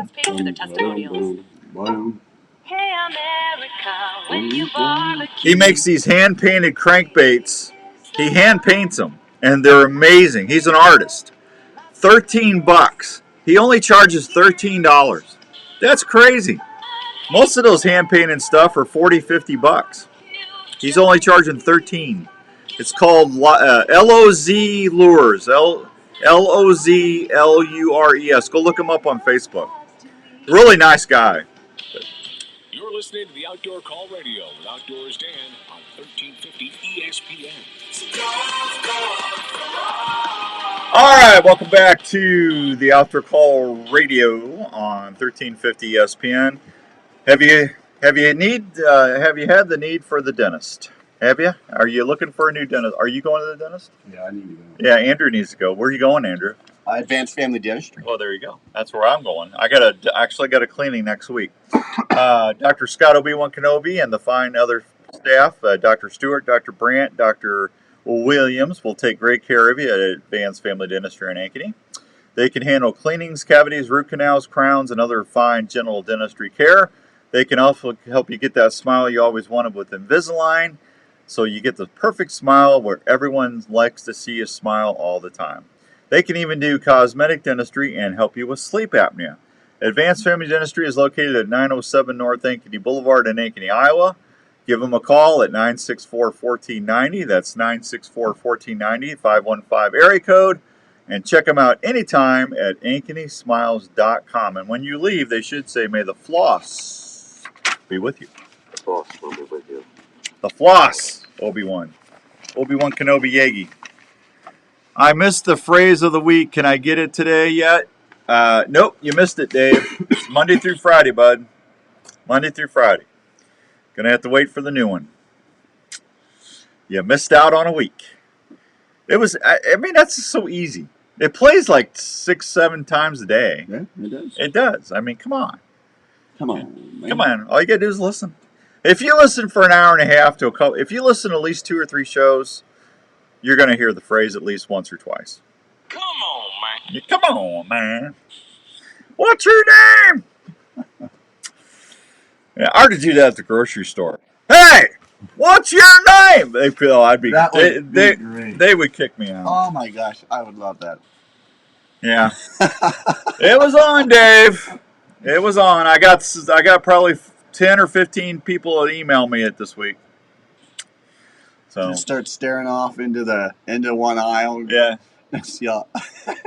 Hey America, when you barbecue. he makes these hand-painted crankbaits. He hand paints them, and they're amazing. He's an artist. $13. He only charges $13. That's crazy. Most of those hand-painted stuff are $40, $50. He's only charging $13. It's called LOZ Lures. LOZLURES. Go look him up on Facebook. Really nice guy. You're listening to the Outdoor Call Radio with Outdoors Dan on 1350 ESPN. All right, welcome back to the Outdoor Call Radio on 1350 ESPN. Have you had the need for the dentist? Have you? Are you looking for a new dentist? Are you going to the dentist? Yeah, I need to go. Yeah, Andrew needs to go. Where are you going, Andrew? Advanced Family Dentistry. Oh, there you go. That's where I'm going. I actually got a cleaning next week. Dr. Scott Obi-Wan Kenobi and the fine other staff, Dr. Stewart, Dr. Brandt, Dr. Williams will take great care of you at Advanced Family Dentistry in Ankeny. They can handle cleanings, cavities, root canals, crowns, and other fine general dentistry care. They can also help you get that smile you always wanted with Invisalign, so you get the perfect smile where everyone likes to see you smile all the time. They can even do cosmetic dentistry and help you with sleep apnea. Advanced Family Dentistry is located at 907 North Ankeny Boulevard in Ankeny, Iowa. Give them a call at 964-1490. That's 964-1490, 515 area code. And check them out anytime at ankenysmiles.com. And when you leave, they should say, may the floss be with you. The floss will be with you. The floss, Obi-Wan. Obi-Wan Kenobi Yagi. I missed the phrase of the week. Can I get it today yet? Nope, you missed it, Dave. It's Monday through Friday, bud. Monday through Friday. Gonna have to wait for the new one. You missed out on a week. It was, I mean, that's just so easy. It plays like 6-7 times a day. Yeah, it does. It does. I mean, come on. Come on, man. Come on. All you gotta do is listen. If you listen for an hour and a half to a couple, if you listen to at least 2 or 3 shows, you're gonna hear the phrase at least once or twice. Come on, man. Yeah, come on, man. What's your name? Yeah, I ought to do that at the grocery store. Hey, what's your name? They feel I'd be. That would be great. They would kick me out. Oh my gosh, I would love that. Yeah, it was on, Dave. It was on. I got probably 10 or 15 people that email me it this week. So Just start staring off into one aisle. Yeah. Yeah.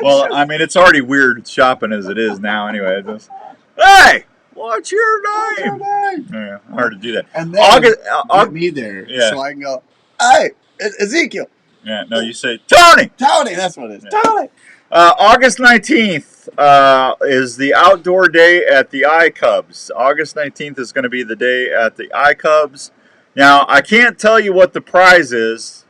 Well, I mean, it's already weird shopping as it is now. Anyway, just, hey, what's your name? Yeah, hard to do that. And then get me there, Yeah. so I can go, hey, Ezekiel. Yeah, no, you say Tony. Tony, that's what it is. Tony. August 19th is the outdoor day at the iCubs. August 19th is going to be the day at the iCubs. Now, I can't tell you what the prize is,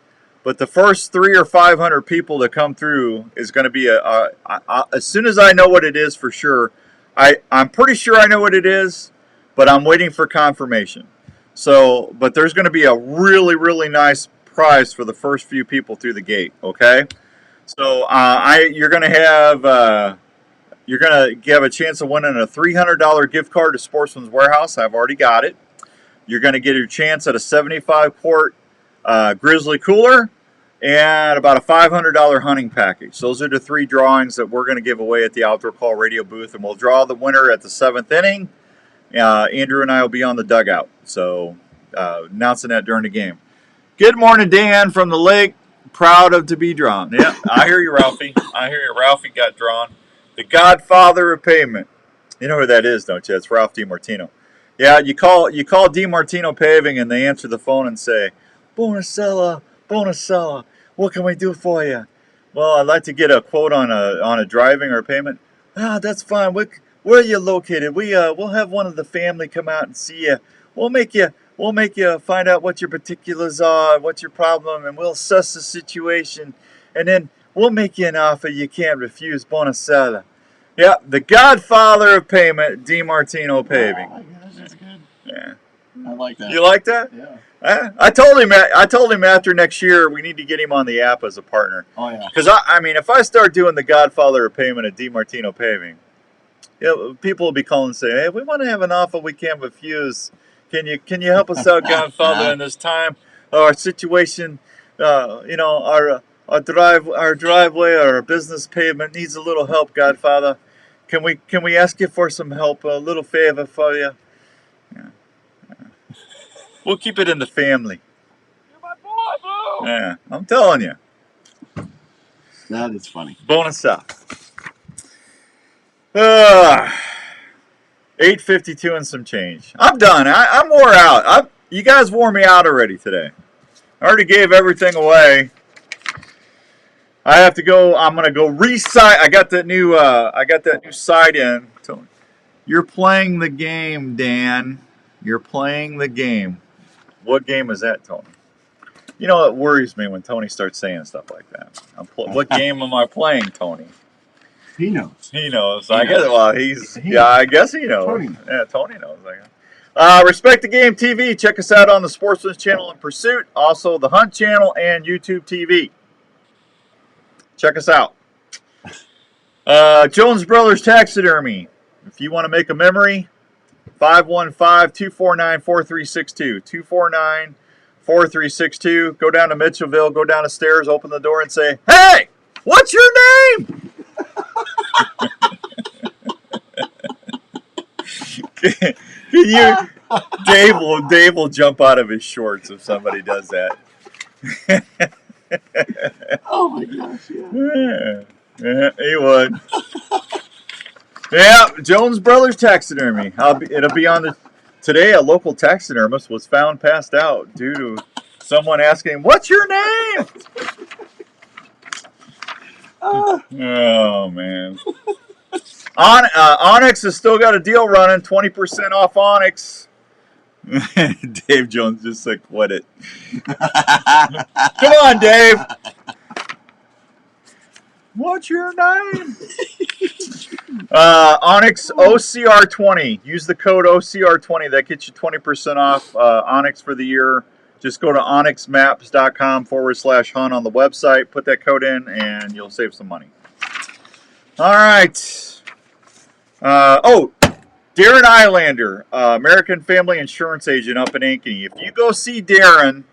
but the first 300 or 500 people that come through is going to be as soon as I know what it is for sure. I'm pretty sure I know what it is, but I'm waiting for confirmation. So, but there's going to be a really, really nice prize for the first few people through the gate. Okay, so you're going to have a chance of winning a $300 gift card to Sportsman's Warehouse. I've already got it. You're going to get your chance at a 75-quart Grizzly cooler and about a $500 hunting package. Those are the 3 drawings that we're going to give away at the Outdoor Call Radio booth, and we'll draw the winner at the 7th inning. Andrew and I will be on the dugout, so announcing that during the game. Good morning, Dan from the lake. Proud to be drawn. Yeah, I hear you, Ralphie. I hear you. Ralphie got drawn. The Godfather of Pavement. You know who that is, don't you? It's Ralph DiMartino. Yeah, you call DiMartino Paving, and they answer the phone and say, Bonacella, what can we do for you? Well, I'd like to get a quote on a driving or payment. That's fine. Where are you located? We'll have one of the family come out and see you. We'll make you find out what your particulars are, what's your problem, and we'll assess the situation, and then we'll make you an offer you can't refuse. Bonacella. Yeah, the Godfather of Payment, DiMartino Paving. Oh my gosh, that's good. Yeah. I like that. You like that? Yeah. I told him after next year we need to get him on the app as a partner. Oh yeah. Because I mean, if I start doing the Godfather of Payment at DiMartino Paving, people will be calling and say, "Hey, we want to have an offer we can't refuse. Can you help us out, Godfather, in this time? Our situation, our driveway, our business pavement needs a little help, Godfather. Can we ask you for some help, a little favor for you? Yeah. We'll keep it in the family." You're my boy, Blue. Yeah, I'm telling you. That is funny. Bonus up. 8:52 and some change. I'm done. I'm wore out. You guys wore me out already today. I already gave everything away. I have to go. I'm gonna go re-site. I got that new site in. You're playing the game, Dan. You're playing the game. What game is that, Tony? You know, it worries me when Tony starts saying stuff like that. What game am I playing, Tony? He knows. He knows. I guess. Well, I guess he knows. Tony knows. Yeah, Tony knows. Respect the Game TV. Check us out on the Sportsman's Channel in Pursuit, also the Hunt Channel and YouTube TV. Check us out. Jones Brothers Taxidermy. If you want to make a memory, 515-249-4362. 249-4362. Go down to Mitchellville, go down the stairs, open the door, and say, "Hey, what's your name?" Can you? Dave will jump out of his shorts if somebody does that. Oh my gosh! Yeah. Yeah, he would. Yeah, Jones Brothers Taxidermy. It'll be on the today. A local taxidermist was found passed out due to someone asking, "What's your name?" Oh man. Onyx has still got a deal running, 20% off Onyx. Dave Jones just said, "Quit it." Come on, Dave. What's your name? Onyx OCR20. Use the code OCR20. That gets you 20% off Onyx for the year. Just go to onyxmaps.com/hunt on the website. Put that code in, and you'll save some money. All right. Darren Eilander, American Family Insurance Agent up in Ankeny. If you go see Darren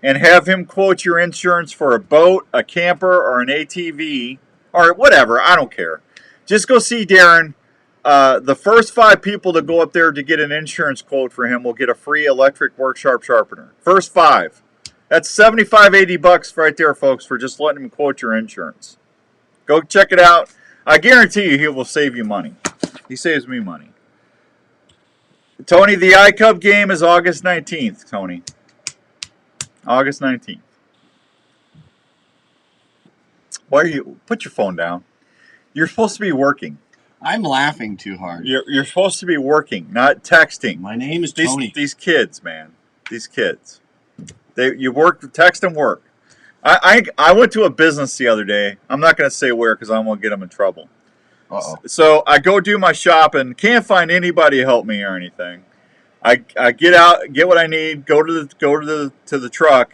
and have him quote your insurance for a boat, a camper, or an ATV, or whatever, I don't care. Just go see Darren. The first 5 people to go up there to get an insurance quote for him will get a free electric work sharpener. First 5. That's $75-$80 right there, folks, for just letting him quote your insurance. Go check it out. I guarantee you he will save you money. He saves me money. Tony, the iCub game is August 19th, Tony. August 19th. Why are you... Put your phone down. You're supposed to be working. I'm laughing too hard. You're supposed to be working, not texting. My name is Tony. These kids, man. These kids. You work, text and work. I went to a business the other day. I'm not going to say where because I won't get them in trouble. Uh-oh. So I go do my shopping. Can't find anybody to help me or anything. I get out, get what I need, go to the truck,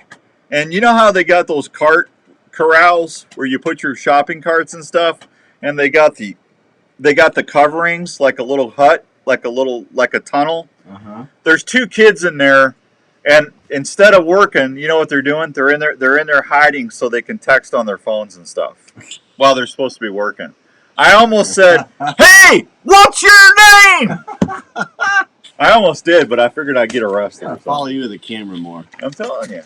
and you know how they got those cart corrals where you put your shopping carts and stuff, and they got the coverings like a little hut, like a tunnel. Uh-huh. There's 2 kids in there, and instead of working, you know what they're doing? They're in there hiding so they can text on their phones and stuff while they're supposed to be working. I almost said, "Hey, what's your name?" I almost did, but I figured I'd get arrested. I'll follow you with the camera more. I'm telling you.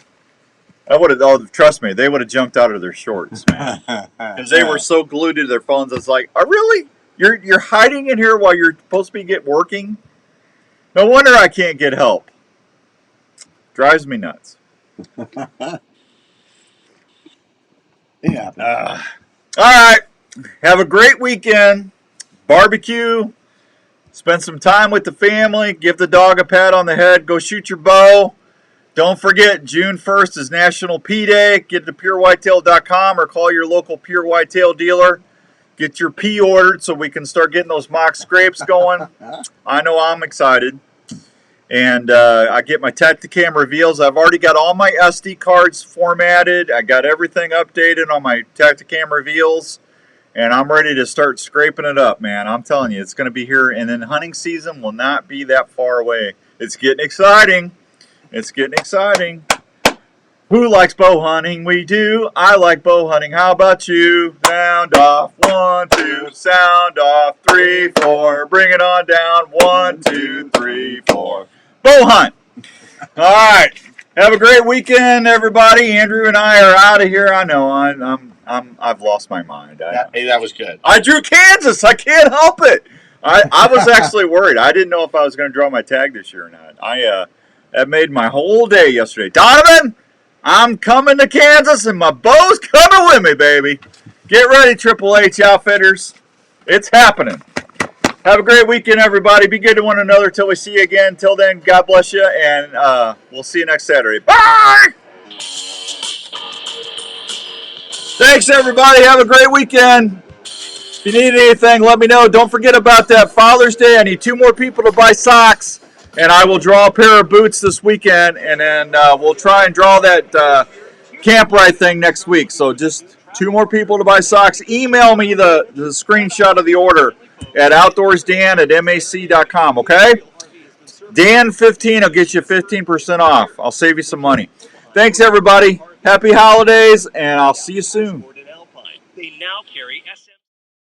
I would have. Oh, trust me, they would have jumped out of their shorts, man, because they were so glued to their phones. It's like, "Oh, really? You're hiding in here while you're supposed to be working? No wonder I can't get help. Drives me nuts." Yeah. All right. Have a great weekend. Barbecue. Spend some time with the family. Give the dog a pat on the head. Go shoot your bow. Don't forget, June 1st is National Pea Day. Get to purewhitetail.com or call your local Pure Whitetail dealer. Get your pea ordered so we can start getting those mock scrapes going. I know I'm excited. And I get my Tacticam reveals. I've already got all my SD cards formatted. I got everything updated on my Tacticam reveals. And I'm ready to start scraping it up, man. I'm telling you, it's going to be here. And then hunting season will not be that far away. It's getting exciting. It's getting exciting. Who likes bow hunting? We do. I like bow hunting. How about you? Sound off. 1, 2. Sound off. 3, 4. Bring it on down. 1, 2, 3, 4. Bow hunt. All right. Have a great weekend, everybody. Andrew and I are out of here. I know. I've lost my mind. Hey, that was good. I drew Kansas. I can't help it. I was actually worried. I didn't know if I was going to draw my tag this year or not. That made my whole day yesterday. Donovan, I'm coming to Kansas, and my bow's coming with me, baby. Get ready, Triple H Outfitters. It's happening. Have a great weekend, everybody. Be good to one another till we see you again. Till then, God bless you, and we'll see you next Saturday. Bye! Thanks, everybody. Have a great weekend. If you need anything, let me know. Don't forget about that Father's Day. I need 2 more people to buy socks, and I will draw a pair of boots this weekend, and then we'll try and draw that Camp Right thing next week. So just 2 more people to buy socks. Email me the screenshot of the order at outdoorsdan@mac.com, okay? Dan15 will get you 15% off. I'll save you some money. Thanks, everybody. Happy holidays, and I'll see you soon. They now carry SM